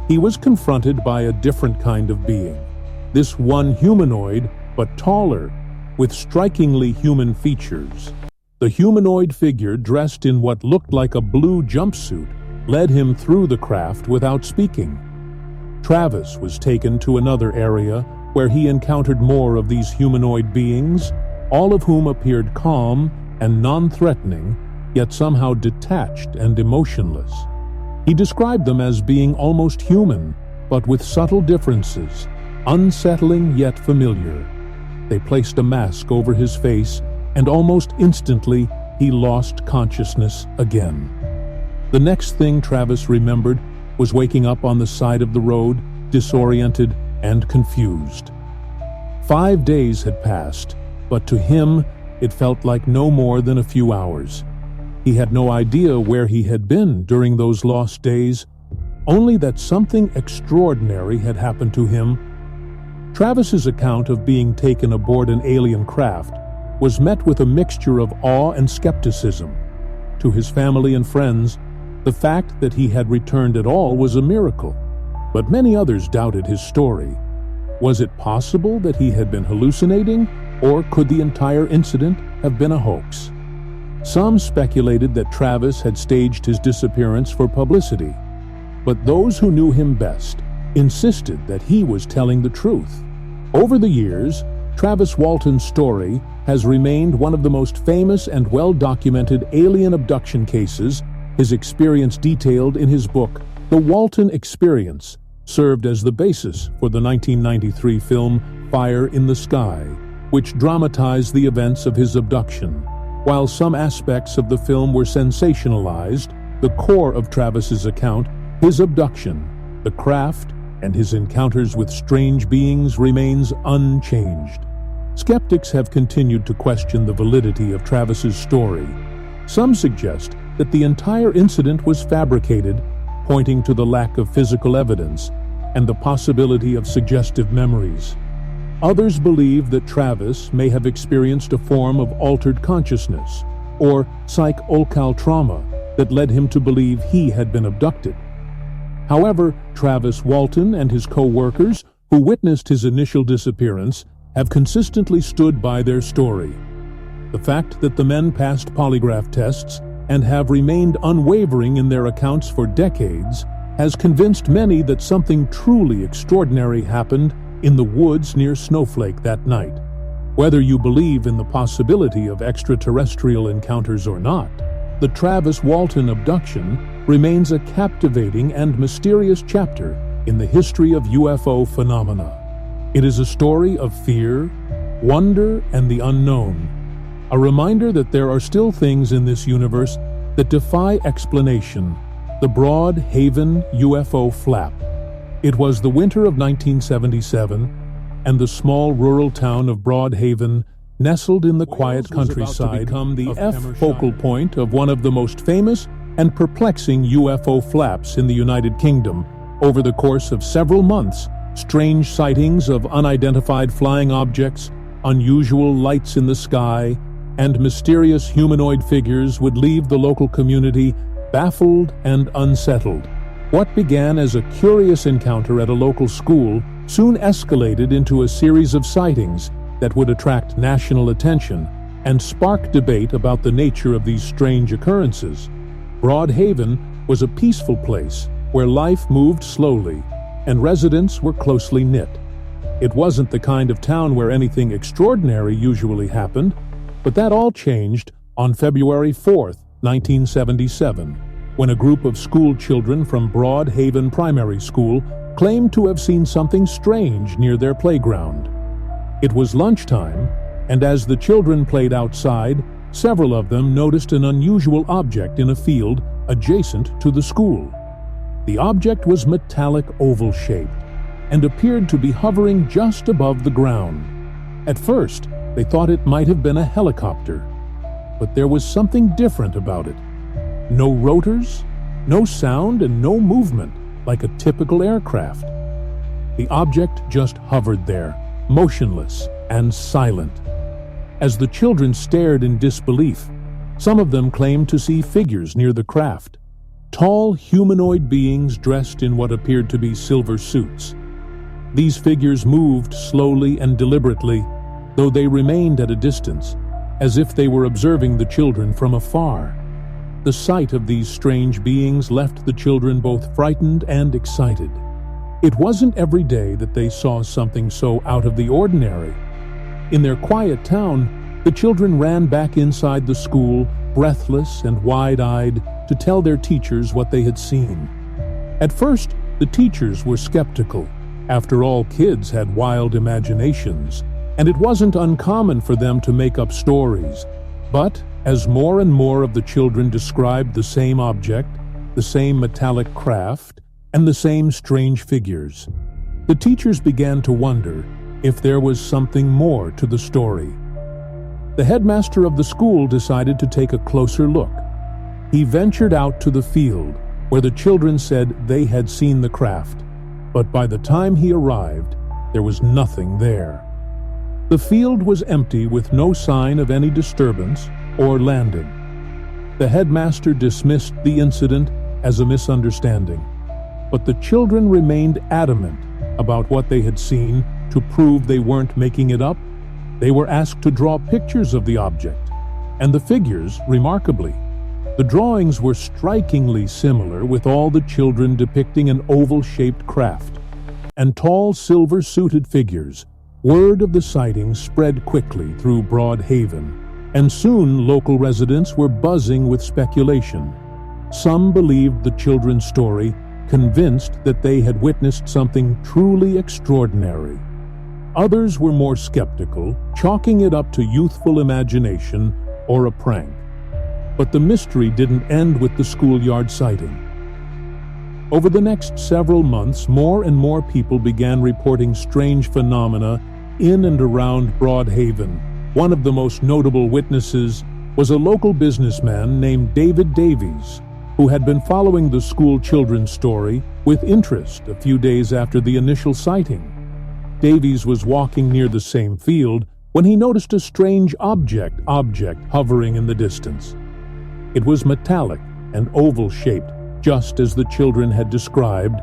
he was confronted by a different kind of being. This one humanoid, but taller, with strikingly human features. The humanoid figure, dressed in what looked like a blue jumpsuit, led him through the craft without speaking. Travis was taken to another area where he encountered more of these humanoid beings, all of whom appeared calm and non-threatening, yet somehow detached and emotionless. He described them as being almost human, but with subtle differences, unsettling yet familiar. They placed a mask over his face, and almost instantly he lost consciousness again. The next thing Travis remembered was waking up on the side of the road, disoriented and confused. 5 days had passed, but to him it felt like no more than a few hours. He had no idea where he had been during those lost days, only that something extraordinary had happened to him. Travis's account of being taken aboard an alien craft was met with a mixture of awe and skepticism. To his family and friends, the fact that he had returned at all was a miracle, but many others doubted his story. Was it possible that he had been hallucinating, or could the entire incident have been a hoax? Some speculated that Travis had staged his disappearance for publicity, but those who knew him best insisted that he was telling the truth. Over the years, Travis Walton's story has remained one of the most famous and well-documented alien abduction cases. His experience, detailed in his book, The Walton Experience, served as the basis for the 1993 film Fire in the Sky, which dramatized the events of his abduction. While some aspects of the film were sensationalized, the core of Travis's account, his abduction, the craft, and his encounters with strange beings remains unchanged. Skeptics have continued to question the validity of Travis's story. Some suggest that the entire incident was fabricated, pointing to the lack of physical evidence and the possibility of suggestive memories. Others believe that Travis may have experienced a form of altered consciousness, or psych-occult trauma, that led him to believe he had been abducted. However, Travis Walton and his co-workers, who witnessed his initial disappearance, have consistently stood by their story. The fact that the men passed polygraph tests and have remained unwavering in their accounts for decades has convinced many that something truly extraordinary happened in the woods near Snowflake that night. Whether you believe in the possibility of extraterrestrial encounters or not, the Travis Walton abduction remains a captivating and mysterious chapter in the history of UFO phenomena. It is a story of fear, wonder, and the unknown. A reminder that there are still things in this universe that defy explanation. The Broad Haven UFO flap. It was the winter of 1977, and the small rural town of Broad Haven, nestled in the quiet countryside, become the focal point of one of the most famous and perplexing UFO flaps in the United Kingdom. Over the course of several months, strange sightings of unidentified flying objects, unusual lights in the sky, and mysterious humanoid figures would leave the local community baffled and unsettled. What began as a curious encounter at a local school soon escalated into a series of sightings that would attract national attention and spark debate about the nature of these strange occurrences. Broad Haven was a peaceful place where life moved slowly and residents were closely knit. It wasn't the kind of town where anything extraordinary usually happened, but that all changed on February 4th, 1977, when a group of school children from Broad Haven Primary School claimed to have seen something strange near their playground. It was lunchtime, and as the children played outside, several of them noticed an unusual object in a field adjacent to the school. The object was metallic oval-shaped and appeared to be hovering just above the ground. At first, they thought it might have been a helicopter, but there was something different about it. No rotors, no sound, and no movement like a typical aircraft. The object just hovered there, motionless and silent. As the children stared in disbelief, some of them claimed to see figures near the craft, tall humanoid beings dressed in what appeared to be silver suits. These figures moved slowly and deliberately, though they remained at a distance, as if they were observing the children from afar. The sight of these strange beings left the children both frightened and excited. It wasn't every day that they saw something so out of the ordinary. In their quiet town, the children ran back inside the school, breathless and wide-eyed, to tell their teachers what they had seen. At first, the teachers were skeptical. After all, kids had wild imaginations, and it wasn't uncommon for them to make up stories. But as more and more of the children described the same object, the same metallic craft, and the same strange figures, the teachers began to wonder if there was something more to the story. The headmaster of the school decided to take a closer look. He ventured out to the field, where the children said they had seen the craft, but by the time he arrived, there was nothing there. The field was empty with no sign of any disturbance or landing. The headmaster dismissed the incident as a misunderstanding, but the children remained adamant about what they had seen. To prove they weren't making it up, they were asked to draw pictures of the object, and the figures, remarkably, the drawings were strikingly similar, with all the children depicting an oval-shaped craft and tall silver-suited figures. Word of the sighting spread quickly through Broad Haven, and soon local residents were buzzing with speculation. Some believed the children's story, convinced that they had witnessed something truly extraordinary. Others were more skeptical, chalking it up to youthful imagination or a prank. But the mystery didn't end with the schoolyard sighting. Over the next several months, more and more people began reporting strange phenomena in and around Broad Haven. One of the most notable witnesses was a local businessman named David Davies, who had been following the school children's story with interest a few days after the initial sighting. Davies was walking near the same field when he noticed a strange object hovering in the distance. It was metallic and oval-shaped, just as the children had described,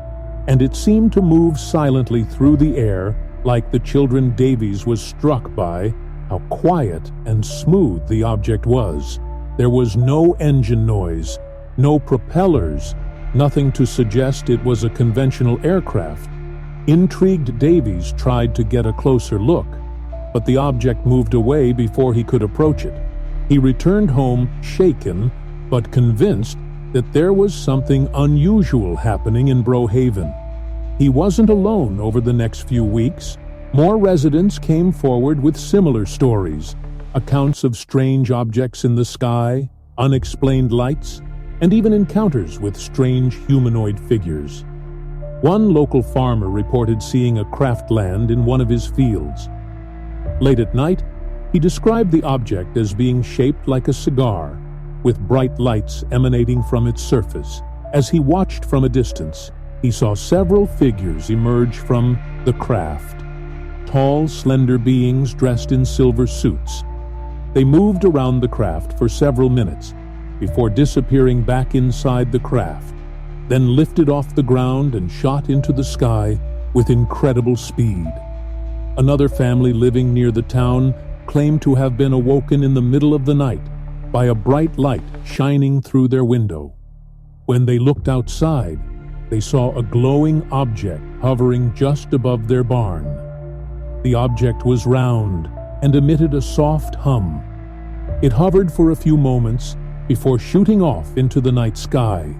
and it seemed to move silently through the air like the children Davies was struck by how quiet and smooth the object was. There was no engine noise, no propellers, nothing to suggest it was a conventional aircraft. Intrigued Davies tried to get a closer look, but the object moved away before he could approach it. He returned home shaken, but convinced that there was something unusual happening in Brohaven. He wasn't alone over the next few weeks. More residents came forward with similar stories, accounts of strange objects in the sky, unexplained lights, and even encounters with strange humanoid figures. One local farmer reported seeing a craft land in one of his fields. Late at night, he described the object as being shaped like a cigar, with bright lights emanating from its surface. As he watched from a distance, he saw several figures emerge from the craft. Tall, slender beings dressed in silver suits. They moved around the craft for several minutes before disappearing back inside the craft, then lifted off the ground and shot into the sky with incredible speed. Another family living near the town claimed to have been awoken in the middle of the night by a bright light shining through their window. When they looked outside, they saw a glowing object hovering just above their barn. The object was round and emitted a soft hum. It hovered for a few moments before shooting off into the night sky,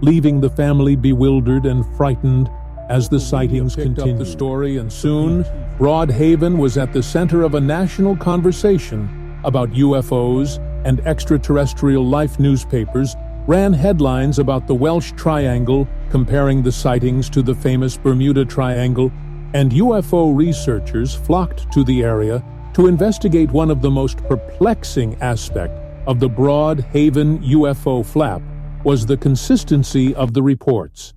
leaving the family bewildered and frightened as the sightings continued. The story, and soon, Broadhaven was at the center of a national conversation about UFOs, and extraterrestrial life newspapers ran headlines about the Welsh Triangle, comparing the sightings to the famous Bermuda Triangle, and UFO researchers flocked to the area to investigate one of the most perplexing aspects of the Broadhaven UFO flap was the consistency of the reports.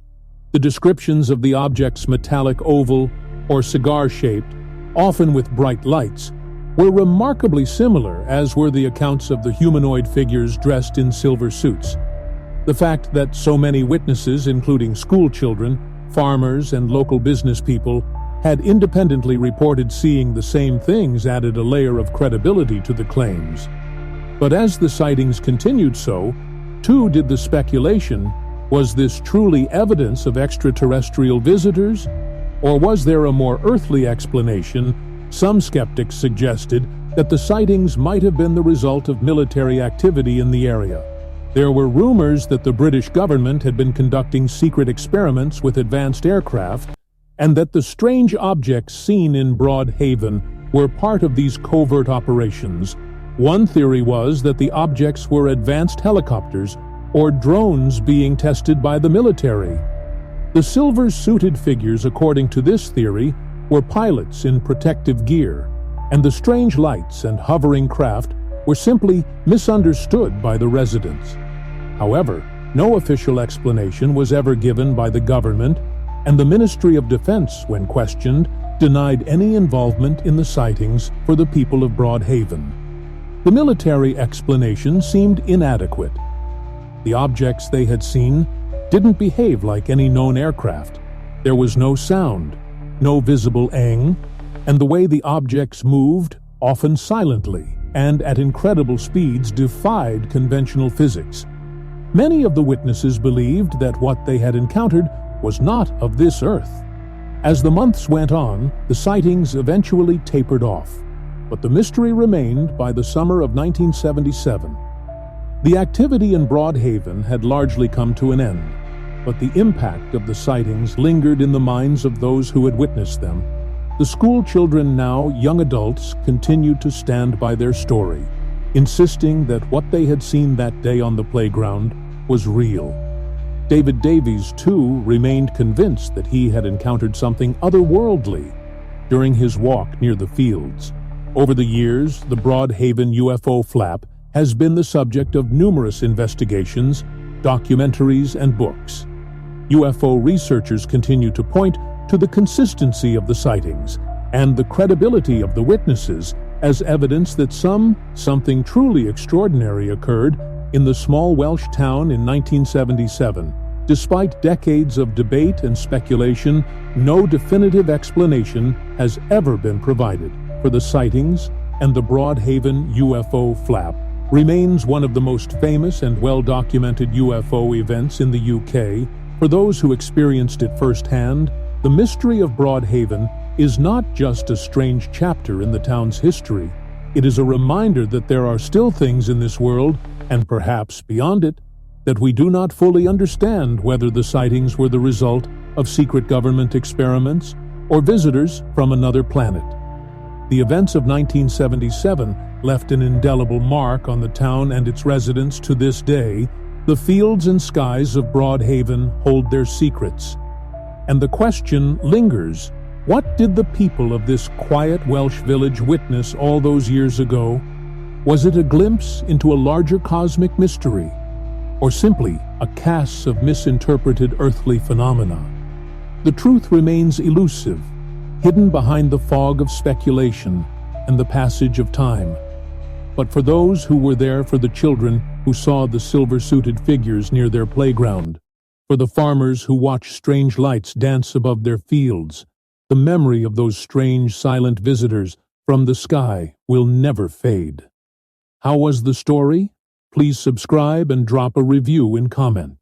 The descriptions of the object's metallic oval or cigar-shaped, often with bright lights, were remarkably similar, as were the accounts of the humanoid figures dressed in silver suits. The fact that so many witnesses, including school children, farmers, and local business people, had independently reported seeing the same things added a layer of credibility to the claims. But as the sightings continued, so too did the speculation: was this truly evidence of extraterrestrial visitors, or was there a more earthly explanation? Some skeptics suggested that the sightings might have been the result of military activity in the area. There were rumors that the British government had been conducting secret experiments with advanced aircraft, and that the strange objects seen in Broadhaven were part of these covert operations. One theory was that the objects were advanced helicopters or drones being tested by the military. The silver-suited figures, according to this theory, were pilots in protective gear, and the strange lights and hovering craft were simply misunderstood by the residents. However, no official explanation was ever given by the government, and the Ministry of Defense, when questioned, denied any involvement in the sightings for the people of Broadhaven. The military explanation seemed inadequate. The objects they had seen didn't behave like any known aircraft. There was no sound, no visible ang, and the way the objects moved, often silently and at incredible speeds, defied conventional physics. Many of the witnesses believed that what they had encountered was not of this earth. As the months went on, the sightings eventually tapered off, but the mystery remained by the summer of 1977. The activity in Broadhaven had largely come to an end, but the impact of the sightings lingered in the minds of those who had witnessed them. The school children, now young adults, continued to stand by their story, insisting that what they had seen that day on the playground was real. David Davies, too, remained convinced that he had encountered something otherworldly during his walk near the fields. Over the years, the Broadhaven UFO flap has been the subject of numerous investigations, documentaries, and books. UFO researchers continue to point to the consistency of the sightings and the credibility of the witnesses as evidence that something truly extraordinary occurred in the small Welsh town in 1977, Despite decades of debate and speculation, no definitive explanation has ever been provided for the sightings, and the Broadhaven UFO flap remains one of the most famous and well-documented UFO events in the UK. For those who experienced it firsthand, the mystery of Broadhaven is not just a strange chapter in the town's history. It is a reminder that there are still things in this world, and perhaps beyond it, that we do not fully understand, whether the sightings were the result of secret government experiments or visitors from another planet. The events of 1977 left an indelible mark on the town and its residents to this day. The fields and skies of Broadhaven hold their secrets. And the question lingers: what did the people of this quiet Welsh village witness all those years ago? Was it a glimpse into a larger cosmic mystery, or simply a cast of misinterpreted earthly phenomena? The truth remains elusive, hidden behind the fog of speculation and the passage of time. But for those who were there, for the children who saw the silver-suited figures near their playground, for the farmers who watched strange lights dance above their fields, the memory of those strange, silent visitors from the sky will never fade. How was the story? Please subscribe and drop a review in comment.